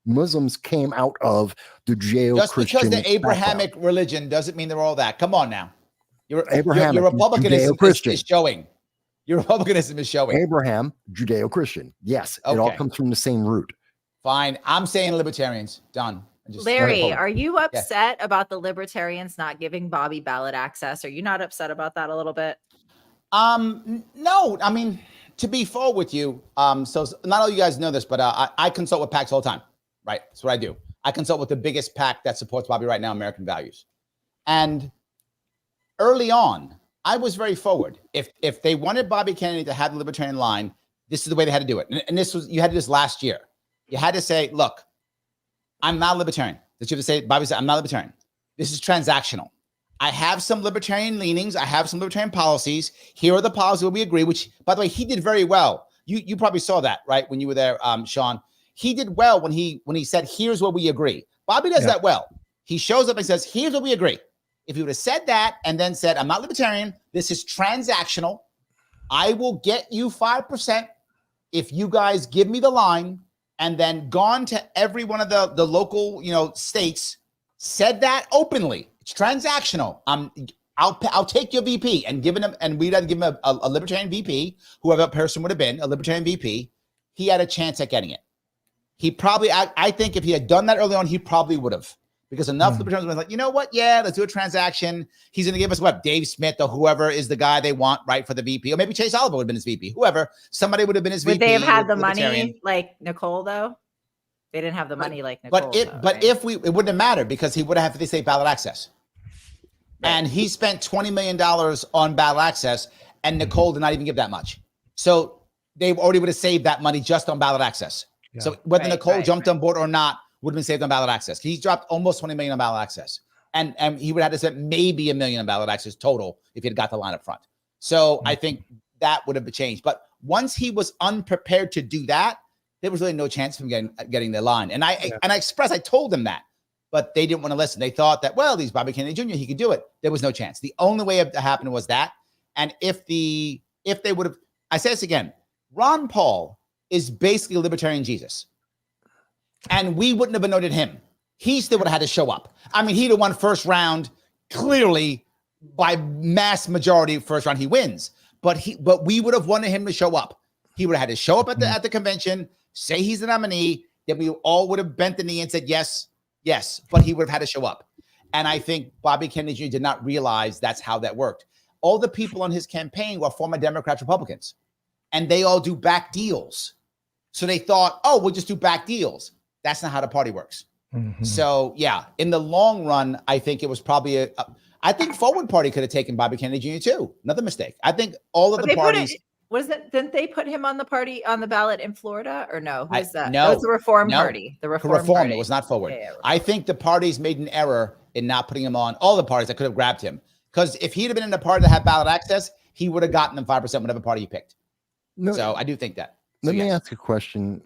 Muslims came out of the Judeo-Christian. Just because they're Abrahamic religion doesn't mean they're all that. Come on now. Your Abrahamic Republicanism is showing. Your Republicanism is showing. Abraham, Judeo-Christian. Yes, okay. It all comes from the same root. Fine. I'm saying libertarians. Done. Larry, are you upset about the libertarians not giving Bobby ballot access? Are you not upset about that a little bit? No. I mean, to be full with you, so not all you guys know this, but I consult with PACs all the time, right? That's what I do. I consult with the biggest PAC that supports Bobby right now, American Values. And early on, I was very forward. If they wanted Bobby Kennedy to have the libertarian line, this is the way they had to do it. And you had to do this last year. You had to say, look, I'm not a libertarian. That you have to say, Bobby said, I'm not a libertarian. This is transactional. I have some libertarian leanings. I have some libertarian policies. Here are the policies where we agree, which, by the way, he did very well. You probably saw that, right? When you were there, Sean. He did well when he said, here's where we agree. Bobby does that well. He shows up and says, here's what we agree. If he would have said that and then said, I'm not libertarian, this is transactional. I will get you 5% if you guys give me the line, and then gone to every one of the local, states, said that openly. It's transactional. I'll take your VP and given him, and we'd have to give him a libertarian VP, whoever person would have been, a libertarian VP. He had a chance at getting it. He probably, I think if he had done that early on, he probably would have. Because enough libertarians were like, you know what? Yeah, let's do a transaction. He's going to give us what? Dave Smith or whoever is the guy they want, right, for the VP. Or maybe Chase Oliver would have been his VP. Whoever. Somebody would have been his VP. Would they have had the money like Nicole, though? They didn't have the money like Nicole. It wouldn't have mattered because he would have had 50 state ballot access. Right. And he spent $20 million on ballot access, and Nicole did not even give that much. So they already would have saved that money just on ballot access. Yeah. So whether Nicole jumped on board or not, would have been saved on ballot access. He dropped almost 20 million on ballot access. And he would have to spend maybe $1 million on ballot access total if he had got the line up front. So I think that would have changed. But once he was unprepared to do that, there was really no chance of him getting the line. And I told them that, but they didn't want to listen. They thought that, well, he's Bobby Kennedy Jr., he could do it. There was no chance. The only way it happened was that. And if they would have, I say this again, Ron Paul is basically a libertarian Jesus. And we wouldn't have anointed him. He still would have had to show up. I mean, he'd have won first round, clearly by mass majority first round, he wins. But we would have wanted him to show up. He would have had to show up at the convention, say he's the nominee, then we all would have bent the knee and said, yes, but he would have had to show up. And I think Bobby Kennedy Jr. did not realize that's how that worked. All the people on his campaign were former Democrats, Republicans, and they all do back deals. So they thought, oh, we'll just do back deals. That's not how the party works. Mm-hmm. So, yeah, in the long run, I think it was probably I think Forward Party could have taken Bobby Kennedy Jr. too. Another mistake. I think all of the parties. Didn't they put him on the ballot in Florida or no? Who is that? No, that was the Reform Party. The Reform Party. It was not Forward. Yeah, I think the parties made an error in not putting him on. All the parties that could have grabbed him. Because if he'd have been in the party that had ballot access, he would have gotten them 5% whatever party he picked. No, so I do think that. Let me ask a question.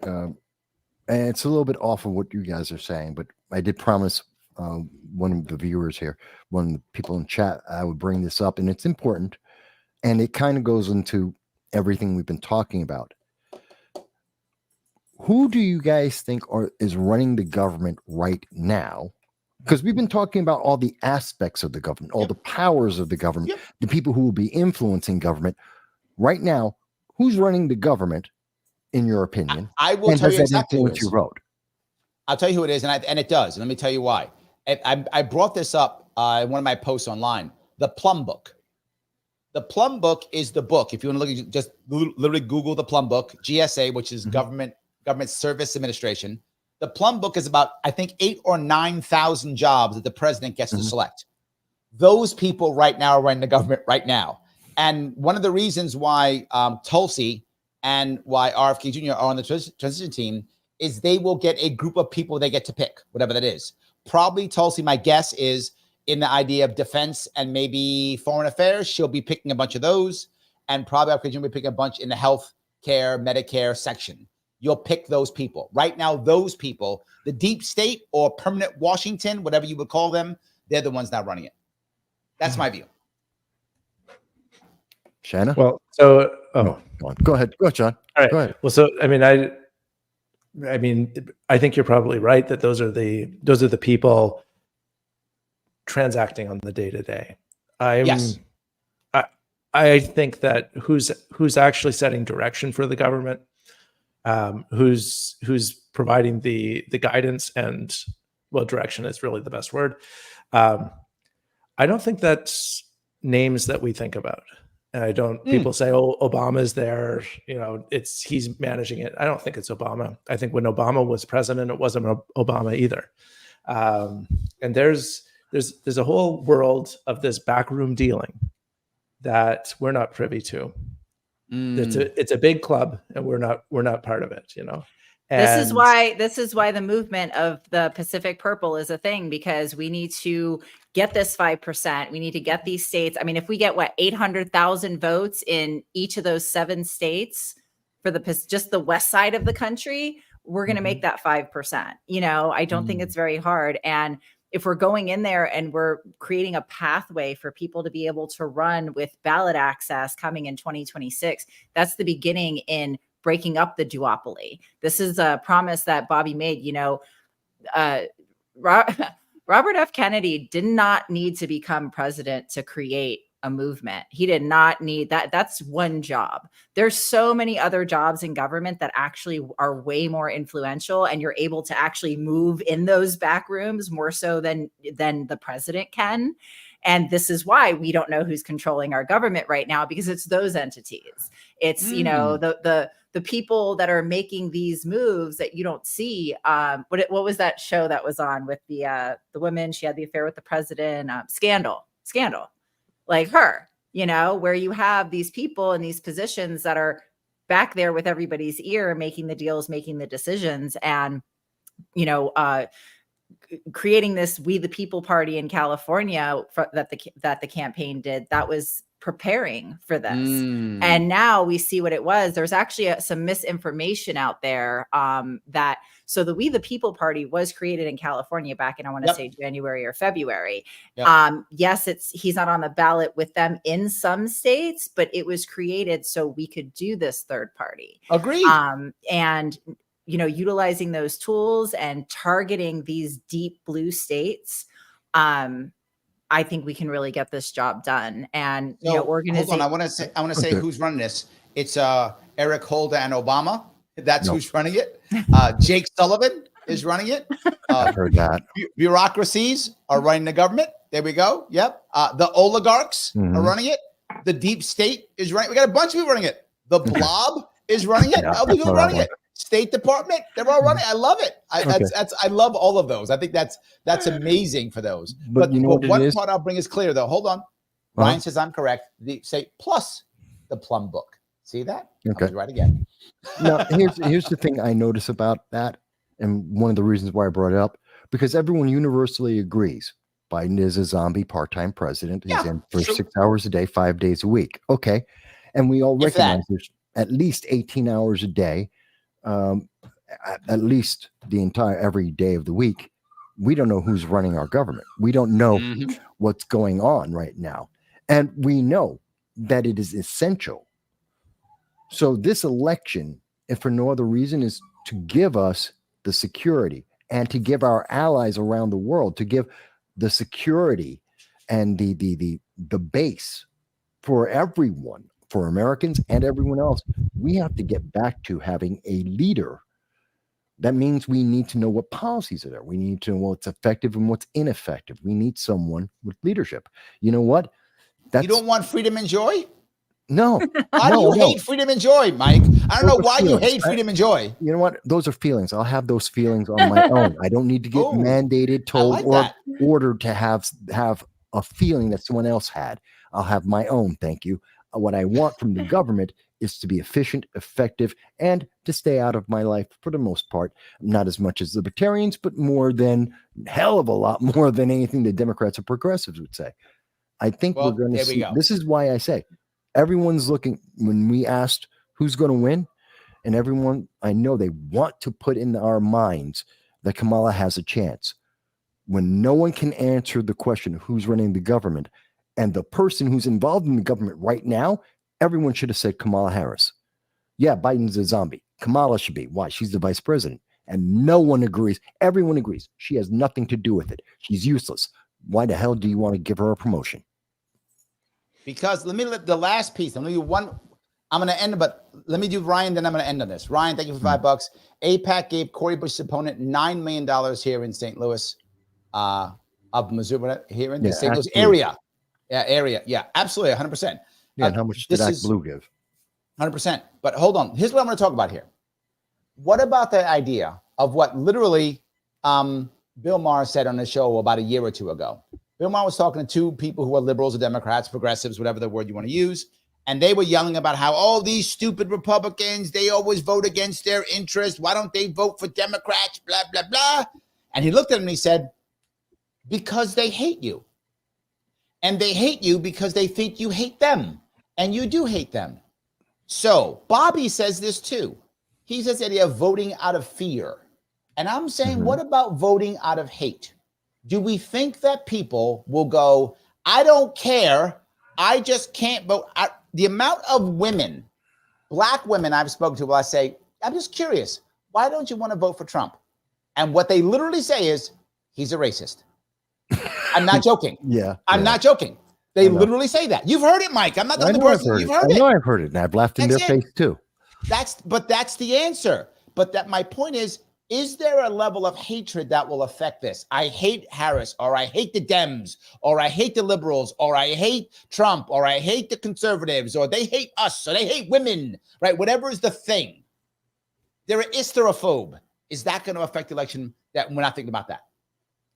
And it's a little bit off of what you guys are saying, but I did promise one of the viewers here, one of the people in chat, I would bring this up, and it's important. And it kind of goes into everything we've been talking about. Who do you guys think is running the government right now? Because we've been talking about all the aspects of the government, all the powers of the government, the people who will be influencing government. Right now, who's running the government? In your opinion, I will tell you exactly what you wrote. I'll tell you who it is, and it does. And let me tell you why. I brought this up in one of my posts online. The Plum Book. The Plum Book is the book. If you want to look, just literally Google the Plum Book, GSA, which is Government Service Administration. The Plum Book is about, I think, 8,000 or 9,000 jobs that the president gets to select. Those people right now are running the government right now. And one of the reasons why Tulsi and why RFK Jr. are on the transition team is they will get a group of people they get to pick, whatever that is. probably Tulsi, my guess is in the idea of defense and maybe foreign affairs, she'll be picking a bunch of those, and probably I'll be picking a bunch in the health care, Medicare section. You'll pick those people. Right now, those people, the deep state or permanent Washington, whatever you would call them, they're the ones not running it. That's my view. Shanna? Well, so Go ahead, John. All right. Go ahead. Well, so I mean, I think you're probably right that those are the people transacting on the day to day. Yes. I think that who's actually setting direction for the government, who's providing the guidance and, well, direction is really the best word. I don't think that's names that we think about. And I don't, people say, oh, Obama's there, he's managing it. I don't think it's Obama. I think when Obama was president, it wasn't Obama either. And there's a whole world of this backroom dealing that we're not privy to. It's a big club, and we're not part of it, And this is why the movement of the Pacific Purple is a thing, because we need to get this 5%. We need to get these states. I mean, if we get 800,000 votes in each of those 7 states for just the west side of the country, we're going to make that 5%. I don't think it's very hard. And if we're going in there and we're creating a pathway for people to be able to run with ballot access coming in 2026, that's the beginning in breaking up the duopoly. This is a promise that Bobby made. Robert F. Kennedy did not need to become president to create a movement. He did not need that. That's one job. There's so many other jobs in government that actually are way more influential, and you're able to actually move in those back rooms more so than the president can. And this is why we don't know who's controlling our government right now, because it's those entities. It's, the people that are making these moves that you don't see. What was that show that was on with the woman? She had the affair with the president. Scandal. Like her, where you have these people in these positions that are back there with everybody's ear, making the deals, making the decisions, and, creating this We the People party in California that the campaign did, that was preparing for this. And now we see what it was. There's actually some misinformation out there so the We the People party was created in California back in, I want to say January or February. Yes, he's not on the ballot with them in some states, but it was created so we could do this third party. Agreed. And utilizing those tools and targeting these deep blue states, I think we can really get this job done. And organization. Hold on, I want to say who's running this. It's Eric Holder and Obama. That's who's running it. Jake Sullivan is running it. I've heard that. Bureaucracies are running the government. There we go. Yep. The oligarchs are running it. The deep state is running. We got a bunch of people running it. The blob is running it. Other people running it. State Department, they're all running. I love it. I love all of those. I think that's amazing for those. But one part I'll bring is clear though. Hold on. Ryan says I'm correct. Say plus the plum book. See that? Okay. I'll be right again. Now here's the thing I notice about that, and one of the reasons why I brought it up, because everyone universally agrees Biden is a zombie part-time president. He's in for 6 hours a day, 5 days a week. Okay. And we all recognize there's at least 18 hours a day. At least every day of the week. We don't know who's running our government. We don't know what's going on right now. And we know that it is essential. So this election, if for no other reason, is to give us the security and to give our allies around the world, to give the security and the base for everyone, for Americans and everyone else. We have to get back to having a leader. That means we need to know what policies are there. We need to know what's effective and what's ineffective. We need someone with leadership. You know what? You don't want freedom and joy? No. Why do you hate freedom and joy, Mike? I don't know why you hate freedom and joy. You know what? Those are feelings. I'll have those feelings on my own. I don't need to get mandated, told, or ordered to have a feeling that someone else had. I'll have my own. Thank you. What I want from the government is to be efficient, effective, and to stay out of my life for the most part. Not as much as libertarians, but more than, hell of a lot more than anything the Democrats or progressives would say. I think we're going to see. This is why I say everyone's looking, when we asked who's going to win, and everyone, I know they want to put in our minds that Kamala has a chance. When no one can answer the question of who's running the government, and the person who's involved in the government right now, everyone should have said Kamala Harris. Yeah, Biden's a zombie. Kamala should be. Why? She's the vice president. And no one agrees. Everyone agrees. She has nothing to do with it. She's useless. Why the hell do you want to give her a promotion? Because the last piece. Let me do one. I'm going to end, but let me do Ryan, then I'm going to end on this. Ryan, thank you for $5. AIPAC gave Cory Bush's opponent $9 million here in St. Louis, of Missouri, here in the St. Louis area. Yeah, area. Yeah, absolutely, 100%. Yeah, and how much did Act Blue give? 100%. But hold on. Here's what I'm going to talk about here. What about the idea of what literally Bill Maher said on the show about a year or two ago? Bill Maher was talking to two people who are liberals or Democrats, progressives, whatever the word you want to use. And they were yelling about how all these stupid Republicans, they always vote against their interests. Why don't they vote for Democrats? Blah, blah, blah. And he looked at him and he said, because they hate you. And they hate you because they think you hate them. And you do hate them. So Bobby says this too. He says that they are voting out of fear. And I'm saying, what about voting out of hate? Do we think that people will go, I don't care, I just can't vote? The amount of women, black women I've spoken to, will I say, I'm just curious, why don't you want to vote for Trump? And what they literally say is, he's a racist. I'm not joking. I'm not joking. They literally say that. You've heard it, Mike. I'm not the only person. You've heard it. I know I've heard it, and I've laughed in their face too. That's the answer. But that my point is there a level of hatred that will affect this? I hate Harris, or I hate the Dems, or I hate the liberals, or I hate Trump, or I hate the conservatives, or they hate us, or they hate women, right? Whatever is the thing. They're an hysterophobe. Is that going to affect the election? That we're not thinking about that.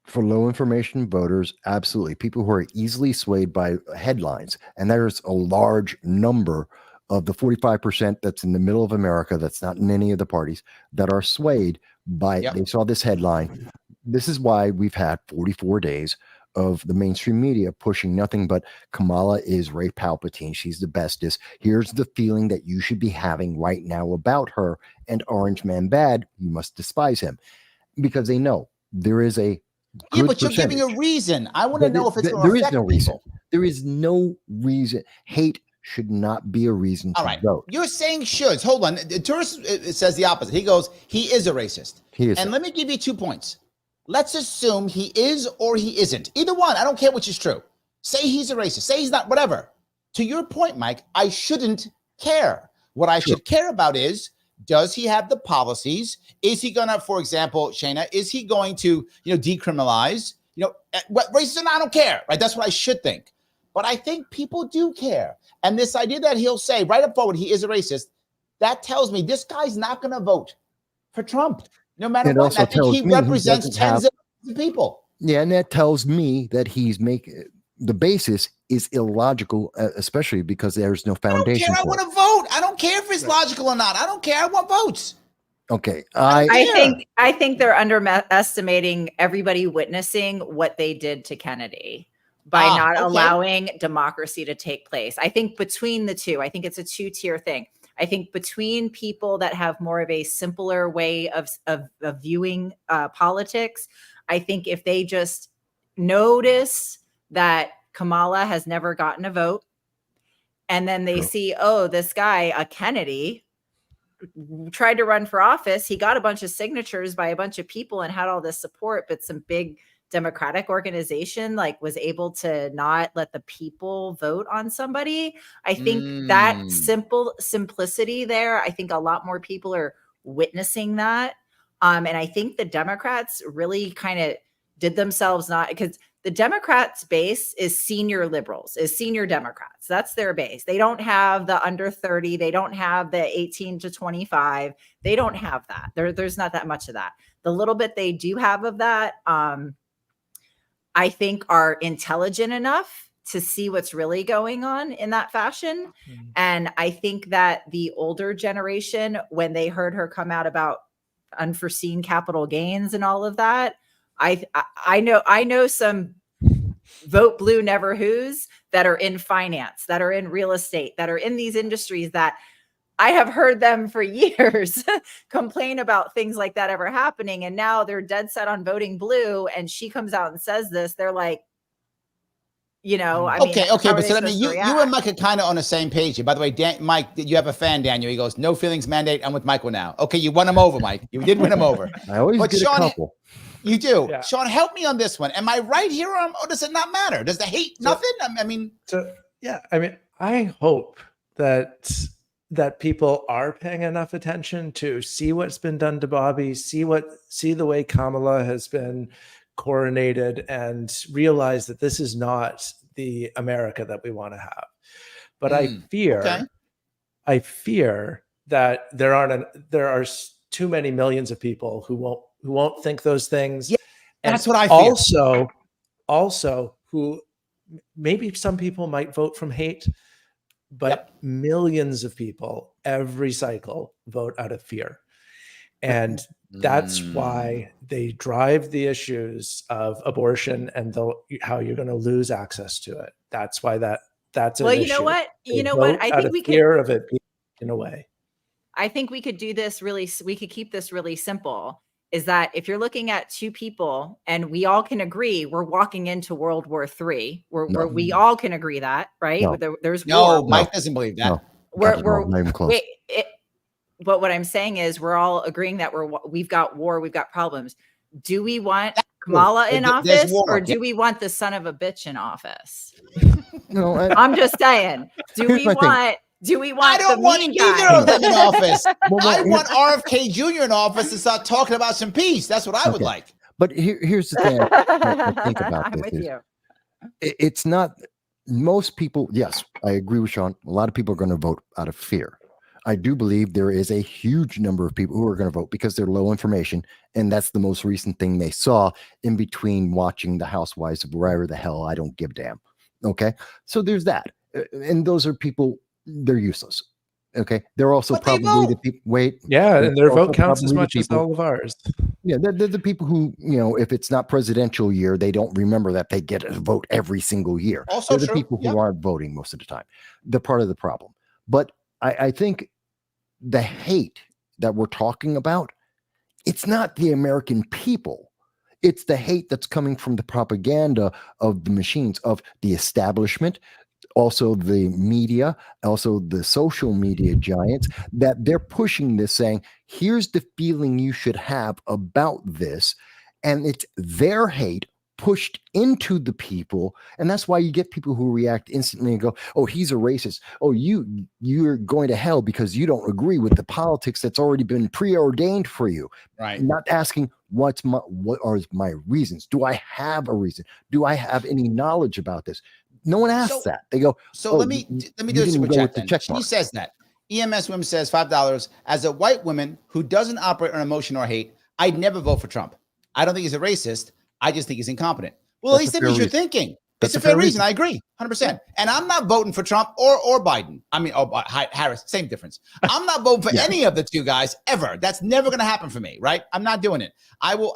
For low information voters, absolutely. People who are easily swayed by headlines. And there's a large number of the 45% that's in the middle of America, that's not in any of the parties, that are swayed by, they saw this headline. This is why we've had 44 days of the mainstream media pushing nothing but Kamala is Ray Palpatine. She's the bestest. Here's the feeling that you should be having right now about her, and Orange Man bad, you must despise him. Because they know there is a good but you're giving a reason. I want to know if it's going to affect There is no reason. people. There is no reason. Hate should not be a reason to vote. You're saying shoulds. Hold on. Tourist says the opposite. He goes, he is a racist. He is. And let me give you 2 points. Let's assume he is or he isn't. Either one. I don't care which is true. Say he's a racist. Say he's not, whatever. To your point, Mike, I shouldn't care. What I should care about is, does he have the policies? Is he going to, for example, Shanna, is he going to, decriminalize, what racism? I don't care, right? That's what I should think. But I think people do care. And this idea that he'll say right up forward, he is a racist, that tells me this guy's not going to vote for Trump, no matter what. I think he represents tens of millions of people. Yeah, and that tells me that he's making the basis is illogical, especially because there's no foundation. I want to vote. I don't care if it's logical or not. I don't care. I want votes. Okay. I think they're underestimating everybody witnessing what they did to Kennedy by not allowing democracy to take place. I think between the two, I think it's a two-tier thing. I think between people that have more of a simpler way of viewing politics, I think if they just notice that Kamala has never gotten a vote, and then they see, oh, this guy, a Kennedy, tried to run for office. He got a bunch of signatures by a bunch of people and had all this support, but some big Democratic organization was able to not let the people vote on somebody. I think that simplicity there, I think a lot more people are witnessing that. And I think the Democrats really kind of did themselves not, because the Democrats' base is senior liberals, is senior Democrats. That's their base. They don't have the under 30. They don't have the 18 to 25. They don't have that. There's not that much of that. The little bit they do have of that, I think are intelligent enough to see what's really going on in that fashion. And I think that the older generation, when they heard her come out about unforeseen capital gains and all of that, I know some vote blue never who's that are in finance, that are in real estate, that are in these industries that I have heard them for years complain about things like that ever happening. And now they're dead set on voting blue. And she comes out and says this. They're like, you know, I mean, okay. But so I mean, you and Mike are kind of on the same page here. By the way, Mike, you have a fan, Daniel. He goes, no feelings mandate. I'm with Michael now. Okay, you won him over, Mike. You did win him over. I always get Sean, a couple. You do. Yeah. Sean, help me on this one. Am I right here or does it not matter? Does the hate nothing? I mean, I hope that people are paying enough attention to see what's been done to Bobby, see the way Kamala has been coronated, and realize that this is not the America that we want to have. But I fear that there are too many millions of people who won't think those things. Yeah, that's what I fear. Also, who maybe some people might vote from hate, but millions of people every cycle vote out of fear. And that's why they drive the issues of abortion and how you're going to lose access to it. That's why that's an issue. You know what? I think we could fear of it being in a way. I think we could do this we could keep this really simple. Is that if you're looking at two people and we all can agree we're walking into World War III, where we all can agree that, right? No. There's war. No, Mike doesn't believe that. No. We're not even close. But what I'm saying is we're all agreeing that we've got war, we've got problems. Do we want Kamala in office or do we want the son of a bitch in office? No, I'm just saying. Do we want I don't want either of them in office. I want RFK Jr. in office to start talking about some peace. That's what I would like. But here's the thing I think about I'm this. with you. It's not most people. Yes, I agree with Sean. A lot of people are going to vote out of fear. I do believe there is a huge number of people who are going to vote because they're low information. And that's the most recent thing they saw in between watching the Housewives of wherever the hell I don't give a damn. Okay. So there's that. And those are people, they're useless. Okay. They're also probably the people, and their vote counts as much as all of ours. Yeah. They're the people who, if it's not presidential year, they don't remember that they get a vote every single year. Also they're the people who aren't voting most of the time. They're part of the problem. But I think the hate that we're talking about, it's not the American people. It's the hate that's coming from the propaganda of the machines, of the establishment, also the media, also the social media giants, that they're pushing this, saying, here's the feeling you should have about this. And it's their hate pushed into the people. And that's why you get people who react instantly and go, oh, he's a racist. Oh, you're going to hell because you don't agree with the politics that's already been preordained for you. Right. Not asking what are my reasons? Do I have a reason? Do I have any knowledge about this? No one asks that. They go, let me do a super chat then. She says that. EMS Women says $5. As a white woman who doesn't operate on emotion or hate, I'd never vote for Trump. I don't think he's a racist. I just think he's incompetent. Well, at least that means you're thinking. It's a fair reason. I agree. 100%. And I'm not voting for Trump or Biden. I mean, Harris, same difference. I'm not voting for any of the two guys ever. That's never going to happen for me, right? I'm not doing it. I will,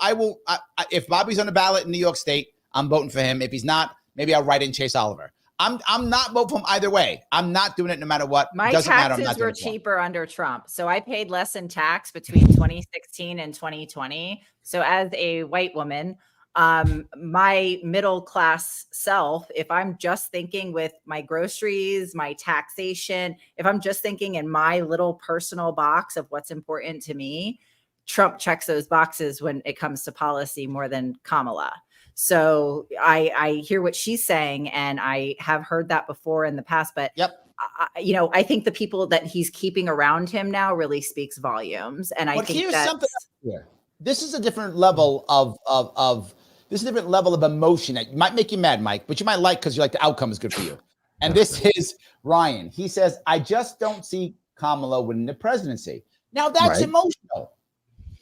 if Bobby's on the ballot in New York State, I'm voting for him. If he's not, maybe I'll write in Chase Oliver. I'm not voting for him either way. I'm not doing it no matter what. My taxes were cheaper under Trump. So I paid less in tax between 2016 and 2020. So as a white woman, my middle class self, if I'm just thinking with my groceries, my taxation, if I'm just thinking in my little personal box of what's important to me, Trump checks those boxes when it comes to policy more than Kamala. So I hear what she's saying, and I have heard that before in the past, but I think the people that he's keeping around him now really speaks volumes. And I think that's something here. This is a different level of this is a different level of emotion that might make you mad, Mike, but you might like because you like the outcome is good for you. And this is Ryan. He says, I just don't see Kamala winning the presidency. Now that's emotional.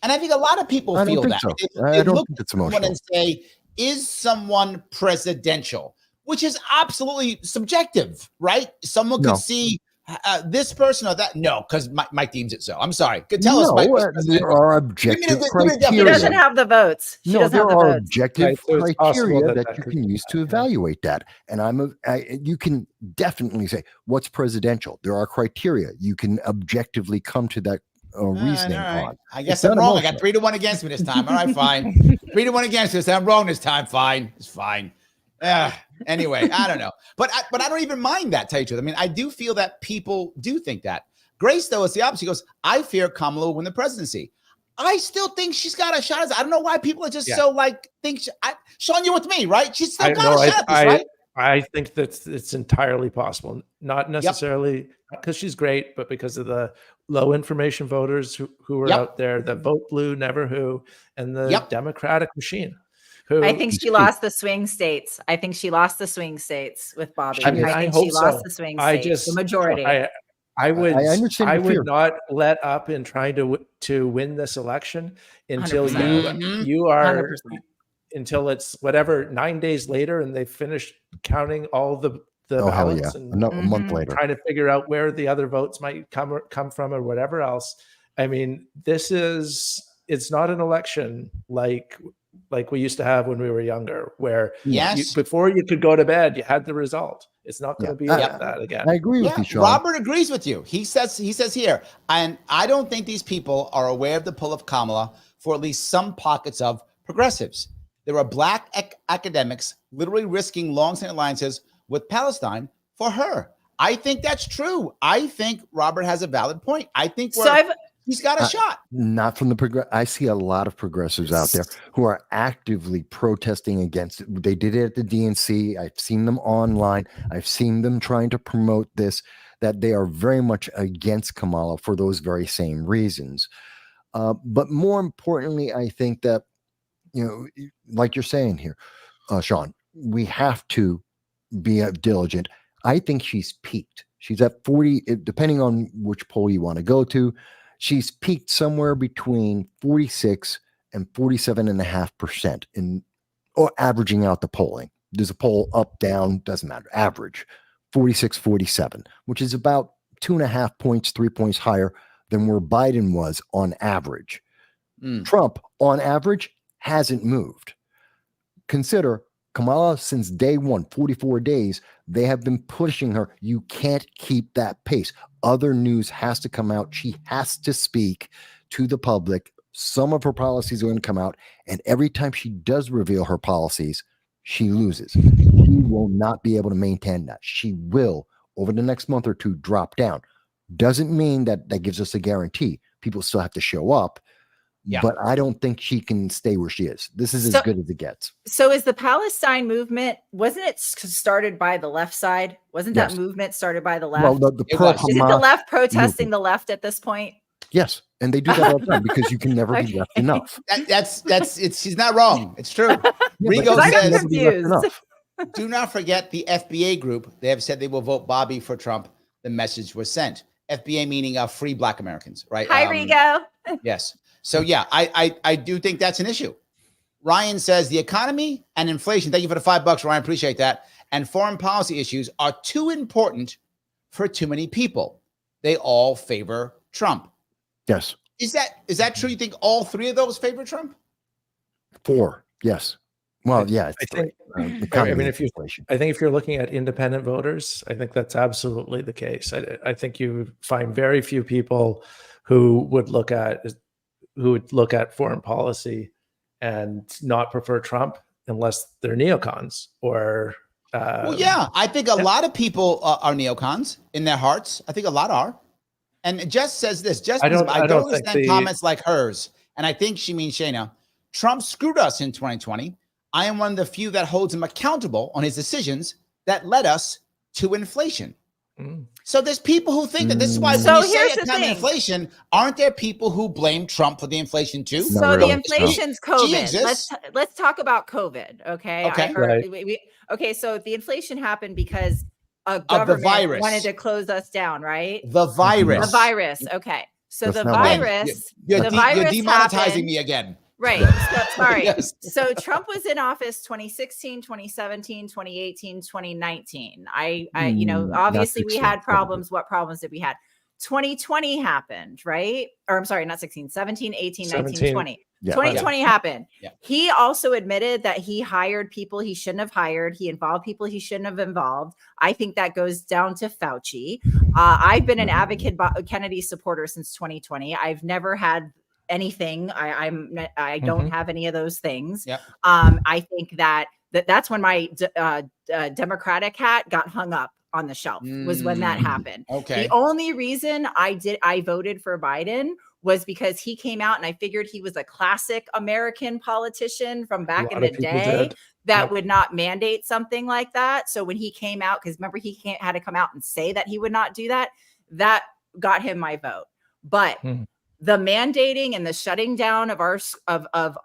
And I think a lot of people feel that. I don't think it's emotional. And say, is someone presidential? which is absolutely subjective, right? Someone could see this person or that. No, because Mike deems it so. I'm sorry. Could tell us, Mike. There are objective criteria. She doesn't have the votes. There are objective criteria that you can use to happen. Evaluate that. And you can definitely say, what's presidential? There are criteria. You can objectively come to that reasoning on. I guess I'm wrong. I got 3-1 against me this time. All right, fine. 3-1 against me this time. I'm wrong this time. Fine. It's fine. Anyway, I don't know. But I don't even mind that, tell you the truth. I mean, I do feel that people do think that. Grace, though, is the opposite. She goes, I fear Kamala will win the presidency. I still think she's got a shot. I don't know why people are just so like, Sean, you're with me, right? She's still got a shot at this, right? I think that it's entirely possible. Not necessarily because she's great, but because of the low information voters who are out there that vote blue, never who, and the Democratic machine. I think she lost the swing states. I think she lost the swing states with Bobby. I mean, I think she lost the swing states, the majority. I would not let up in trying to win this election until 100%. you are 100%. Until it's whatever 9 days later and they finish counting all the ballots and a month later, trying to figure out where the other votes might come from or whatever else. I mean, it's not an election like we used to have when we were younger, where before you could go to bed, you had the result. It's not going to be like that again. I agree with you, Sean. Robert agrees with you. He says here, and I don't think these people are aware of the pull of Kamala for at least some pockets of progressives. There are black academics literally risking long-standing alliances with Palestine for her. I think that's true. I think Robert has a valid point. I think he's got a shot. Not from the I see a lot of progressives out there who are actively protesting against it. They did it at the DNC. I've seen them online. I've seen them trying to promote this, that they are very much against Kamala for those very same reasons. But more importantly, I think that, like you're saying here, Sean, we have to be diligent. I think she's peaked. She's at 40, depending on which poll you want to go to. She's peaked somewhere between 46 and 47.5% or averaging out the polling. There's a poll up, down, doesn't matter. Average 46, 47, which is about 2.5 points, 3 points higher than where Biden was on average. Trump on average hasn't moved. Consider Kamala since day one, 44 days, they have been pushing her. You can't keep that pace. Other news has to come out. She has to speak to the public. Some of her policies are going to come out. And every time she does reveal her policies, she loses. She will not be able to maintain that. She will, over the next month or two, drop down. Doesn't mean that gives us a guarantee. People still have to show up. But I don't think she can stay where she is. This is as good as it gets. So is the Palestine movement, wasn't it started by the left side? Wasn't that movement started by the left? Well, is it the left protesting the left at this point? Yes. And they do that all the time because you can never be left enough. She's not wrong. It's true. Rigo says, do not forget the FBA group. They have said they will vote Bobby for Trump. The message was sent. FBA meaning free Black Americans, right? Hi, Rigo. Yes. So yeah, I do think that's an issue. Ryan says the economy and inflation, thank you for the $5, Ryan, appreciate that, and foreign policy issues are too important for too many people. They all favor Trump. Yes. Is that true? You think all three of those favor Trump? 4, yes. Well, yeah. I think if you're looking at independent voters, I think that's absolutely the case. I think you find very few people who would look at foreign policy and not prefer Trump unless they're neocons or. I think a lot of people are neocons in their hearts. I think a lot are. And Jess says this. I don't understand comments like hers. And I think she means Shayna. Trump screwed us in 2020. I am one of the few that holds him accountable on his decisions that led us to inflation. So there's people who think that this is why when you say a time of inflation, aren't there people who blame Trump for the inflation too? So the inflation's COVID. Let's talk about COVID. Okay. Okay. So the inflation happened because a government wanted to close us down, right? The virus. The virus. Okay. So You're demonetizing me again. Right. So, sorry. Yes. So Trump was in office 2016, 2017, 2018, 2019. Obviously we had problems. What problems did we have? 2020 happened, right? Or I'm sorry, not 16, 17, 18, 19, 20. Yeah. 2020 happened. Yeah. He also admitted that he hired people he shouldn't have hired. He involved people he shouldn't have involved. I think that goes down to Fauci. I've been an advocate Kennedy supporter since 2020. I've never had anything. I don't have any of those things. Yep. I think that's when my Democratic hat got hung up on the shelf, was when that happened. Okay. The only reason I voted for Biden was because he came out, and I figured he was a classic American politician from back in the day that would not mandate something like that. So when he came out, because remember he had to come out and say that he would not do that, that got him my vote. But the mandating and the shutting down of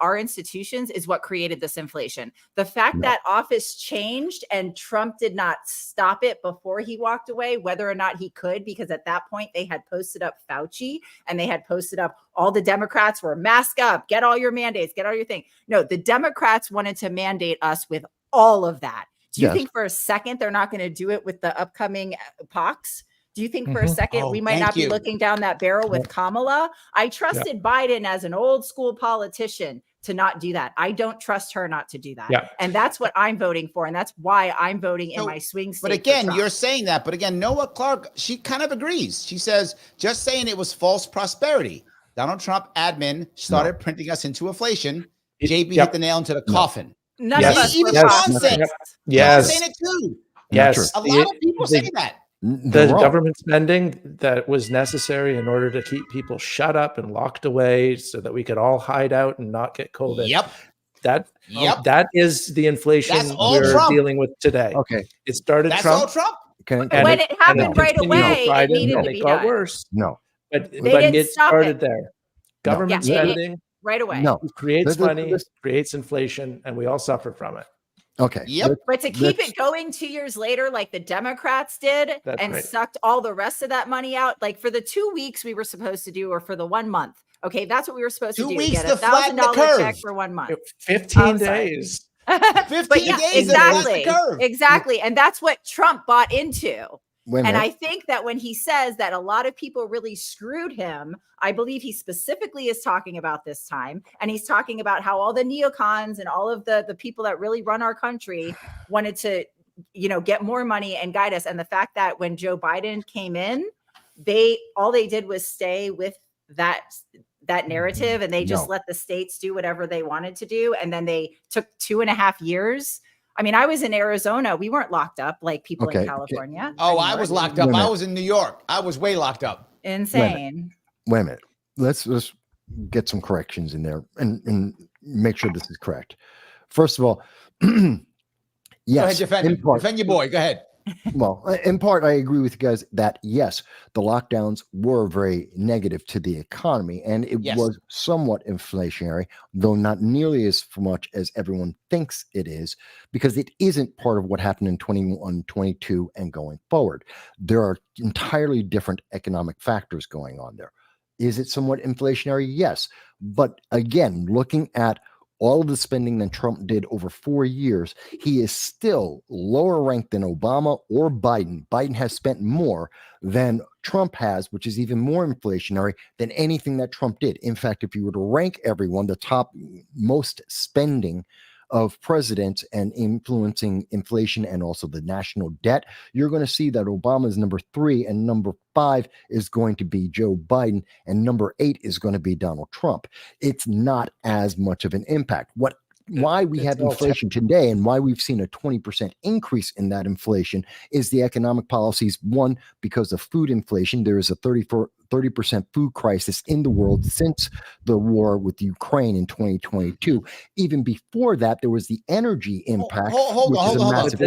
our institutions is what created this inflation. The fact that office changed and Trump did not stop it before he walked away, whether or not he could, because at that point they had posted up Fauci and they had posted up all the Democrats were mask up, get all your mandates, get all your thing. No, the Democrats wanted to mandate us with all of that. Do you think for a second they're not going to do it with the upcoming POCs? Do you think for a second we might not be looking down that barrel with Kamala? I trusted Biden as an old school politician to not do that. I don't trust her not to do that. Yeah. And that's what I'm voting for. And that's why I'm voting in my swing state. But again, you're saying that. But again, Noah Clark, she kind of agrees. She says, just saying it was false prosperity. Donald Trump admin started printing us into inflation. JB hit the nail into the coffin. None of us. Even Sean said it. Yes. Saying it too. Yes. A lot of people say that. The government spending that was necessary in order to keep people shut up and locked away so that we could all hide out and not get COVID. Yep. That is the inflation we're dealing with today. Okay. It started That's Trump. all Trump. When it happened right away, it needed to be done. It got worse. No. But it started there. Government spending right away. No. Creates money, creates inflation, and we all suffer from it. Okay. Yep. But to keep it going 2 years later, like the Democrats did, sucked all the rest of that money out, like for the 2 weeks we were supposed to do, or for the 1 month. Okay, that's what we were supposed to do. Get $1,000 check for 1 month. 15 days. 15 days. Exactly. And that's what Trump bought into. And I think that when he says that a lot of people really screwed him, I believe he specifically is talking about this time. And he's talking about how all the neocons and all of the people that really run our country wanted to, get more money and guide us. And the fact that when Joe Biden came in, all they did was stay with that narrative, and they just let the states do whatever they wanted to do. And then they took 2.5 years. I mean, I was in Arizona. We weren't locked up like people in California. Oh, I was locked up. I was in New York. I was way locked up. Insane. Wait a minute. Let's get some corrections in there and make sure this is correct. First of all, yes. Go ahead, defend your boy. Go ahead. Well, in part, I agree with you guys that, yes, the lockdowns were very negative to the economy, and it was somewhat inflationary, though not nearly as much as everyone thinks it is, because it isn't part of what happened in 21, 22, and going forward. There are entirely different economic factors going on there. Is it somewhat inflationary? Yes. But again, looking at all of the spending that Trump did over 4 years, he is still lower ranked than Obama or Biden. Biden has spent more than Trump has, which is even more inflationary than anything that Trump did. In fact, if you were to rank everyone, the top most spending of presidents and influencing inflation and also the national debt, you're going to see that Obama is number 3 and number 5 is going to be Joe Biden and number 8 is going to be Donald Trump. It's not as much of an impact. Why we have inflation today and why we've seen a 20% increase in that inflation is the economic policies. One, because of food inflation. There is a 30% food crisis in the world since the war with Ukraine in 2022. Even before that, there was the energy impact. Hold on.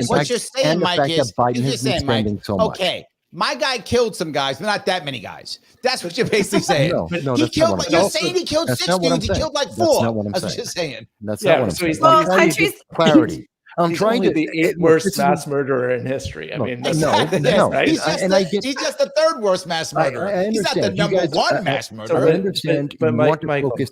What you're saying, Mike, is Biden has been spending so much. Okay. My guy killed some guys, but not that many guys. That's what you're basically saying. No, he killed. You're saying he killed 6 dudes. He killed like 4. That's not what I'm That's saying. what you're saying. That's not what I'm saying. Well, I'm trying to get clarity. I'm trying to be the 8th worst mass murderer in history. I mean, no. Right? He's just the 3rd worst mass murderer. I He's not the understand. number 1 mass murderer. I understand. But you want to Michael, focus.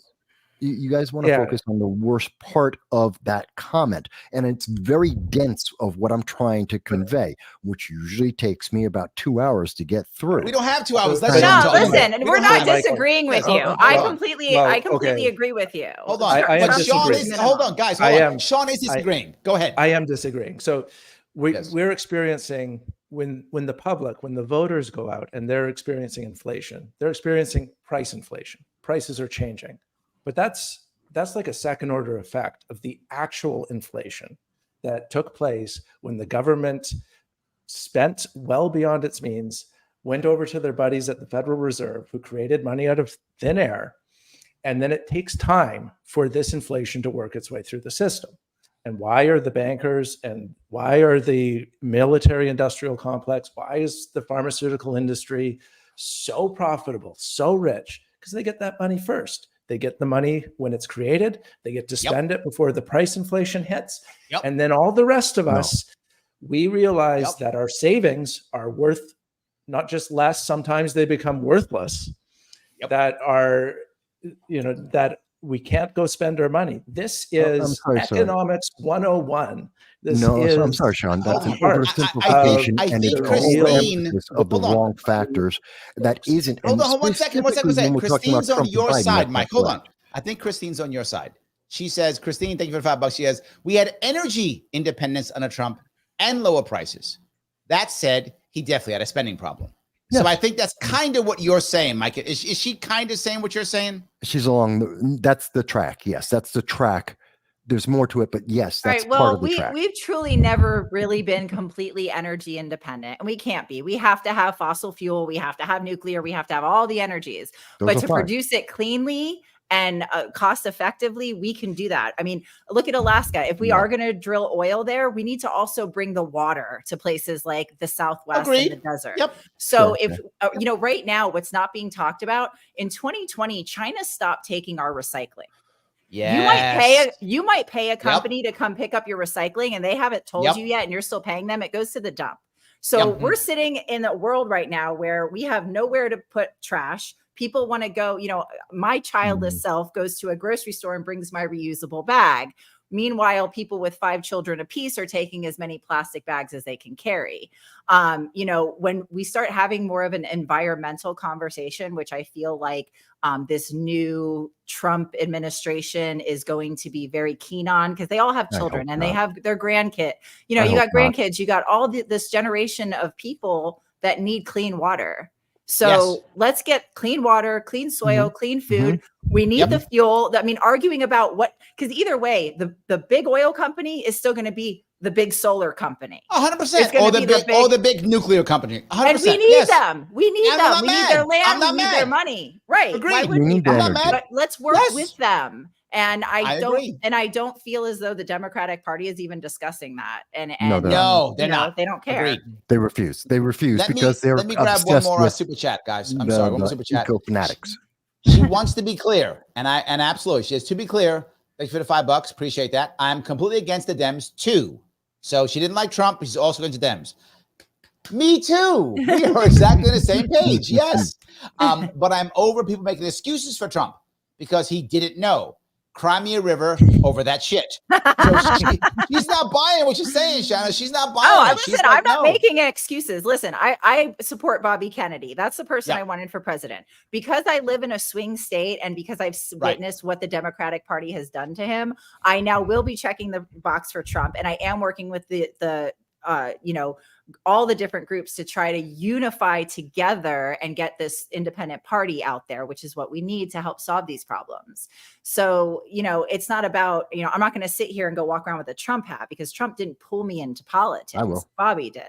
You guys want to focus on the worst part of that comment. And it's very dense of what I'm trying to convey, which usually takes me about 2 hours to get through. We don't have 2 hours. No, listen, and we're not disagreeing with you. I completely agree with you. Hold on. Hold on, guys. Sean is disagreeing. Go ahead. I am disagreeing. So we're experiencing when the voters go out and they're experiencing inflation, they're experiencing price inflation. Prices are changing. But that's like a second order effect of the actual inflation that took place when the government spent well beyond its means, went over to their buddies at the Federal Reserve who created money out of thin air. And then it takes time for this inflation to work its way through the system. And why are the bankers and why are the military industrial complex, why is the pharmaceutical industry so profitable, so rich? Because they get that money first. They get the money when it's created. They get to spend it before the price inflation hits. And then all the rest of us, we realize that our savings are worth not just less, sometimes they become worthless, that are, that we can't go spend our money. This is economics 101. I'm sorry, Sean. That's an oversimplification and it's overemphasis of the wrong factors. That isn't. Hold on 1 second. Christine's on your side, Mike. Hold on. I think Christine's on your side. She says, Christine, thank you for $5. She says, we had energy independence under Trump and lower prices. That said, he definitely had a spending problem. So I think that's kind of what you're saying, Mike. Is she kind of saying what you're saying? She's that's the track. Yes, that's the track. There's more to it, but yes, that's part of the track. We've truly never really been completely energy independent, and we can't be. We have to have fossil fuel. We have to have nuclear. We have to have all the energies. But to produce it cleanly and cost effectively, we can do that. I mean, look at Alaska. If we are going to drill oil there, we need to also bring the water to places like the Southwest and the desert. So right now, what's not being talked about in 2020, China stopped taking our recycling. You might pay a company to come pick up your recycling and they haven't told you yet and you're still paying them. It goes to the dump. So we're sitting in a world right now where we have nowhere to put trash. People want to go, my childless self goes to a grocery store and brings my reusable bag. Meanwhile, people with 5 children apiece are taking as many plastic bags as they can carry. When we start having more of an environmental conversation, which I feel like this new Trump administration is going to be very keen on, because they all have children and they have their grandkid. You got grandkids, you got all this generation of people that need clean water. So let's get clean water, clean soil, clean food. We need the fuel. I mean, arguing about because either way, the big oil company is still going to be the big solar company. 100%. Or the big nuclear company. 100%. And we need them. We need them. We need their land. We need their money. Right. Agreed. But let's work with them. And I don't feel as though the Democratic Party is even discussing that. And no, they're not. They don't care. Agreed. They refuse because they're let me grab one more super chat, guys. I'm sorry, one more super chat. Eco-fanatics. She wants to be clear, and absolutely, she has to be clear. Thanks for the $5. Appreciate that. I'm completely against the Dems too. So she didn't like Trump, but she's also against the Dems. Me too. We are exactly on the same page. Yes. But I'm over people making excuses for Trump because he didn't know. Cry me a river over that shit. So she's not buying what you're saying, Shanna. She's not buying it. I'm not making excuses. Listen, I support Bobby Kennedy. That's the person I wanted for president. Because I live in a swing state and because I've witnessed what the Democratic Party has done to him, I now will be checking the box for Trump. And I am working with the all the different groups to try to unify together and get this independent party out there, which is what we need to help solve these problems. So, it's not about, I'm not going to sit here and go walk around with a Trump hat because Trump didn't pull me into politics. I will. Bobby did.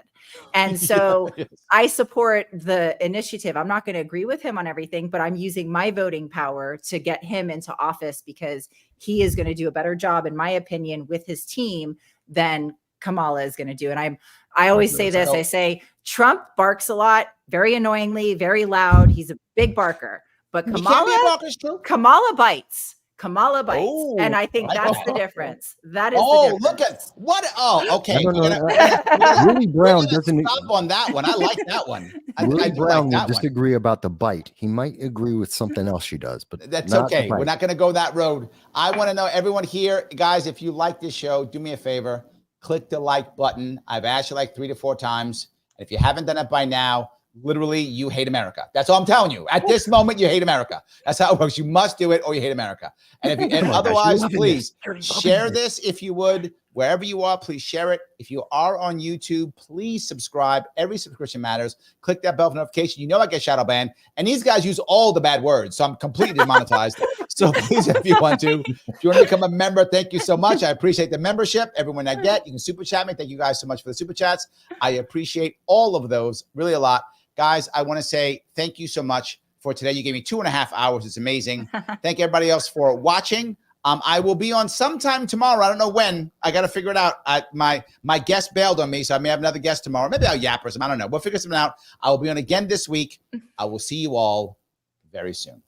And so I support the initiative. I'm not going to agree with him on everything, but I'm using my voting power to get him into office because he is going to do a better job, in my opinion, with his team than Kamala is going to do. And I always say this, I say Trump barks a lot, very annoyingly, very loud. He's a big barker, but Kamala bites. Kamala bites, Oh, and I think I like that's that. the difference. That is Oh, the difference. look at what? Oh, okay. I don't know. We're gonna- Willie Brown doesn't. stop on that one. I like that one. I Willie do Brown like will that one. disagree about the bite. He might agree with something else she does, but That's not okay. the We're bite. not going to go that road. I want to know, everyone here, guys, if you like this show, do me a favor, click the like button. I've asked you like 3 to 4 times. If you haven't done it by now, literally, you hate America. That's all I'm telling you. At this moment, you hate America. That's how it works. You must do it or you hate America. And if you, and otherwise, please share this if you would. Wherever you are, please share it. If you are on YouTube, please subscribe. Every subscription matters. Click that bell for notification. You know I get shadow banned. And these guys use all the bad words, so I'm completely demonetized. So please, if you want to become a member, thank you so much. I appreciate the membership. Everyone I get, you can super chat me. Thank you guys so much for the super chats. I appreciate all of those really a lot. Guys, I want to say thank you so much for today. You gave me 2.5 hours. It's amazing. Thank everybody else for watching. I will be on sometime tomorrow. I don't know when. I got to figure it out. My guest bailed on me, so I may have another guest tomorrow. Maybe I'll yap or something. I don't know. We'll figure something out. I will be on again this week. I will see you all very soon.